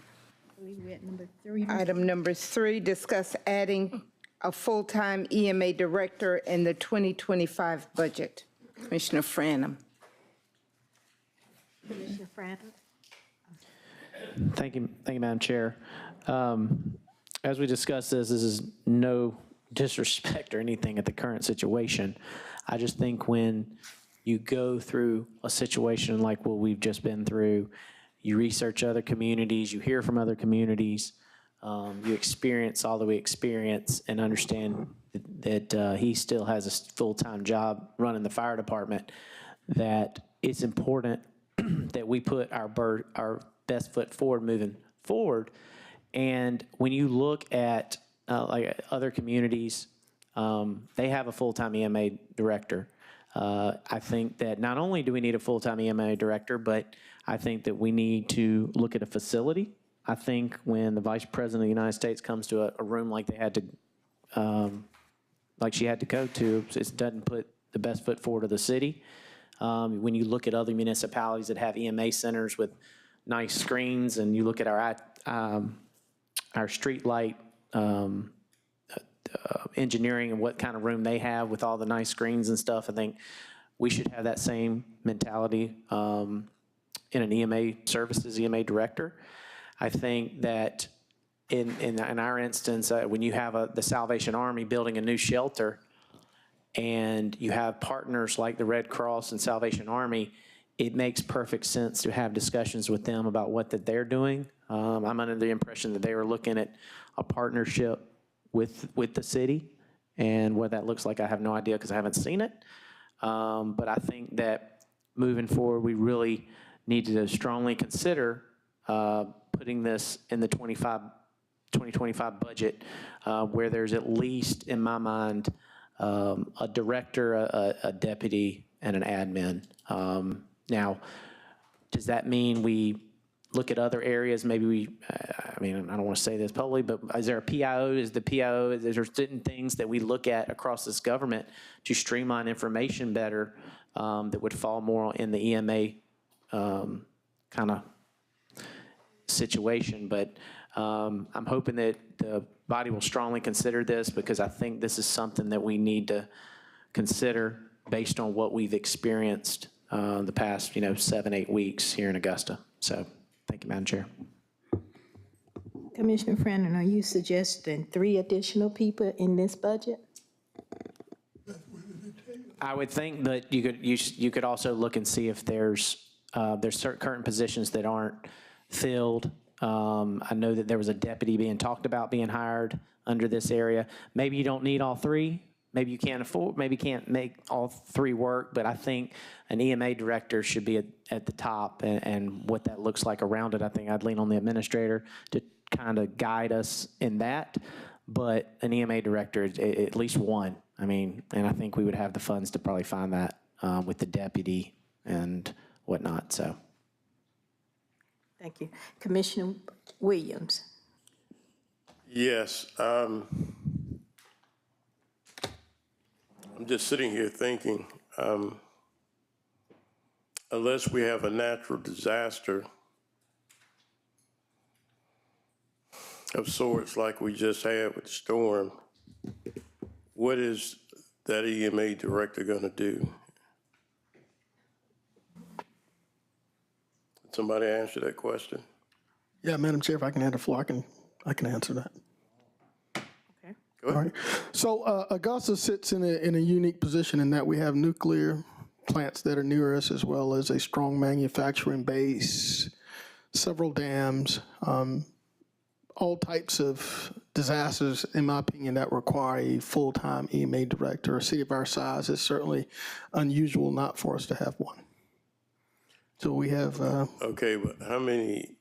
believe we're at number 3. Item number 3, discuss adding a full-time EMA director in the 2025 budget. Commissioner Franham. Commissioner Franklin? Thank you, Madam Chair. As we discussed this is no disrespect or anything at the current situation. I just think when you go through a situation like what we've just been through, you research other communities, you hear from other communities, you experience all that we experience and understand that he still has a full-time job running the fire department, that it's important that we put our best foot forward moving forward. And when you look at like other communities, they have a full-time EMA director. I think that not only do we need a full-time EMA director, but I think that we need to look at a facility. I think when the Vice President of the United States comes to a room like they had to, like she had to go to, it doesn't put the best foot forward of the city. When you look at other municipalities that have EMA centers with nice screens, and you look at our street light engineering and what kind of room they have with all the nice screens and stuff, I think we should have that same mentality in an EMA services, EMA director. I think that in our instance, when you have the Salvation Army building a new shelter and you have partners like the Red Cross and Salvation Army, it makes perfect sense to have discussions with them about what that they're doing. I'm under the impression that they were looking at a partnership with the city, and what that looks like, I have no idea because I haven't seen it. But I think that moving forward, we really need to strongly consider putting this in the 2025 budget, where there's at least, in my mind, a director, a deputy, and an admin. Now, does that mean we look at other areas? Maybe I mean, I don't want to say this publicly, but is there a PIO? Is there certain things that we look at across this government to streamline information better that would fall more in the EMA kind of situation? But I'm hoping that the body will strongly consider this, because I think this is something that we need to consider based on what we've experienced the past 7-8 weeks here in Augusta. So thank you, Madam Chair. Commissioner Franklin, are you suggesting 3 additional people in this budget? I would think that you could also look and see if there's certain current positions that aren't filled. I know that there was a deputy being talked about being hired under this area. Maybe you don't need all 3. Maybe you can't afford, maybe can't make all 3 work, but I think an EMA director should be at the top, and what that looks like around it. I think I'd lean on the administrator to kind of guide us in that, but an EMA director, at least one. I mean, and I think we would have the funds to probably find that with the deputy and whatnot, so. Thank you. Commissioner Williams. Yes. I'm just sitting here thinking, unless we have a natural disaster of sorts like we just had with the storm, what is that EMA director going to do? Did somebody answer that question? Yeah, Madam Chair, if I can have the floor, I can answer that. Okay. Go ahead. All right. So Augusta sits in a unique position in that we have nuclear plants that are near us, as well as a strong manufacturing base, several dams, all types of disasters, in my opinion, that require a full-time EMA director. A city of our size is certainly unusual not for us to have one. So we have... Okay, but how many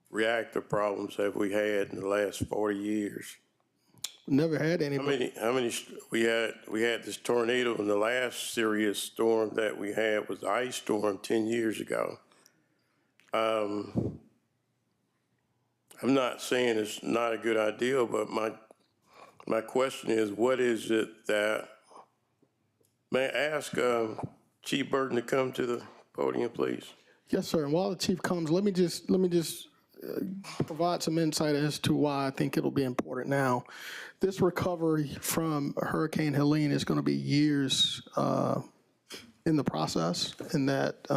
reactor problems have we had in the last 40 years? Never had any. How many we had this tornado, and the last serious storm that we had was the ice storm 10 years ago. I'm not saying it's not a good idea, but my question is, what is it that, may I ask Chief Burton to come to the podium, please? Yes, sir. And while the chief comes, let me just provide some insight as to why I think it'll be important now. This recovery from Hurricane Helene is going to be years in the process, in that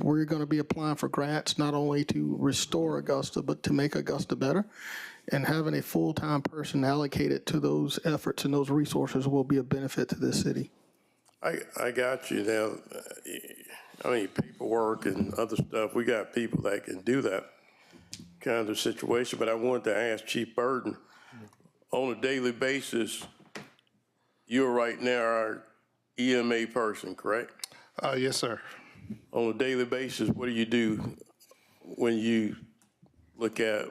we're going to be applying for grants not only to restore Augusta, but to make Augusta better. And having a full-time person allocated to those efforts and those resources will be a benefit to this city. I got you now. I mean, paperwork and other stuff, we got people that can do that kind of situation, but I wanted to ask Chief Burton, on a daily basis, you're right now our EMA person, correct? Yes, sir. On a daily basis, what do you do when you look at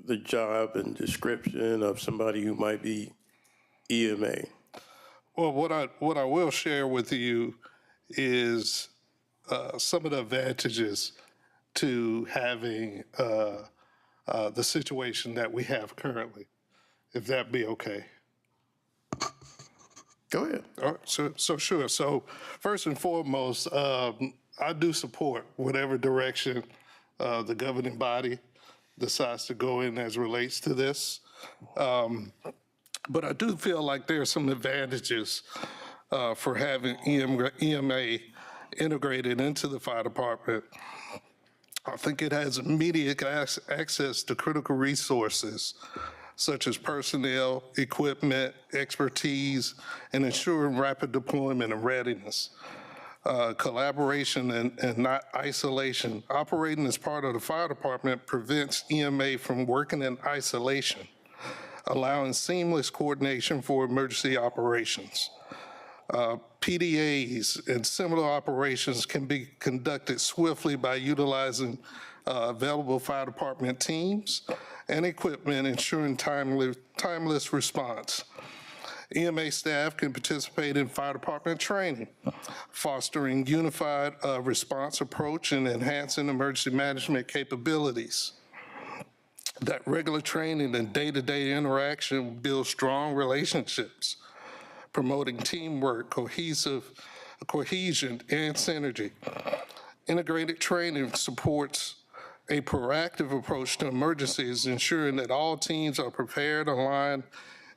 the job and description of somebody who might be EMA? Well, what I will share with you is some of the advantages to having the situation that we have currently, if that be okay. Go ahead. All right, so sure. So first and foremost, I do support whatever direction the governing body decides to go in as relates to this. But I do feel like there are some advantages for having EMA integrated into the fire department. I think it has immediate access to critical resources such as personnel, equipment, expertise, and ensuring rapid deployment and readiness. Collaboration and not isolation. Operating as part of the fire department prevents EMA from working in isolation, allowing seamless coordination for emergency operations. PDAs and similar operations can be conducted swiftly by utilizing available fire department teams and equipment, ensuring timeless response. EMA staff can participate in fire department training, fostering unified response approach and enhancing emergency management capabilities. That regular training and day-to-day interaction builds strong relationships, promoting teamwork, cohesion, and synergy. Integrated training supports a proactive approach to emergencies, ensuring that all teams are prepared, aligned,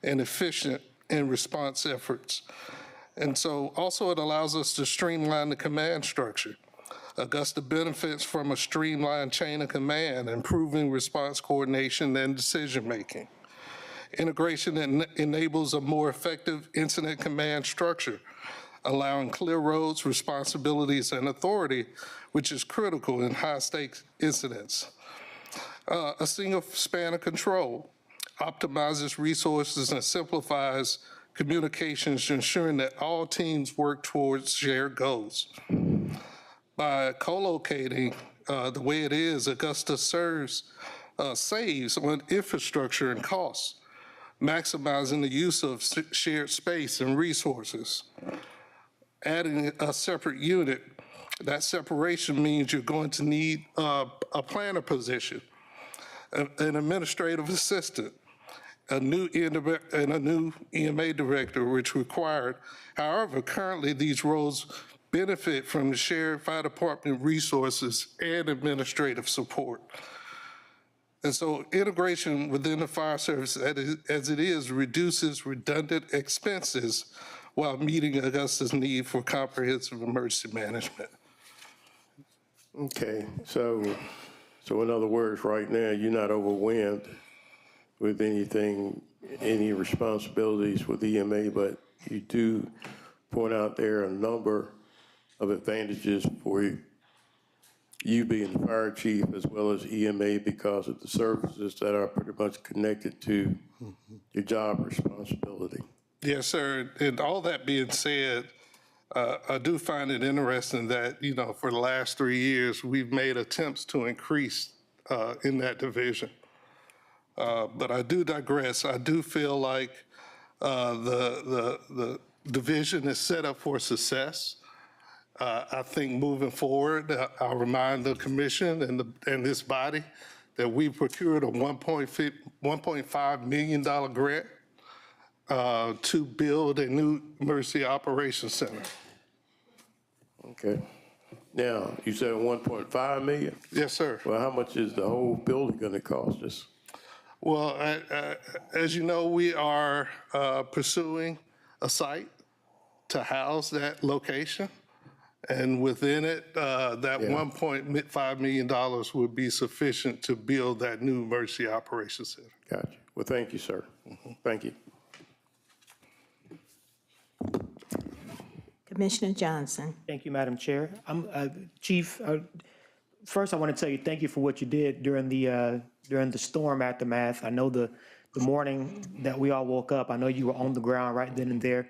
and efficient in response efforts. And so also it allows us to streamline the command structure. Augusta benefits from a streamlined chain of command, improving response coordination and decision-making. Integration enables a more effective incident command structure, allowing clear roles, responsibilities, and authority, which is critical in high-stakes incidents. A single span of control optimizes resources and simplifies communications, ensuring that all teams work towards shared goals. By co-locating the way it is, Augusta saves on infrastructure and costs, maximizing the use of shared space and resources. Adding a separate unit, that separation means you're going to need a planner position, an administrative assistant, a new EMA director, which required. However, currently these roles benefit from the shared fire department resources and administrative support. And so integration within the fire service as it is reduces redundant expenses while meeting Augusta's need for comprehensive emergency management. Okay, so in other words, right now, you're not overwhelmed with any responsibilities with EMA, but you do point out there a number of advantages for you being the fire chief as well as EMA because of the services that are pretty much connected to your job responsibility. Yes, sir. And all that being said, I do find it interesting that, for the last 3 years, we've made attempts to increase in that division. But I do digress. I do feel like the division is set up for success. I think moving forward, I'll remind the commission and this body that we procured a $1.5 million grant to build a new emergency operations center. Okay. Now, you said 1.5 million? Yes, sir. Well, how much is the whole building gonna cost us? Well, as you know, we are pursuing a site to house that location. And within it, that $1.5 million would be sufficient to build that new emergency operations center. Gotcha. Well, thank you, sir. Thank you. Commissioner Johnson. Thank you, Madam Chair. Chief, first I want to tell you thank you for what you did during the storm aftermath. I know the morning that we all woke up, I know you were on the ground right then and there.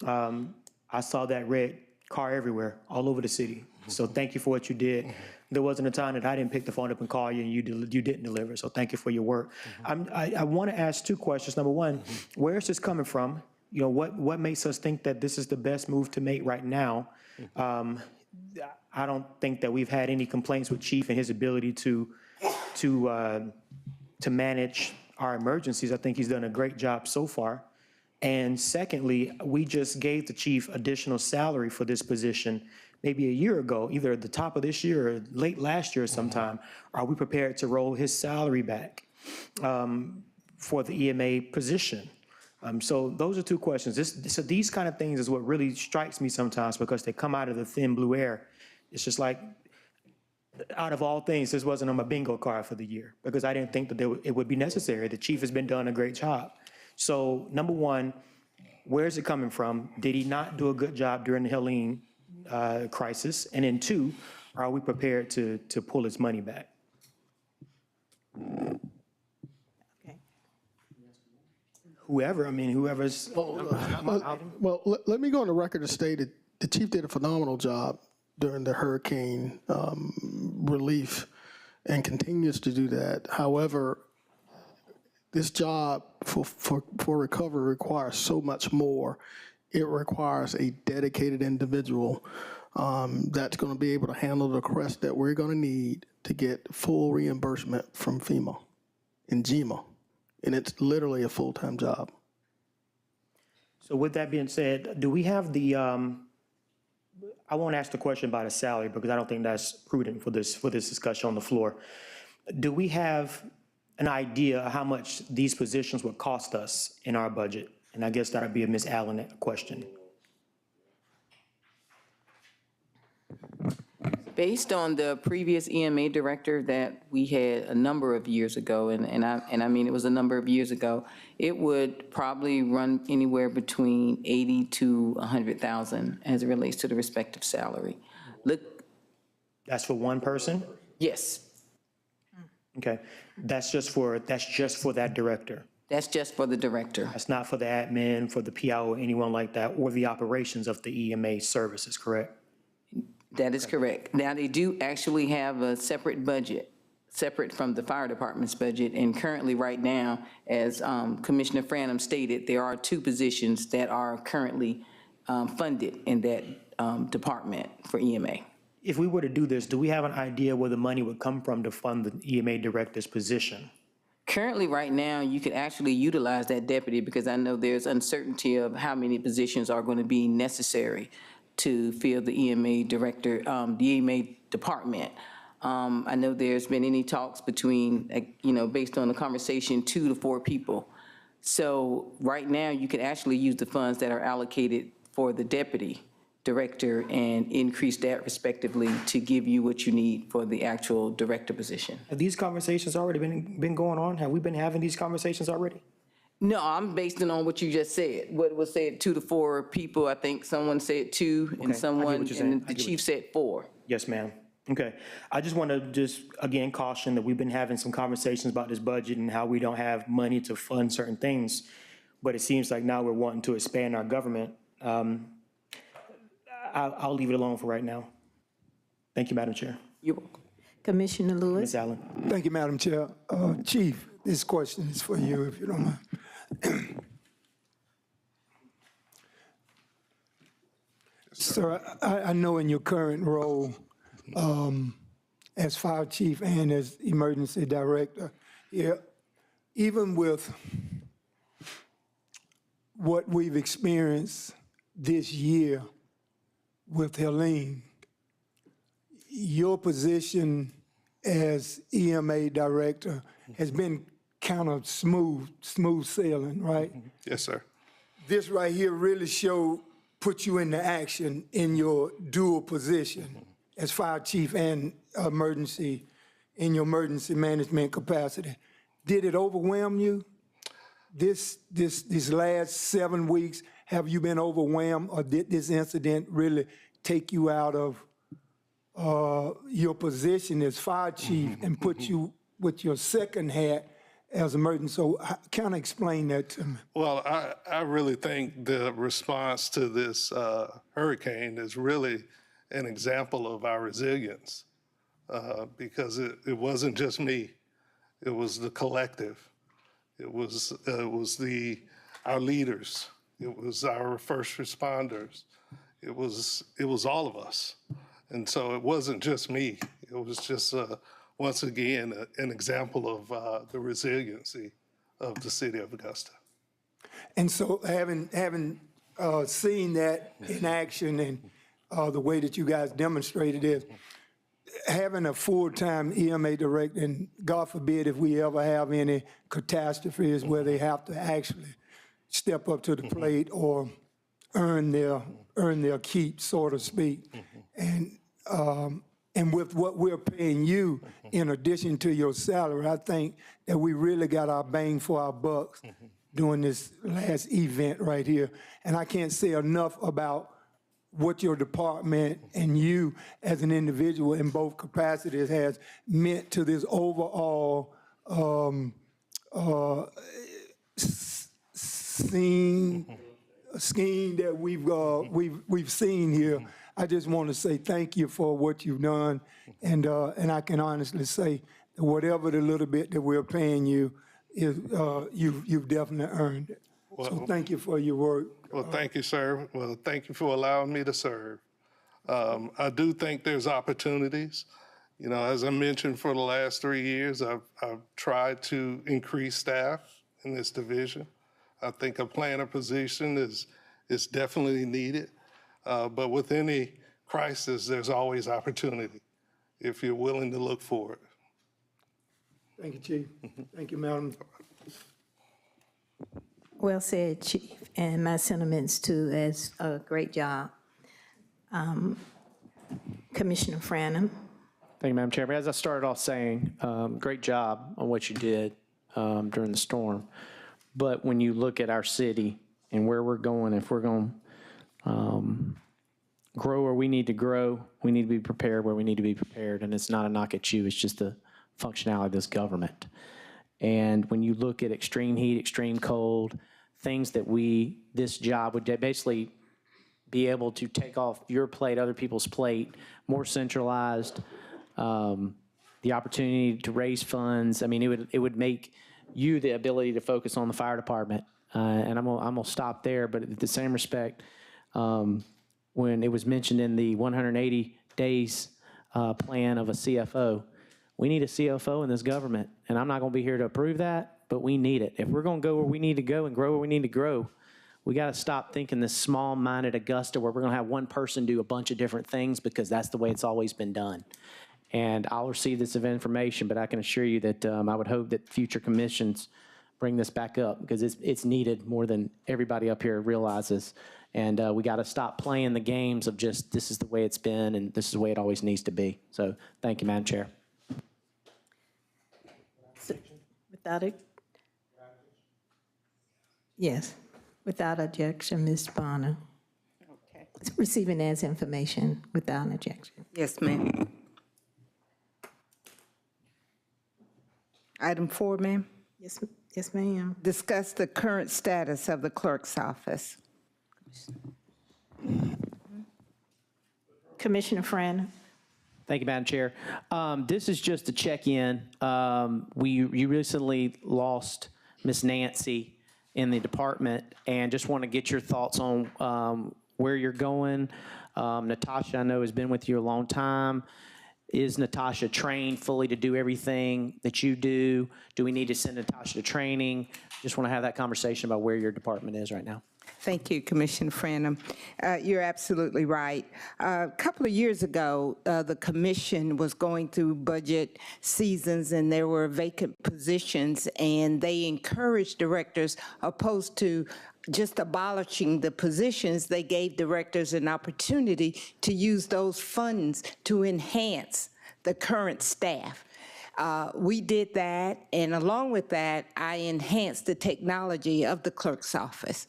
I saw that red car everywhere, all over the city. So thank you for what you did. There wasn't a time that I didn't pick the phone up and call you and you didn't deliver. So thank you for your work. I want to ask two questions. Number one, where is this coming from? You know, what makes us think that this is the best move to make right now? I don't think that we've had any complaints with Chief and his ability to manage our emergencies. I think he's done a great job so far. And secondly, we just gave the chief additional salary for this position maybe a year ago, either at the top of this year or late last year sometime. Are we prepared to roll his salary back for the EMA position? So those are two questions. So these kind of things is what really strikes me sometimes because they come out of the thin blue air. It's just like, out of all things, this wasn't on my bingo card for the year because I didn't think that it would be necessary. The chief has been doing a great job. So number one, where is it coming from? Did he not do a good job during the Helene crisis? And then two, are we prepared to pull his money back? Whoever, I mean, whoever's. Well, let me go on the record to state that the chief did a phenomenal job during the hurricane relief and continues to do that. However, this job for recovery requires so much more. It requires a dedicated individual that's going to be able to handle the crest that we're going to need to get full reimbursement from FEMA and GEMA. And it's literally a full-time job. So with that being said, do we have the, I won't ask the question about a salary because I don't think that's prudent for this discussion on the floor. Do we have an idea how much these positions would cost us in our budget? And I guess that would be a Ms. Allen question. Based on the previous EMA director that we had a number of years ago, and I mean it was a number of years ago, it would probably run anywhere between 80 to 100,000 as it relates to the respective salary. Look. That's for one person? Yes. Okay, that's just for that director. That's just for the director. That's not for the admin, for the PIO, or anyone like that, or the operations of the EMA services, correct? That is correct. Now, they do actually have a separate budget, separate from the fire department's budget. And currently, right now, as Commissioner Franham stated, there are two positions that are currently funded in that department for EMA. If we were to do this, do we have an idea where the money would come from to fund the EMA director's position? Currently, right now, you could actually utilize that deputy because I know there's uncertainty of how many positions are going to be necessary to fill the EMA director, the EMA department. I know there's been any talks between, based on the conversation, 2 to 4 people. So right now, you could actually use the funds that are allocated for the deputy director and increase that respectively to give you what you need for the actual director position. Have these conversations already been going on? Have we been having these conversations already? No, I'm basing on what you just said. What was said, 2 to 4 people. I think someone said 2 and the chief said 4. Yes, ma'am. Okay. I just want to again caution that we've been having some conversations about this budget and how we don't have money to fund certain things, but it seems like now we're wanting to expand our government. I'll leave it alone for right now. Thank you, Madam Chair. You're welcome. Commissioner Lewis. Ms. Allen. Thank you, Madam Chair. Chief, this question is for you, if you don't mind. Sir, I know in your current role as fire chief and as emergency director, even with what we've experienced this year with Helene, your position as EMA director has been kind of smooth sailing, right? Yes, sir. This right here really put you into action in your dual position as fire chief and in your emergency management capacity. Did it overwhelm you? These last 7 weeks, have you been overwhelmed, or did this incident really take you out of your position as fire chief and put you with your second hat as emergency? So kind of explain that to me. Well, I really think the response to this hurricane is really an example of our resilience because it wasn't just me. It was the collective. It was our leaders. It was our first responders. It was all of us. And so it wasn't just me. It was just, once again, an example of the resiliency of the city of Augusta. And so having seen that in action and the way that you guys demonstrated it, having a full-time EMA director, and God forbid if we ever have any catastrophes where they have to actually step up to the plate or earn their keep, so to speak. And with what we're paying you, in addition to your salary, I think that we really got our bang for our bucks doing this last event right here. And I can't say enough about what your department and you as an individual in both capacities has meant to this overall scheme that we've seen here. I just want to say thank you for what you've done, and I can honestly say that whatever the little bit that we're paying you is you've definitely earned it. So thank you for your work. Well, thank you, sir. Well, thank you for allowing me to serve. I do think there's opportunities. You know, as I mentioned, for the last 3 years, I've tried to increase staff in this division. I think a planner position is definitely needed. But with any crisis, there's always opportunity if you're willing to look for it. Thank you, Chief. Thank you, Madam. Well said, Chief, and my sentiments too, as a great job. Commissioner Franham. Thank you, Madam Chairman. As I started off saying, great job on what you did during the storm. But when you look at our city and where we're going, if we're going to grow where we need to grow, we need to be prepared where we need to be prepared. And it's not a knock at you, it's just the functionality of this government. And when you look at extreme heat, extreme cold, things that this job would basically be able to take off your plate, other people's plate, more centralized, the opportunity to raise funds. I mean, it would make you the ability to focus on the fire department. And I'm gonna stop there, but at the same respect, when it was mentioned in the 180 days plan of a CFO, we need a CFO in this government, and I'm not going to be here to approve that, but we need it. If we're going to go where we need to go and grow where we need to grow, we got to stop thinking this small-minded Augusta where we're going to have one person do a bunch of different things because that's the way it's always been done. And I'll receive this information, but I can assure you that I would hope that future commissions bring this back up because it's needed more than everybody up here realizes. And we got to stop playing the games of just this is the way it's been and this is the way it always needs to be. So thank you, Madam Chair. Without it? Yes, without objection, Ms. Bonner. Okay. Receiving as information without objection. Yes, ma'am. Item 4, ma'am. Yes, ma'am. Discuss the current status of the clerk's office. Commissioner Franham. Thank you, Madam Chair. This is just a check-in. You recently lost Miss Nancy in the department, and just want to get your thoughts on where you're going. Natasha, I know, has been with you a long time. Is Natasha trained fully to do everything that you do? Do we need to send Natasha to training? Just want to have that conversation about where your department is right now. Thank you, Commissioner Franham. You're absolutely right. A couple of years ago, the commission was going through budget seasons, and there were vacant positions, and they encouraged directors, opposed to just abolishing the positions, they gave directors an opportunity to use those funds to enhance the current staff. We did that, and along with that, I enhanced the technology of the clerk's office.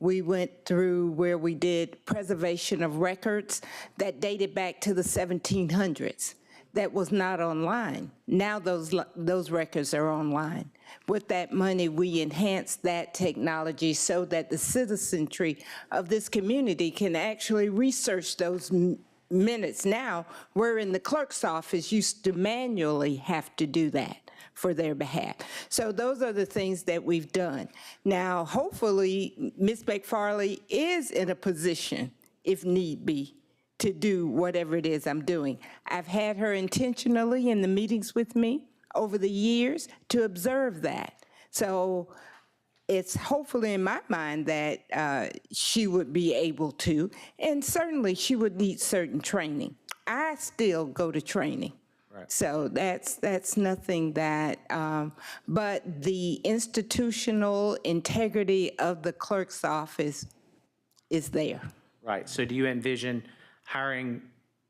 We went through where we did preservation of records that dated back to the 1700s. That was not online. Now those records are online. With that money, we enhanced that technology so that the citizenry of this community can actually research those minutes. Now, we're in the clerk's office used to manually have to do that for their behalf. So those are the things that we've done. Now, hopefully, Ms. McFarley is in a position, if need be, to do whatever it is I'm doing. I've had her intentionally in the meetings with me over the years to observe that. So it's hopefully in my mind that she would be able to, and certainly she would need certain training. I still go to training. Right. So that's nothing that, but the institutional integrity of the clerk's office is there. Right, so do you envision hiring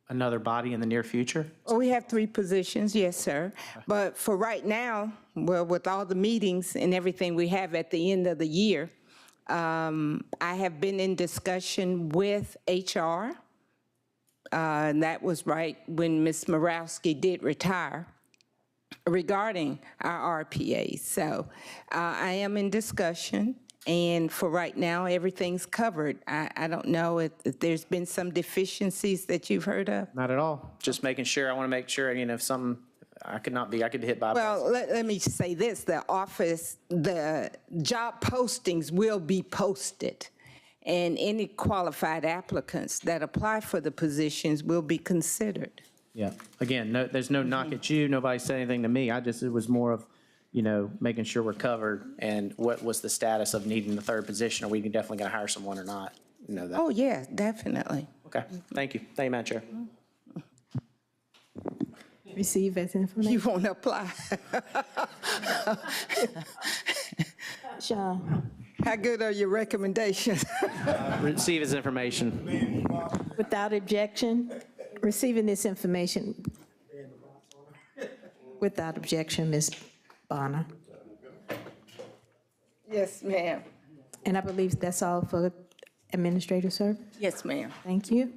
another body in the near future? Oh, we have 3 positions, yes, sir. But for right now, well, with all the meetings and everything we have at the end of the year, I have been in discussion with HR. And that was right when Ms. Morawski did retire, regarding our RPAs. So I am in discussion, and for right now, everything's covered. I don't know if there's been some deficiencies that you've heard of. Not at all. Just making sure, I want to make sure, if something, I could be hit by. Well, let me say this, the job postings will be posted, and any qualified applicants that apply for the positions will be considered. Yeah, again, there's no knock at you, nobody said anything to me, it was more of, making sure we're covered, and what was the status of needing the 3rd position, are we definitely going to hire someone or not? That. Oh, yeah, definitely. Okay, thank you, Madam Chair. Receive as information. You won't apply. Sean. How good are your recommendations? Receive as information. Without objection, receiving this information. Without objection, Ms. Bonner. Yes, ma'am. And I believe that's all for administrative service? Yes, ma'am. Thank you.